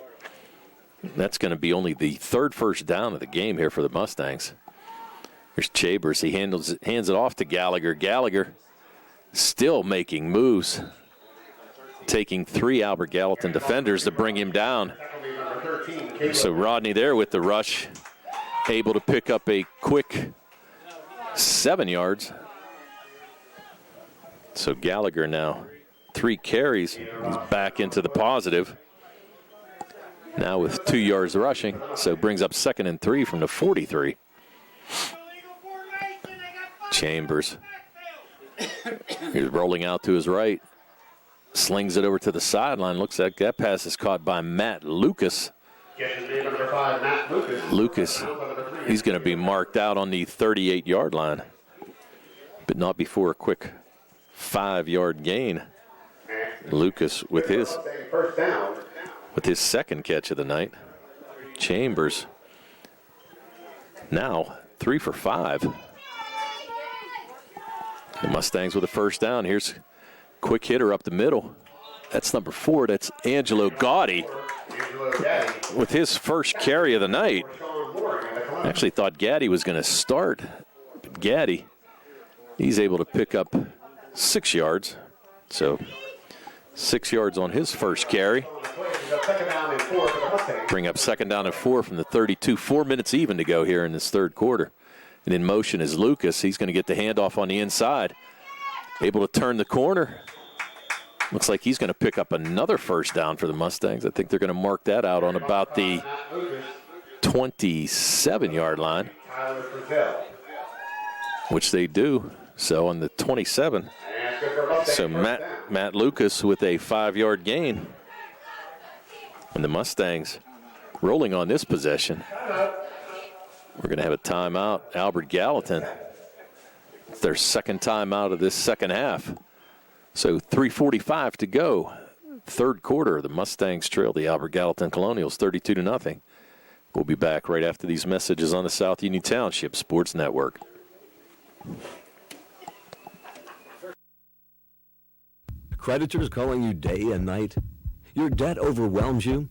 That's going to be only the 3rd first down of the game here for the Mustangs. Here's Chambers. He hands it off to Gallagher. Gallagher still making moves. Taking 3 Albert Gallatin defenders to bring him down. So Rodney there with the rush. Able to pick up a quick 7 yards. So Gallagher now 3 carries. He's back into the positive. Now with 2 yards rushing. So brings up 2nd and 3 from the 43. Chambers. He's rolling out to his right. Slings it over to the sideline. Looks like that pass is caught by Matt Lucas. Lucas, he's going to be marked out on the 38-yard line. But not before a quick 5-yard gain. Lucas with his 2nd catch of the night. Chambers now 3 for 5. The Mustangs with a first down. Here's quick hitter up the middle. That's number 4. That's Angelo Gaudy with his first carry of the night. Actually thought Gaddy was going to start. But Gaddy, he's able to pick up 6 yards. So 6 yards on his first carry. Bring up 2nd down and 4 from the 32. 4 minutes even to go here in this 3rd quarter. And in motion is Lucas. He's going to get the handoff on the inside. Able to turn the corner. Looks like he's going to pick up another first down for the Mustangs. I think they're going to mark that out on about the 27-yard line, which they do. So on the 27. So Matt Lucas with a 5-yard gain. And the Mustangs rolling on this possession. We're going to have a timeout. Albert Gallatin. It's their 2nd timeout of this 2nd half. So 3:45 to go. 3rd quarter. The Mustangs trail the Albert Gallatin Colonials 32-0. We'll be back right after these messages on the South Union Township Sports Network. Creditors calling you day and night? Your debt overwhelms you?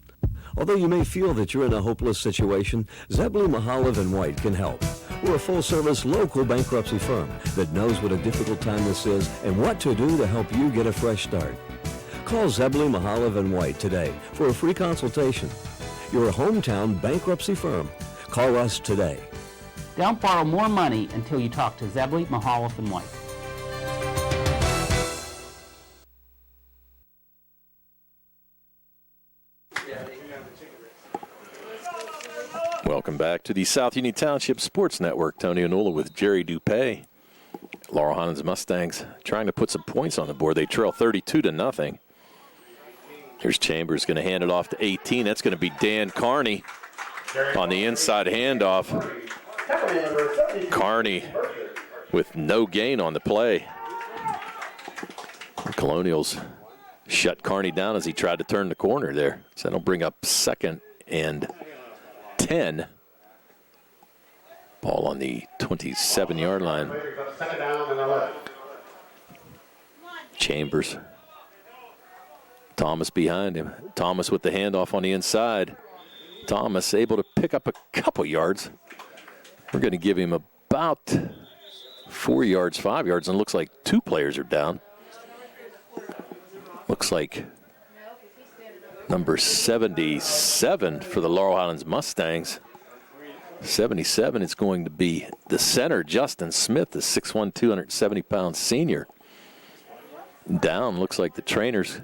Although you may feel that you're in a hopeless situation, Zebley, Mahalev & White can help. We're a full-service local bankruptcy firm that knows what a difficult time this is and what to do to help you get a fresh start. Call Zebley, Mahalev & White today for a free consultation. Your hometown bankruptcy firm. Call us today. Don't borrow more money until you talk to Zebley, Mahalev & White. Welcome back to the South Union Township Sports Network. Tony Anula with Jerry Dupay. Laurel Highlands Mustangs trying to put some points on the board. They trail 32-0. Here's Chambers going to hand it off to 18. That's going to be Dan Carney on the inside handoff. Carney with no gain on the play. The Colonials shut Carney down as he tried to turn the corner there. So that'll bring up 2nd and 10. Ball on the 27-yard line. Chambers Thomas behind him. Thomas with the handoff on the inside. Thomas able to pick up a couple yards. We're going to give him about 4 yards, 5 yards, and it looks like 2 players are down. Looks like number 77 for the Laurel Highlands Mustangs. 77 is going to be the center, Justin Smith, the 6'1", 270-pound senior. Down, looks like the trainer's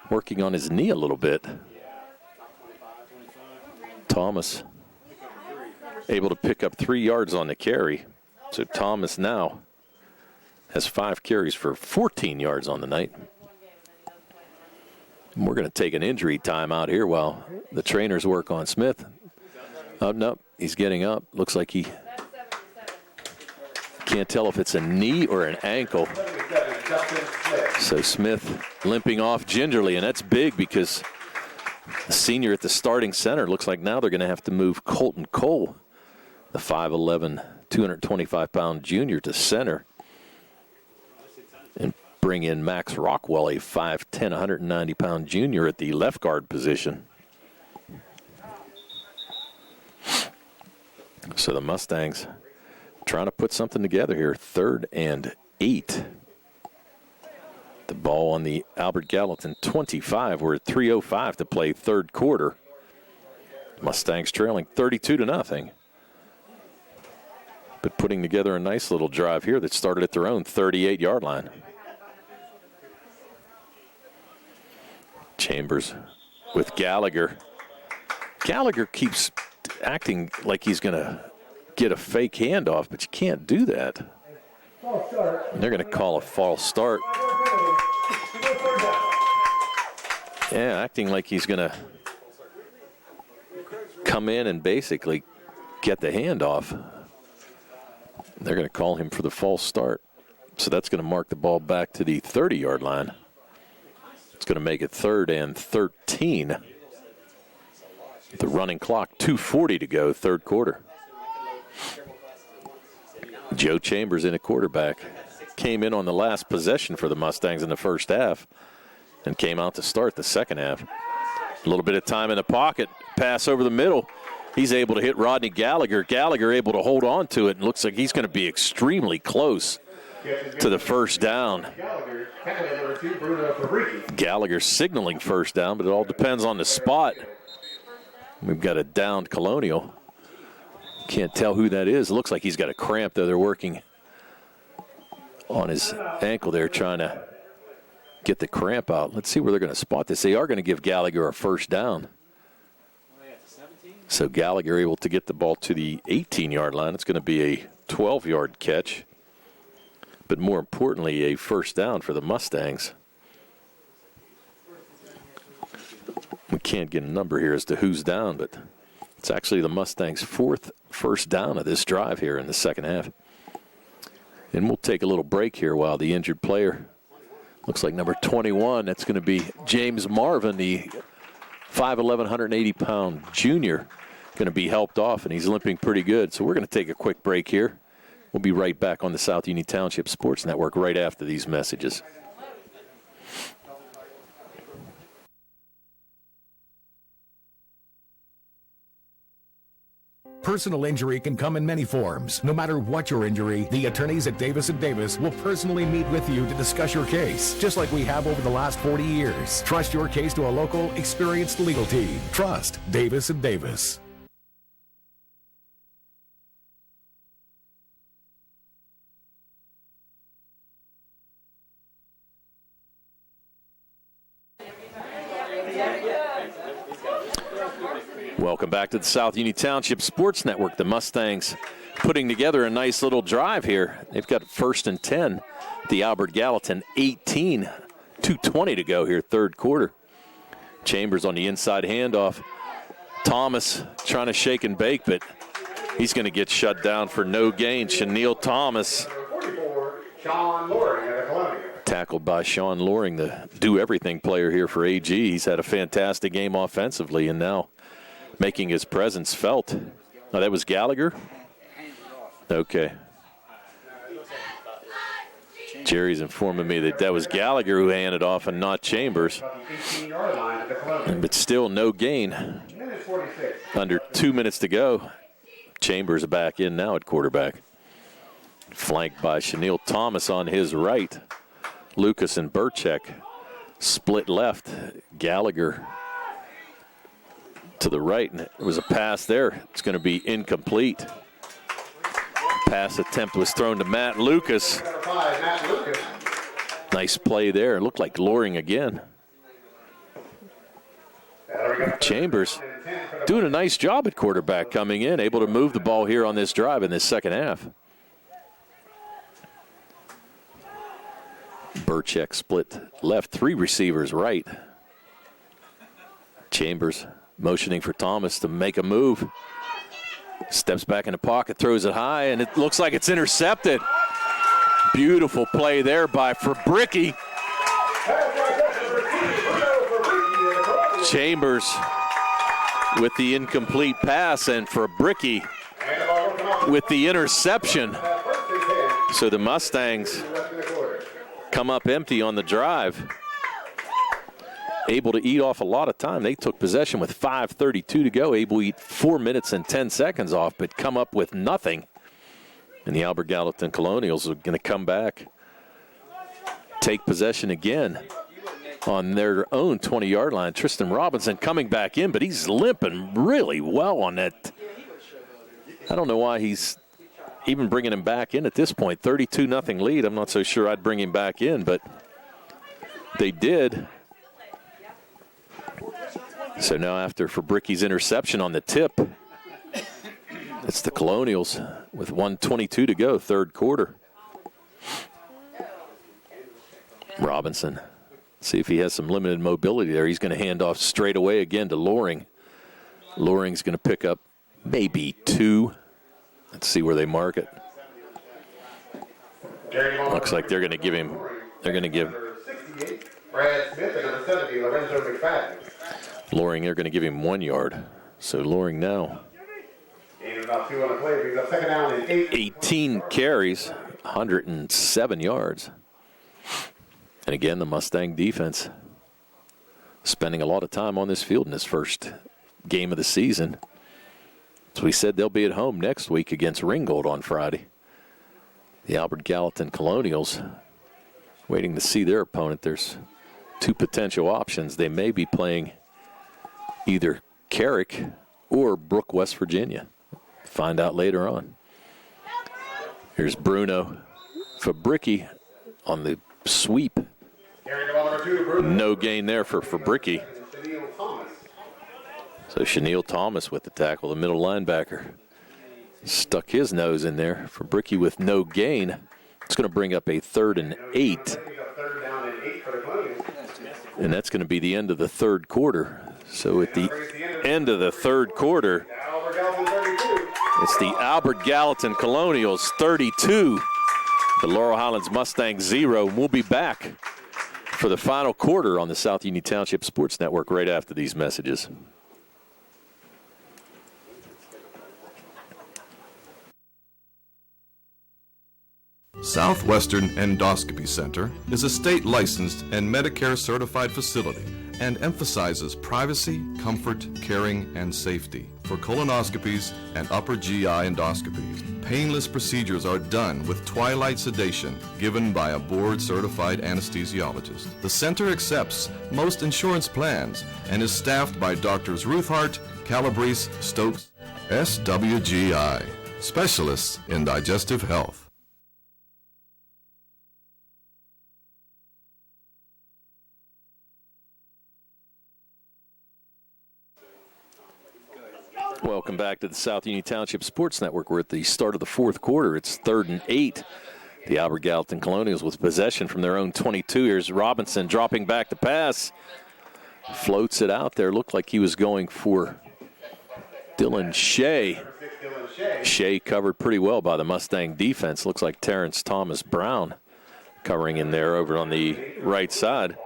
working on his knee a little bit. Thomas able to pick up 3 yards on the carry. So Thomas now has 5 carries for 14 yards on the night. And we're going to take an injury timeout here while the trainers work on Smith. No, he's getting up. Looks like he can't tell if it's a knee or an ankle. So Smith limping off gingerly, and that's big because the senior at the starting center looks like now they're going to have to move Colton Cole, the 5'11", 225-pound junior, to center, and bring in Max Rockwell, a 5'10", 190-pound junior, at the left guard position. So the Mustangs trying to put something together here. 3rd and 8. The ball on the Albert Gallatin 25. We're at 3:05 to play third quarter. Mustangs trailing 32-0. But putting together a nice little drive here that started at their own 38-yard line. Chambers with Gallagher. Gallagher keeps acting like he's going to get a fake handoff, but you can't do that. And they're going to call a false start. Yeah, acting like he's going to come in and basically get the handoff. They're going to call him for the false start. So that's going to mark the ball back to the 30-yard line. It's going to make it 3rd and 13. The running clock, 2:40 to go, third quarter. Joe Chambers in at quarterback. Came in on the last possession for the Mustangs in the first half and came out to start the second half. A little bit of time in the pocket. Pass over the middle. He's able to hit Rodney Gallagher. Gallagher able to hold on to it, and looks like he's going to be extremely close to the first down. Gallagher signaling first down, but it all depends on the spot. We've got a downed Colonial. Can't tell who that is. It looks like he's got a cramp, though. They're working on his ankle there, trying to get the cramp out. Let's see where they're going to spot this. They are going to give Gallagher a first down. So Gallagher able to get the ball to the 18-yard line. It's going to be a 12-yard catch. But more importantly, a first down for the Mustangs. We can't get a number here as to who's down, but it's actually the Mustangs' 4th first down of this drive here in the second half. And we'll take a little break here while the injured player, looks like number 21, that's going to be James Marvin, the 5'11", 180-pound junior, going to be helped off, and he's limping pretty good. So we're going to take a quick break here. We'll be right back on the South Union Township Sports Network right after these messages. Personal injury can come in many forms. No matter what your injury, the attorneys at Davis & Davis will personally meet with you to discuss your case, just like we have over the last 40 years. Trust your case to a local, experienced legal team. Trust Davis & Davis. Welcome back to the South Union Township Sports Network. The Mustangs putting together a nice little drive here. They've got 1st and 10. The Albert Gallatin 18. 2:20 to go here, third quarter. Chambers on the inside handoff. Thomas trying to shake and bake, but he's going to get shut down for no gain. Shaneil Thomas. Tackled by Sean Loring, the do-everything player here for AG. He's had a fantastic game offensively, and now making his presence felt. Oh, that was Gallagher? Okay. Jerry's informing me that was Gallagher who handed off and not Chambers. But still no gain. Under 2 minutes to go. Chambers back in now at quarterback. Flanked by Chenille Thomas on his right. Lucas and Burchek split left. Gallagher to the right. And it was a pass there. It's going to be incomplete. Pass attempt was thrown to Matt Lucas. Nice play there. It looked like Loring again. Chambers doing a nice job at quarterback coming in, able to move the ball here on this drive in this second half. Burchek split left, 3 receivers right. Chambers motioning for Thomas to make a move. Steps back in the pocket, throws it high, and it looks like it's intercepted. Beautiful play there by Fabricki. Chambers with the incomplete pass, and Fabricki with the interception. So the Mustangs come up empty on the drive. Able to eat off a lot of time. They took possession with 5:32 to go. Able to eat 4 minutes and 10 seconds off, but come up with nothing. And the Albert Gallatin Colonials are going to come back, take possession again on their own 20-yard line. Tristan Robinson coming back in, but he's limping really well on that. I don't know why he's even bringing him back in at this point. 32-0 lead. I'm not so sure I'd bring him back in, but they did. So now after Fabricki's interception on the tip, it's the Colonials with 1:22 to go, third quarter. Robinson, see if he has some limited mobility there. He's going to hand off straight away again to Loring. Loring's going to pick up maybe 2. Let's see where they mark it. Looks like they're going to give him, Brad Smith and number 70, Lorenzo McFadden. Loring, they're going to give him 1 yard. So Loring now. About 2 on the play, brings up second down and 18 carries, 107 yards. And again, the Mustang defense spending a lot of time on this field in this first game of the season. As we said, they'll be at home next week against Ringgold on Friday. The Albert Gallatin Colonials waiting to see their opponent. There's 2 potential options. They may be playing either Carrick or Brook, West Virginia. Find out later on. Here's Bruno Fabricki on the sweep. No gain there for Fabricki. So Chenille Thomas with the tackle, the middle linebacker. Stuck his nose in there. Fabricki with no gain. It's going to bring up a 3rd and 8. And that's going to be the end of the third quarter. So at the end of the third quarter, it's the Albert Gallatin Colonials 32, the Laurel Highlands Mustangs 0. We'll be back for the final quarter on the South Union Township Sports Network right after these messages. Southwestern Endoscopy Center is a state-licensed and Medicare-certified facility and emphasizes privacy, comfort, caring, and safety. For colonoscopies and upper GI endoscopies, painless procedures are done with twilight sedation given by a board-certified anesthesiologist. The center accepts most insurance plans and is staffed by Drs. Ruthhart, Calabrese, Stokes, SWGI, specialists in digestive health. Welcome back to the South Union Township Sports Network. We're at the start of the fourth quarter. It's 3rd and 8. The Albert Gallatin Colonials with possession from their own 22. Here's Robinson dropping back to pass. Floats it out there. Looked like he was going for Dylan Shea. Shea covered pretty well by the Mustang defense. Looks like Terrence Thomas Brown covering in there over on the right side.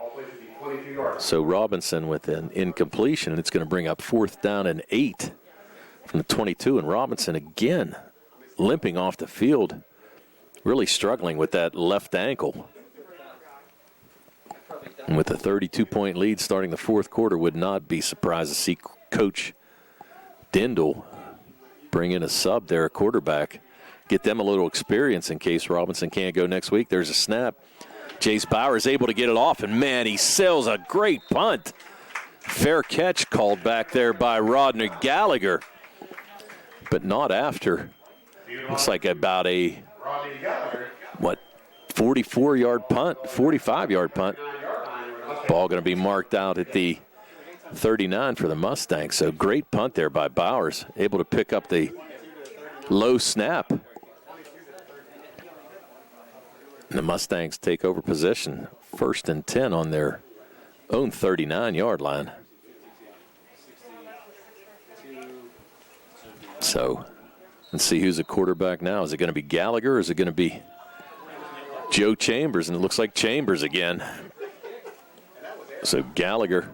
So Robinson with an incompletion, and it's going to bring up 4th down and 8 from the 22. And Robinson again limping off the field, really struggling with that left ankle. And with a 32-point lead starting the fourth quarter, would not be surprised to see Coach Dindal bring in a sub there, a quarterback. Get them a little experience in case Robinson can't go next week. There's a snap. Jace Bauer is able to get it off, and, man, he sails a great punt. Fair catch called back there by Rodney Gallagher, but not after. Looks like about a, 44-yard punt, 45-yard punt. Ball going to be marked out at the 39 for the Mustangs. So great punt there by Bowers, able to pick up the low snap. And the Mustangs take over possession, 1st and 10 on their own 39-yard line. So let's see who's a quarterback now. Is it going to be Gallagher or is it going to be Joe Chambers? And it looks like Chambers again. So Gallagher,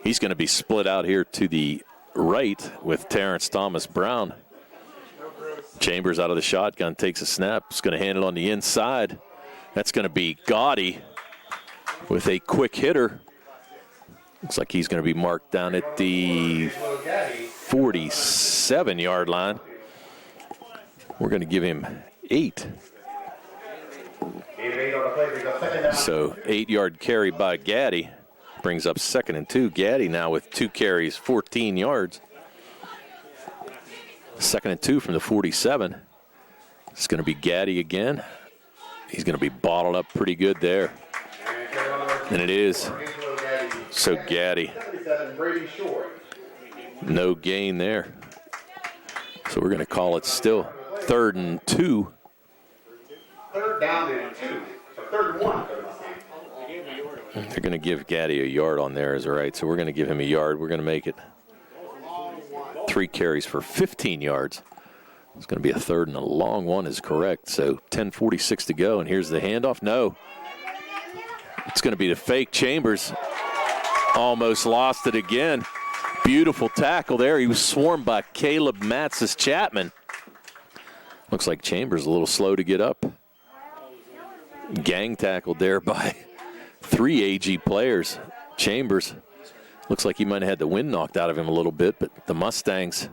he's going to be split out here to the right with Terrence Thomas Brown. Chambers out of the shotgun, takes a snap. He's going to hand it on the inside. That's going to be Gotti with a quick hitter. Looks like he's going to be marked down at the 47-yard line. We're going to give him 8. So 8-yard carry by Gaddy brings up 2nd and 2. Gaddy now with 2 carries, 14 yards. 2nd and 2 from the 47. It's going to be Gaddy again. He's going to be bottled up pretty good there. And it is. So Gaddy, no gain there. So we're going to call it still 3rd and 2. 3rd down and 2. So 3rd and 1. They're going to give Gaddy a yard on there, is right. So we're going to give him a yard. We're going to make it 3 carries for 15 yards. It's going to be a 3rd and a long one is correct. So 10:46 to go, and here's the handoff. No. It's going to be the fake. Chambers almost lost it again. Beautiful tackle there. He was swarmed by Caleb Matzes Chapman. Looks like Chambers a little slow to get up. Gang tackled there by 3 AG players. Chambers looks like he might have had the wind knocked out of him a little bit, but the Mustangs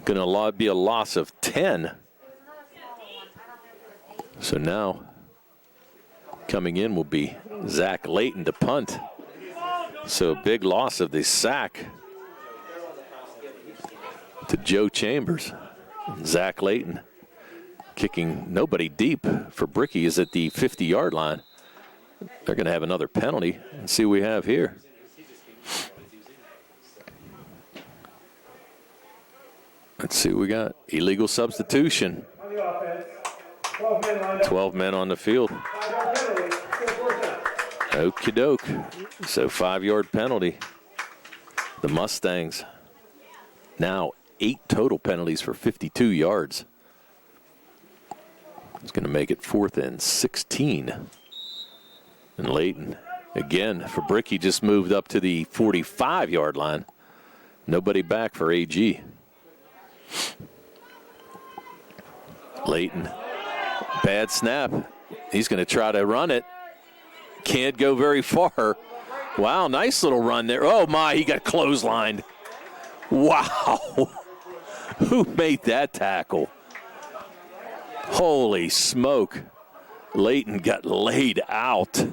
going to be a loss of 10. So now coming in will be Zach Layton to punt. So a big loss of the sack to Joe Chambers. Zach Layton kicking nobody deep for Bricky is at the 50-yard line. They're going to have another penalty. Let's see what we have here. Let's see what we got. Illegal substitution. 12 men on the field. Okie doke. So 5-yard penalty. The Mustangs now 8 total penalties for 52 yards. It's going to make it 4th and 16. And Layton, again, for Bricky, just moved up to the 45-yard line. Nobody back for AG. Layton, bad snap. He's going to try to run it. Can't go very far. Wow, nice little run there. Oh, my, he got clotheslined. Wow. Who made that tackle? Holy smoke. Layton got laid out.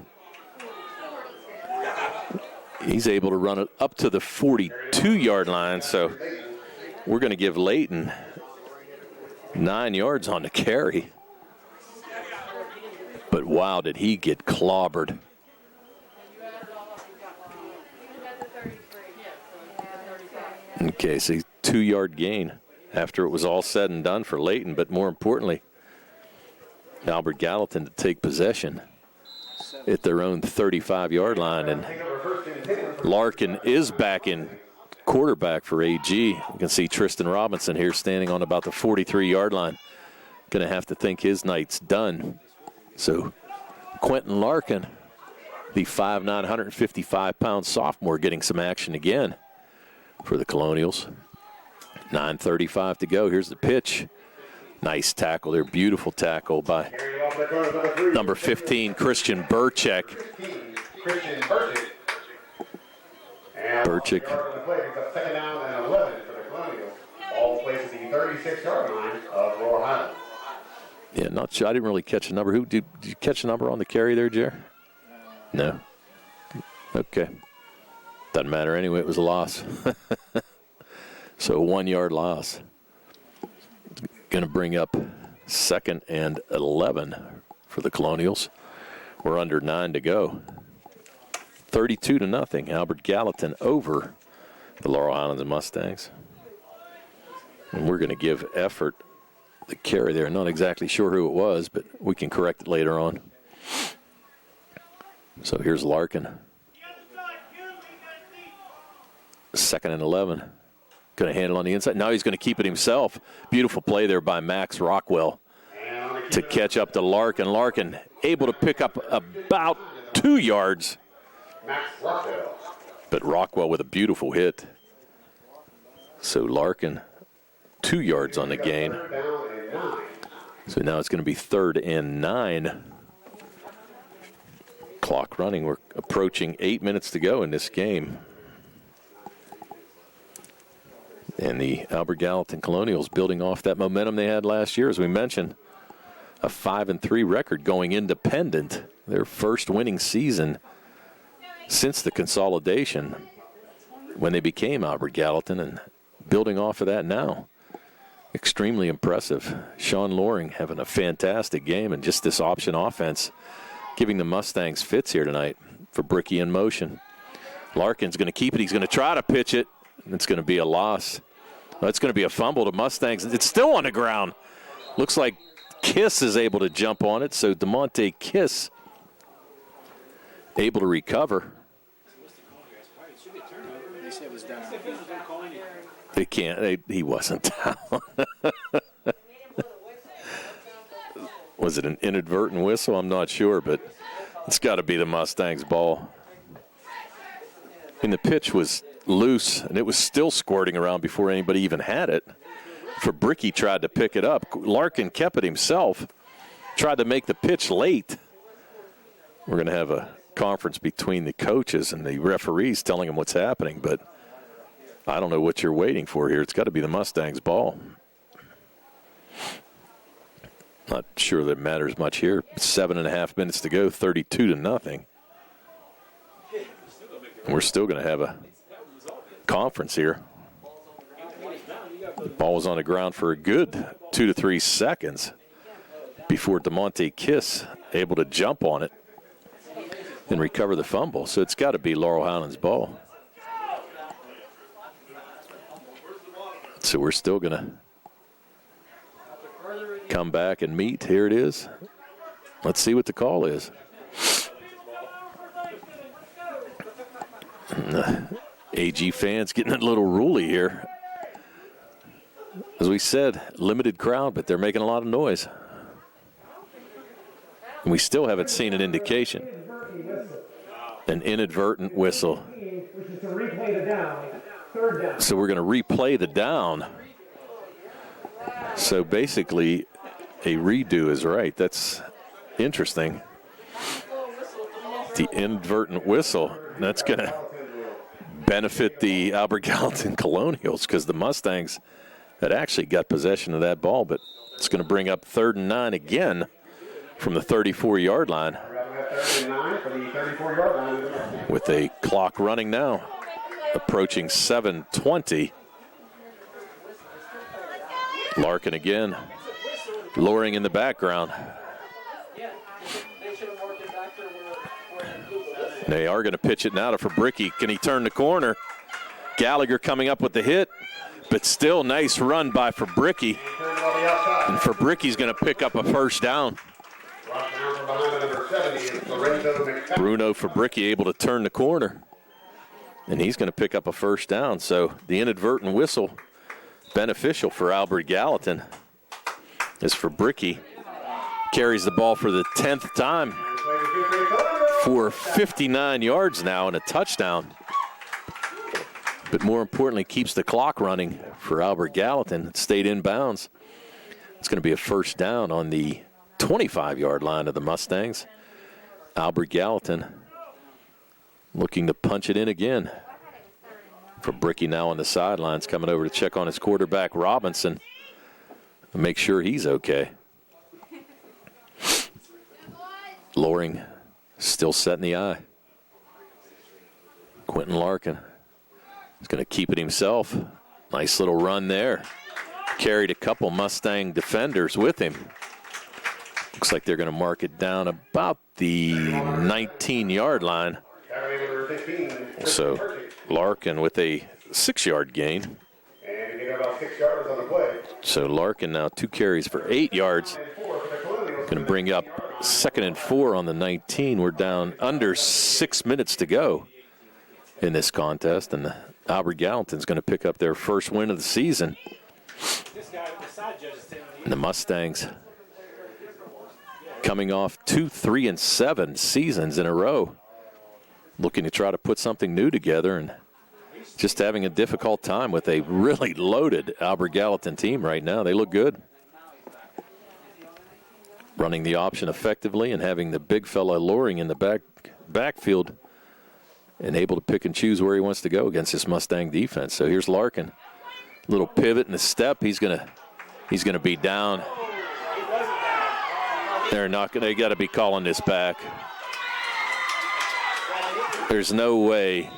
He's able to run it up to the 42-yard line, so we're going to give Layton 9 yards on the carry. But wow, did he get clobbered. Okay, so 2-yard gain after it was all said and done for Layton, but more importantly, Albert Gallatin to take possession at their own 35-yard line. And Larkin is back in quarterback for AG. You can see Tristan Robinson here standing on about the 43-yard line. Going to have to think his night's done. So Quentin Larkin, the 5'9", 155-pound sophomore, getting some action again for the Colonials. 9:35 to go. Here's the pitch. Nice tackle there. Beautiful tackle by for the Colonels, number 3. Number 15, Christian Burchek. Christian Burchek. And Burchek. the play picks up second down and 11 for the Colonials. All plays at the 36-yard line of Laurel Highlands. Yeah, not sure. I didn't really catch a number. Did you catch a number on the carry there, Jer? No. Okay. Doesn't matter anyway. It was a loss. So a 1-yard loss. Going to bring up 2nd and 11 for the Colonials. We're under 9 to go. 32-0. Albert Gallatin over the Laurel Highlands Mustangs. And we're going to give effort the carry there. Not exactly sure who it was, but we can correct it later on. So here's Larkin. 2nd and 11. Going to handle on the inside. Now he's going to keep it himself. Beautiful play there by Max Rockwell to catch up to Larkin. Larkin able to pick up about 2 yards. But Rockwell with a beautiful hit. So Larkin 2 yards on the gain. So now it's going to be 3rd and 9. Clock running. We're approaching 8 minutes to go in this game. And the Albert Gallatin Colonials building off that momentum they had last year, as we mentioned. A 5-3 record going independent. Their first winning season since the consolidation when they became Albert Gallatin, and building off of that now. Extremely impressive. Sean Loring having a fantastic game, and just this option offense giving the Mustangs fits here tonight for Bricky in motion. Larkin's going to keep it. He's going to try to pitch it. It's going to be a loss. Well, it's going to be a fumble to Mustangs. It's still on the ground. Looks like Kiss is able to jump on it, so DeMonte Kiss able to recover. They can't. He wasn't down. Was it an inadvertent whistle? I'm not sure, but it's got to be the Mustangs' ball. And the pitch was loose, and it was still squirting around before anybody even had it. Fabricki tried to pick it up. Larkin kept it himself, tried to make the pitch late. We're going to have a conference between the coaches and the referees telling them what's happening, but I don't know what you're waiting for here. It's got to be the Mustangs' ball. Not sure that matters much here. 7.5 minutes to go, 32-0. We're still going to have a conference here. The ball was on the ground for a good 2 to 3 seconds before DeMonte Kiss able to jump on it and recover the fumble. So it's got to be Laurel Highlands' ball. So we're still going to come back and meet. Here it is. Let's see what the call is. AG fans getting a little ruly here. As we said, limited crowd, but they're making a lot of noise. And we still haven't seen an indication. An inadvertent whistle. So we're going to replay the down. So basically, a redo is right. That's interesting. The inadvertent whistle. That's going to benefit the Albert Gallatin Colonials because the Mustangs had actually got possession of that ball, but it's going to bring up 3rd and 9 again from the 34-yard line. With a clock running now, approaching 7:20. Larkin again, Loring in the background. They are going to pitch it now to Fabricki. Can he turn the corner? Gallagher coming up with the hit, but still nice run by Fabricki. And Fabricki's going to pick up a first down. Bruno Fabricki able to turn the corner, and he's going to pick up a first down. So the inadvertent whistle beneficial for Albert Gallatin as Fabricki carries the ball for the 10th time for 59 yards now and a touchdown. But more importantly, keeps the clock running for Albert Gallatin. It stayed in bounds. It's going to be a first down on the 25-yard line of the Mustangs. Albert Gallatin looking to punch it in again. For Bricky now on the sidelines, coming over to check on his quarterback, Robinson, to make sure he's okay. Loring still setting the eye. Quentin Larkin is going to keep it himself. Nice little run there. Carried a couple Mustang defenders with him. Looks like they're going to mark it down about the 19-yard line. So Larkin with a 6-yard gain. So Larkin now 2 carries for 8 yards. Going to bring up 2nd and 4 on the 19. We're down under 6 minutes to go in this contest, and Albert Gallatin's going to pick up their first win of the season. And the Mustangs coming off 2 3-7 seasons in a row, looking to try to put something new together, and just having a difficult time with a really loaded Albert Gallatin team right now. They look good. Running the option effectively and having the big fella Loring in the backfield and able to pick and choose where he wants to go against this Mustang defense. So here's Larkin. Little pivot in the step. He's gonna be down. They got to be calling this back. There's no way.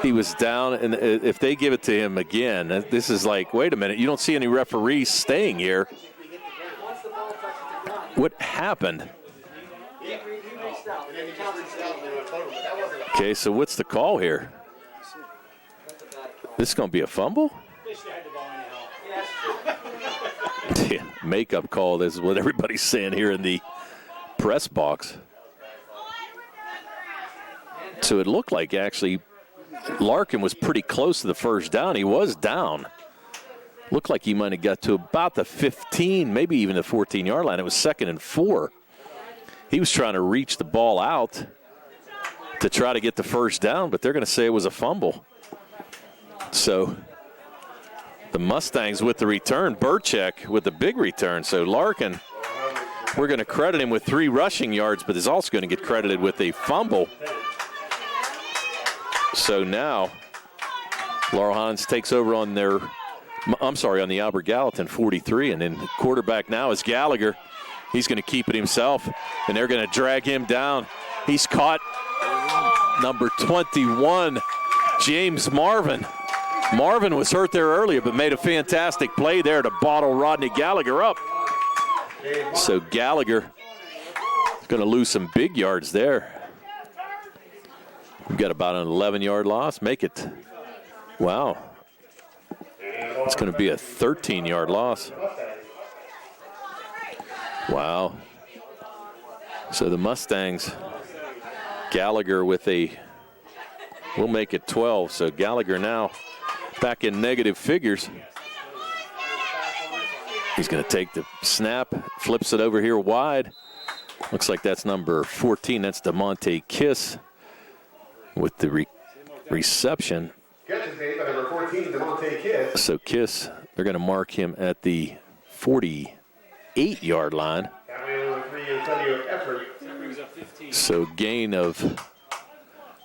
He was down, and if they give it to him again, this is like, wait a minute, you don't see any referees staying here. What happened? Okay, so what's the call here? This is going to be a fumble? Yeah, makeup call. This is what everybody's saying here in the press box. So it looked like actually Larkin was pretty close to the first down. He was down. Looked like he might have got to about the 15, maybe even the 14-yard line. It was 2nd and 4. He was trying to reach the ball out to try to get the first down, but they're going to say it was a fumble. So the Mustangs with the return, Burchek with the big return. So Larkin, we're going to credit him with 3 rushing yards, but is also going to get credited with a fumble. So now Laurel Highlands takes over on the Albert Gallatin 43, and then the quarterback now is Gallagher. He's going to keep it himself, and they're going to drag him down. He's caught number 21, James Marvin. Marvin was hurt there earlier, but made a fantastic play there to bottle Rodney Gallagher up. So Gallagher is going to lose some big yards there. We've got about an 11-yard loss. Make it, wow. It's going to be a 13-yard loss. Wow. So the Mustangs, Gallagher with we'll make it 12. So Gallagher now back in negative figures. He's going to take the snap, flips it over here wide. Looks like that's number 14. That's DeMonte Kiss with the reception. So Kiss, they're going to mark him at the 48-yard line. So gain of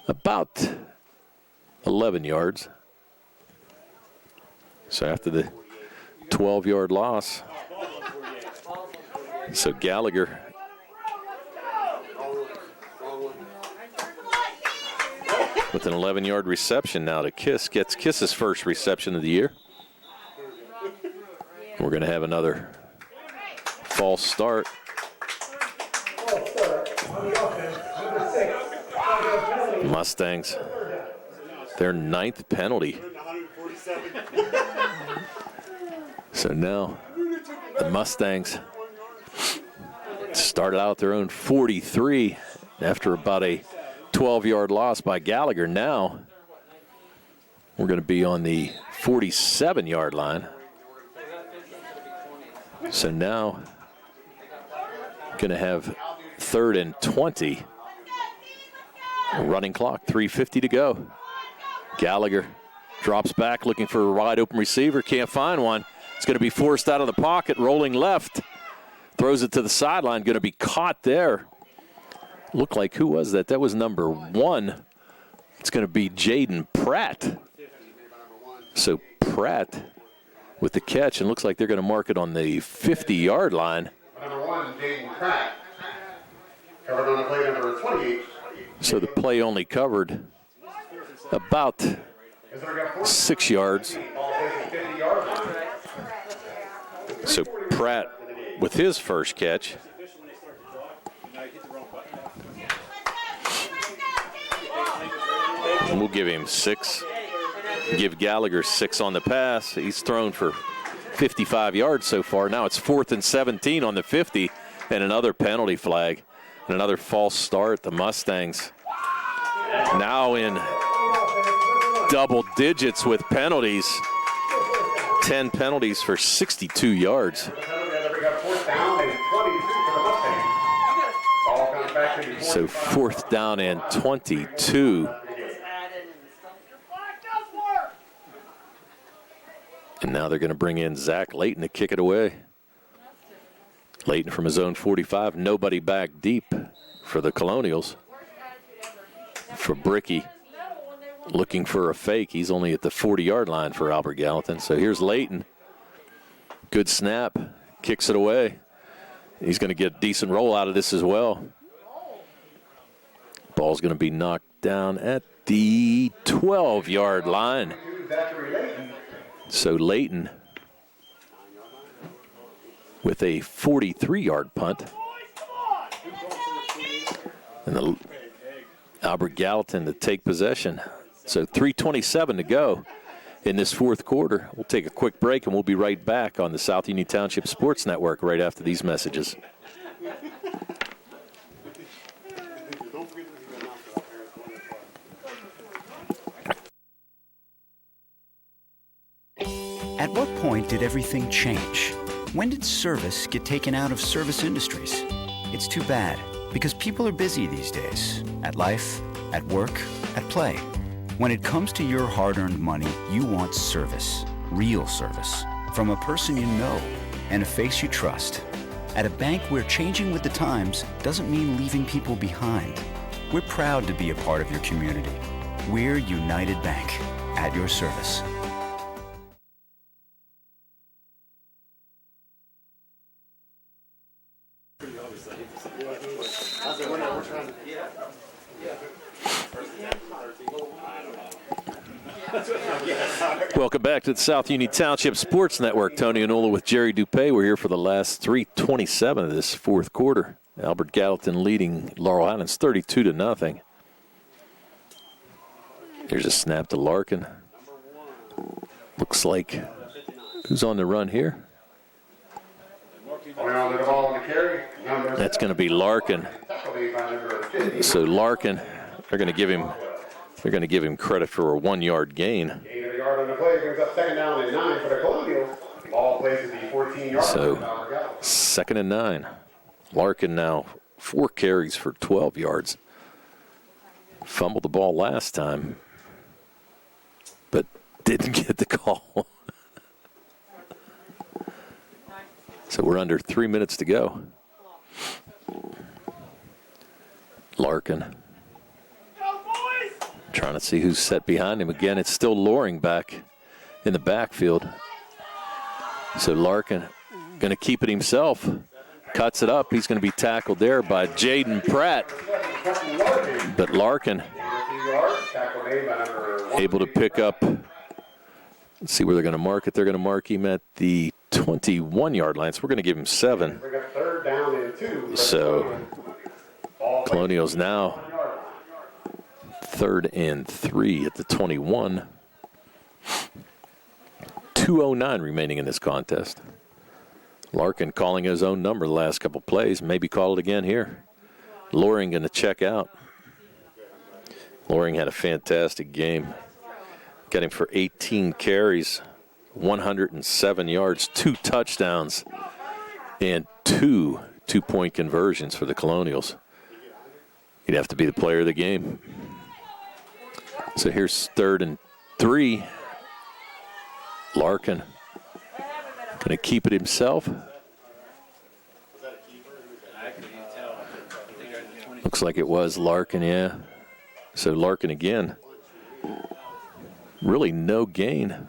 about 11 yards. So after the 12-yard loss, so Gallagher with an 11-yard reception now to Kiss. Gets Kiss's first reception of the year. We're going to have another false start. Mustangs, their 9th penalty. So now the Mustangs started out their own 43 after about a 12-yard loss by Gallagher. Now we're going to be on the 47-yard line. So now going to have 3rd and 20. Running clock, 3:50 to go. Gallagher drops back looking for a wide open receiver. Can't find one. It's going to be forced out of the pocket, rolling left. Throws it to the sideline, going to be caught there. Looked like, who was that? That was number 1. It's going to be Jaden Pratt. So Pratt with the catch, and looks like they're going to mark it on the 50-yard line. Number 1, Jaden Pratt. Covered on the play number 28. So the play only covered about 6 yards. So Pratt with his first catch. And we'll give him 6. Give Gallagher 6 on the pass. He's thrown for 55 yards so far. Now it's 4th and 17 on the 50, and another penalty flag and another false start. The Mustangs now in double digits with penalties. 10 penalties for 62 yards. So 4th down and 22. And now they're going to bring in Zach Layton to kick it away. Layton from his own 45. Nobody back deep for the Colonials. For Bricky, looking for a fake. He's only at the 40-yard line for Albert Gallatin. So here's Layton. Good snap. Kicks it away. He's going to get a decent roll out of this as well. Ball's going to be knocked down at the 12-yard line. So Layton with a 43-yard punt. And Albert Gallatin to take possession. So 3:27 to go in this 4th quarter. We'll take a quick break, and we'll be right back on the South Union Township Sports Network right after these messages. At what point did everything change? When did service get taken out of service industries? It's too bad, because people are busy these days. At life, at work, at play. When it comes to your hard-earned money, you want service. Real service. From a person you know and a face you trust. At a bank where changing with the times doesn't mean leaving people behind. We're proud to be a part of your community. We're United Bank. At your service. Welcome back to the South Union Township Sports Network. Tony Anola with Jerry Dupay. We're here for the last 3:27 of this 4th quarter. Albert Gallatin leading Laurel Highlands 32-0. Here's a snap to Larkin. Looks like, who's on the run here? That's going to be Larkin. So Larkin, they're going to give him credit for a 1-yard gain. On the play brings up 2nd down and 9 for the Colonials. Ball plays at the 14-yard line. So 2nd and 9. Larkin now 4 carries for 12 yards. Fumbled the ball last time, but didn't get the call. So we're under 3 minutes to go. Larkin trying to see who's set behind him. Again, it's still Loring back in the backfield. So Larkin going to keep it himself. Cuts it up. He's going to be tackled there by Jaden Pratt. But Larkin able to pick up. Let's see where they're going to mark it. They're going to mark him at the 21-yard line. So we're going to give him 7. So Colonials now 3rd and 3 at the 21. 2:09 remaining in this contest. Larkin calling his own number the last couple plays. Maybe call it again here. Loring going to check out. Loring had a fantastic game. Got him for 18 carries, 107 yards, 2 touchdowns, and 2 two-point conversions for the Colonials. He'd have to be the player of the game. So here's 3rd and 3. Larkin going to keep it himself. Looks like it was Larkin, yeah. So Larkin again. Really no gain.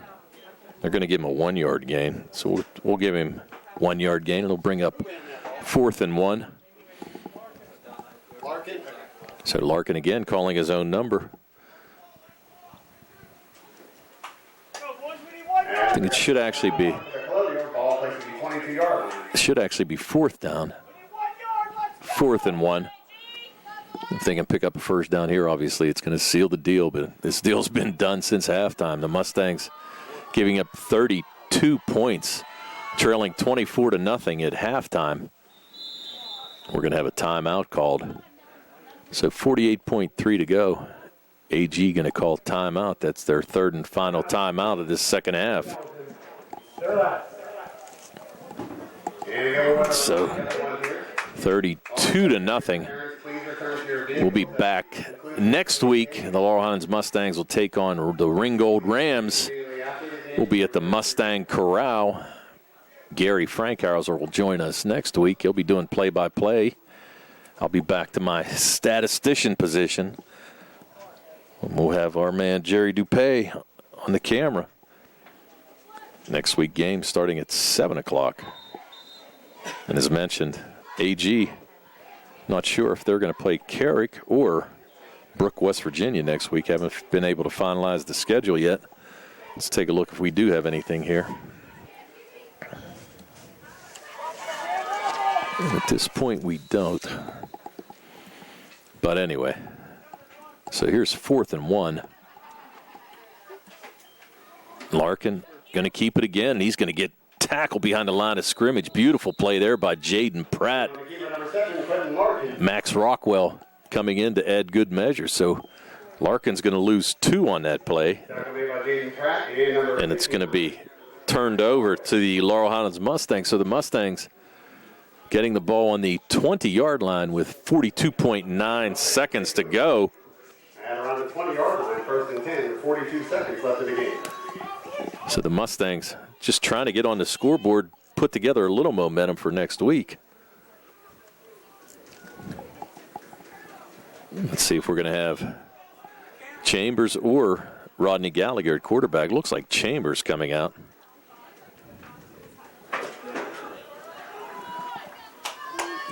They're going to give him a 1-yard gain. So we'll give him 1 yard gain. It'll bring up 4th and 1. So Larkin again calling his own number. I think it should actually be 4th down. 4th and 1. If they can pick up a first down here, obviously it's going to seal the deal, but this deal's been done since halftime. The Mustangs giving up 32 points, trailing 24-0 at halftime. We're going to have a timeout called. So 48.3 to go. AG going to call timeout. That's their 3rd and final timeout of this second half. So 32-0. We'll be back next week. The Laurel Highlands Mustangs will take on the Ringgold Rams. We'll be at the Mustang Corral. Gary Frankhauser will join us next week. He'll be doing play-by-play. I'll be back to my statistician position. We'll have our man Jerry Dupay on the camera. Next week game starting at 7 o'clock. And as mentioned, AG, not sure if they're going to play Carrick or Brook, West Virginia next week. Haven't been able to finalize the schedule yet. Let's take a look if we do have anything here. At this point, we don't. But anyway, so here's 4th and 1. Larkin going to keep it again. He's going to get tackled behind the line of scrimmage. Beautiful play there by Jaden Pratt. Max Rockwell coming in to add good measure. So Larkin's going to lose 2 on that play. And it's going to be turned over to the Laurel Highlands Mustangs. So the Mustangs getting the ball on the 20-yard line with 42.9 seconds to go. And around the 20-yard line, 1st and 10, 42 seconds left of the game. So the Mustangs just trying to get on the scoreboard, put together a little momentum for next week. Let's see if we're going to have Chambers or Rodney Gallagher at quarterback. Looks like Chambers coming out.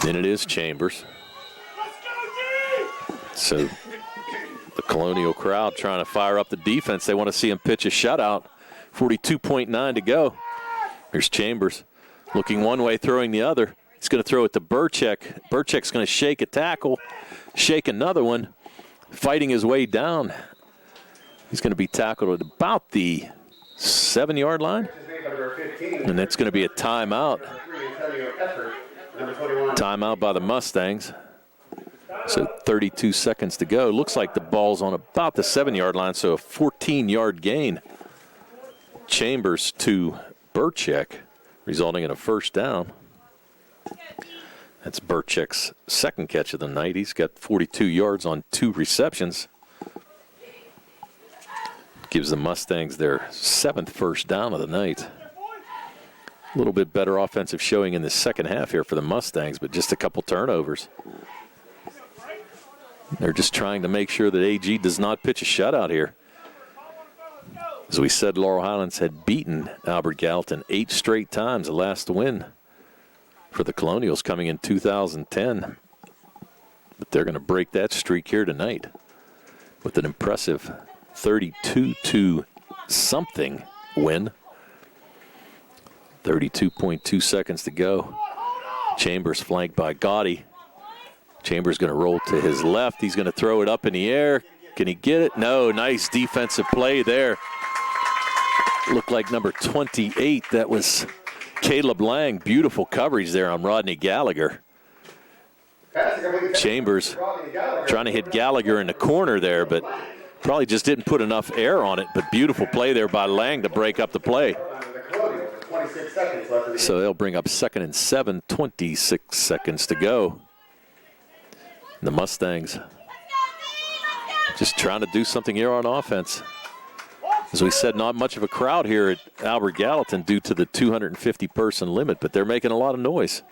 Then it is Chambers. So the Colonial crowd trying to fire up the defense. They want to see him pitch a shutout. 42.9 to go. Here's Chambers looking one way, throwing the other. He's going to throw it to Burchek. Burchek's going to shake a tackle, shake another one, fighting his way down. He's going to be tackled at about the 7-yard line. And that's going to be a timeout. Timeout by the Mustangs. So 32 seconds to go. Looks like the ball's on about the 7-yard line, so a 14-yard gain. Chambers to Burchek, resulting in a first down. That's Burchek's second catch of the night. He's got 42 yards on 2 receptions. Gives the Mustangs their 7th first down of the night. A little bit better offensive showing in the second half here for the Mustangs, but just a couple turnovers. They're just trying to make sure that AG does not pitch a shutout here. As we said, Laurel Highlands had beaten Albert Gallatin 8 straight times. The last win for the Colonials coming in 2010. But they're going to break that streak here tonight with an impressive 32-something win. 32.2 seconds to go. Chambers flanked by Gotti. Chambers going to roll to his left. He's going to throw it up in the air. Can he get it? No. Nice defensive play there. Looked like number 28. That was Caleb Lang. Beautiful coverage there on Rodney Gallagher. Chambers trying to hit Gallagher in the corner there, but probably just didn't put enough air on it. But beautiful play there by Lang to break up the play. So they'll bring up 2nd and 7, 26 seconds to go. The Mustangs just trying to do something here on offense. As we said, not much of a crowd here at Albert Gallatin due to the 250-person limit, but they're making a lot of noise.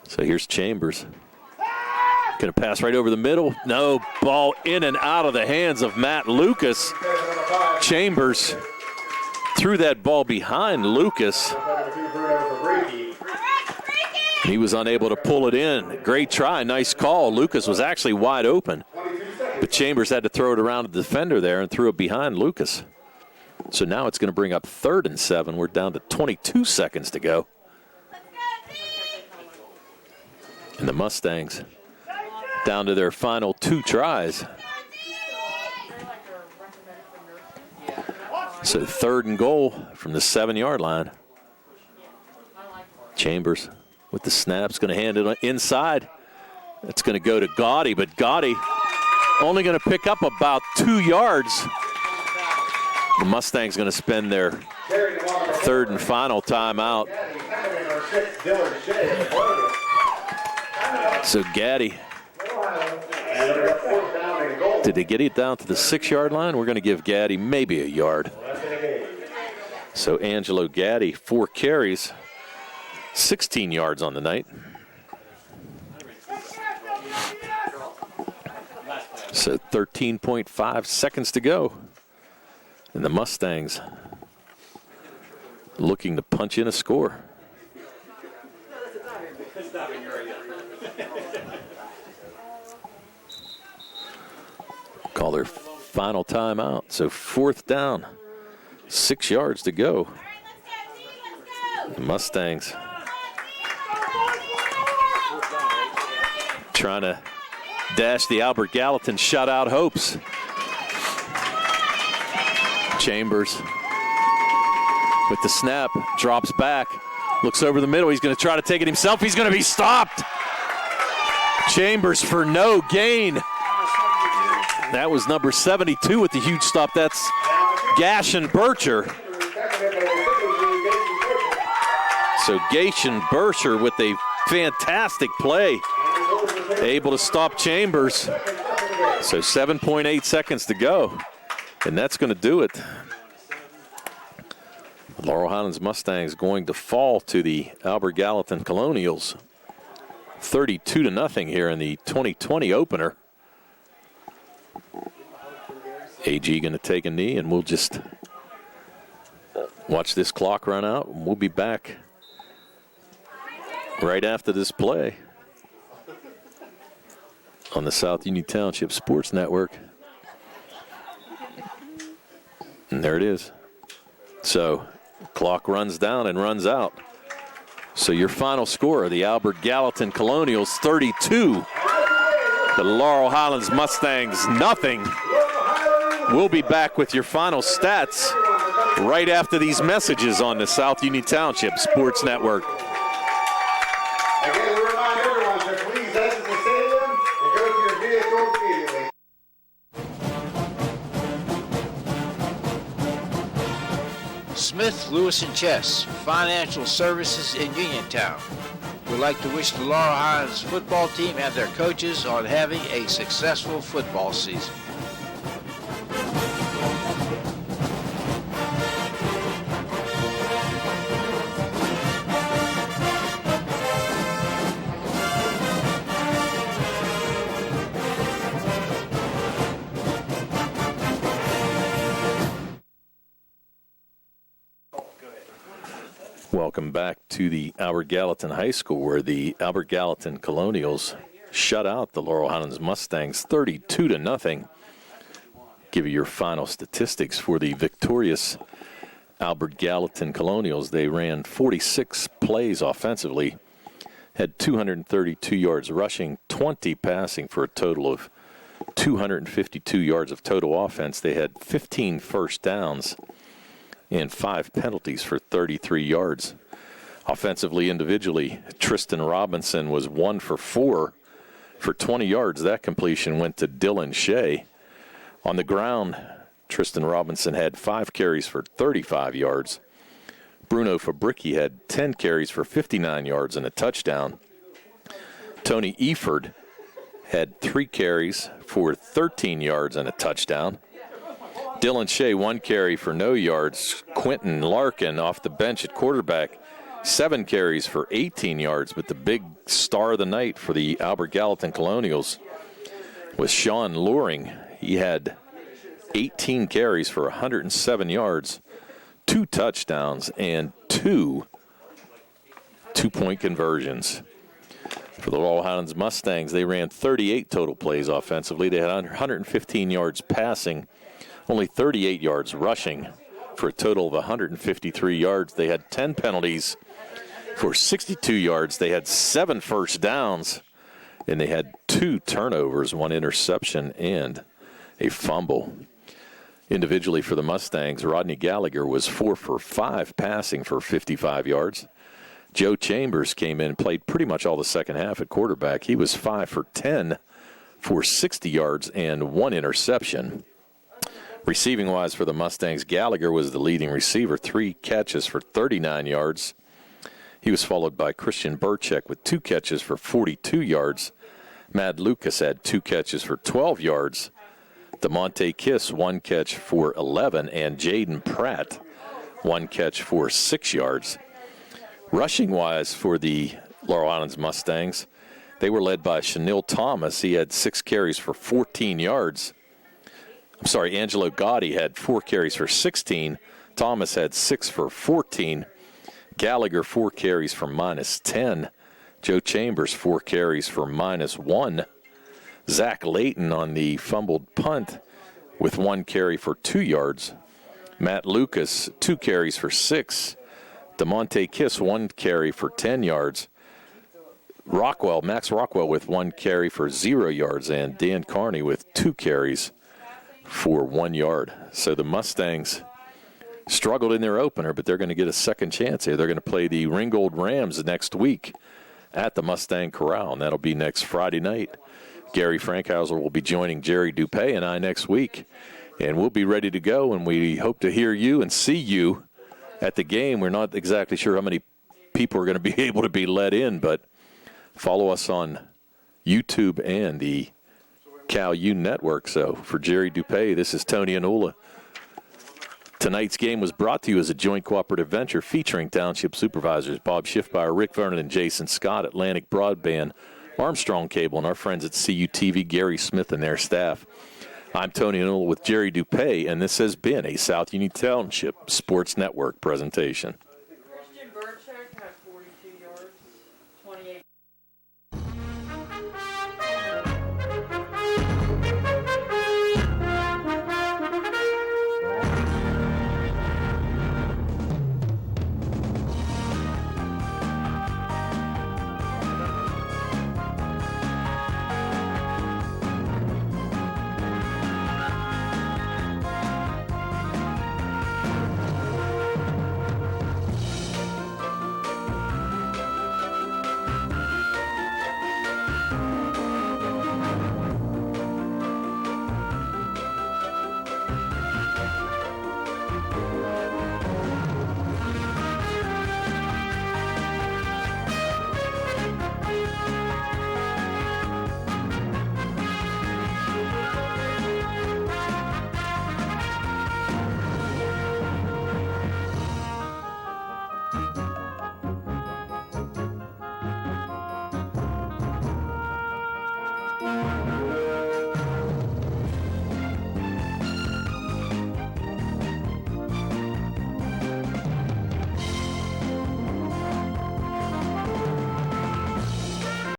So here's Chambers. Going to pass right over the middle. No, ball in and out of the hands of Matt Lucas. Chambers threw that ball behind Lucas. He was unable to pull it in. Great try, nice call. Lucas was actually wide open, but Chambers had to throw it around the defender there and threw it behind Lucas. So now it's going to bring up 3rd and 7. We're down to 22 seconds to go. And the Mustangs down to their final 2 tries. So 3rd and goal from the 7-yard line. Chambers with the snap's going to hand it inside. It's going to go to Gotti, but Gotti only going to pick up about 2 yards. The Mustangs going to spend their 3rd and final timeout. So Gaddy, did they get it down to the 6-yard line? We're going to give Gaddy maybe a yard. So Angelo Gaddy, 4 carries, 16 yards on the night. So 13.5 seconds to go. And the Mustangs looking to punch in a score. Call their final timeout. So 4th down, 6 yards to go. The Mustangs trying to dash the Albert Gallatin shutout hopes. Chambers with the snap, drops back, looks over the middle. He's going to try to take it himself. He's going to be stopped. Chambers for no gain. That was number 72 with the huge stop. That's Gashin Bircher. So Gashin Bircher with a fantastic play, able to stop Chambers. So 7.8 seconds to go, and that's going to do it. The Laurel Highlands Mustangs going to fall to the Albert Gallatin Colonials 32-0 here in the 2020 opener. AG going to take a knee, and we'll just watch this clock run out, and we'll be back right after this play on the South Union Township Sports Network. And there it is. So clock runs down and runs out. So your final score, the Albert Gallatin Colonials 32, the Laurel Highlands Mustangs nothing. We'll be back with your final stats right after these messages on the South Union Township Sports Network. Again, we remind everyone to please exit the stadium and go to your vehicle immediately. Smith, Lewis & Chess, Financial Services in Uniontown. We'd like to wish the Laurel Highlands football team and their coaches on having a successful football season. Welcome back to the Albert Gallatin High School, where the Albert Gallatin Colonials shut out the Laurel Highlands Mustangs 32-0. Give you your final statistics for the victorious Albert Gallatin Colonials. They ran 46 plays offensively, had 232 yards rushing, 20 passing for a total of 252 yards of total offense. They had 15 first downs and 5 penalties for 33 yards. Offensively, individually, Tristan Robinson was 1 for 4 for 20 yards. That completion went to Dylan Shea. On the ground, Tristan Robinson had 5 carries for 35 yards. Bruno Fabricki had 10 carries for 59 yards and a touchdown. Tony Eford had 3 carries for 13 yards and a touchdown. Dylan Shea, 1 carry for no yards. Quentin Larkin off the bench at quarterback, 7 carries for 18 yards, but the big star of the night for the Albert Gallatin Colonials was Sean Loring. He had 18 carries for 107 yards, 2 touchdowns, and 2 two-point conversions. For the Laurel Highlands Mustangs, they ran 38 total plays offensively. They had 115 yards passing, only 38 yards rushing for a total of 153 yards. They had 10 penalties for 62 yards. They had 7 first downs, and they had 2 turnovers, 1 interception, and a fumble. Individually for the Mustangs, Rodney Gallagher was 4 for 5 passing for 55 yards. Joe Chambers came in and played pretty much all the second half at quarterback. He was 5 for 10 for 60 yards and 1 interception. Receiving-wise for the Mustangs, Gallagher was the leading receiver, 3 catches for 39 yards. He was followed by Christian Burchek with 2 catches for 42 yards. Mad Lucas had 2 catches for 12 yards. DeMonte Kiss, 1 catch for 11, and Jaden Pratt, 1 catch for 6 yards. Rushing-wise for the Laurel Highlands Mustangs, they were led by Chanel Thomas. He had 6 carries for 14 yards. Angelo Gotti had 4 carries for 16. Thomas had 6 for 14. Gallagher, 4 carries for -10. Joe Chambers, 4 carries for -1. Zach Layton on the fumbled punt with 1 carry for 2 yards. Matt Lucas, 2 carries for 6. DeMonte Kiss, 1 carry for 10 yards. Max Rockwell with 1 carry for 0 yards, and Dan Carney with 2 carries for 1 yard. So the Mustangs struggled in their opener, but they're going to get a second chance here. They're going to play the Ringgold Rams next week at the Mustang Corral, and that'll be next Friday night. Gary Frankhauser will be joining Jerry Dupay and I next week, and we'll be ready to go, and we hope to hear you and see you at the game. We're not exactly sure how many people are going to be able to be let in, but follow us on YouTube and the Cal U Network. So for Jerry Dupay, this is Tony Anula. Tonight's game was brought to you as a joint cooperative venture featuring Township Supervisors Bob Schiffmeyer, Rick Vernon, and Jason Scott, Atlantic Broadband, Armstrong Cable, and our friends at CUTV, Gary Smith and their staff. I'm Tony Anula with Jerry Dupay, and this has been a South Union Township Sports Network presentation.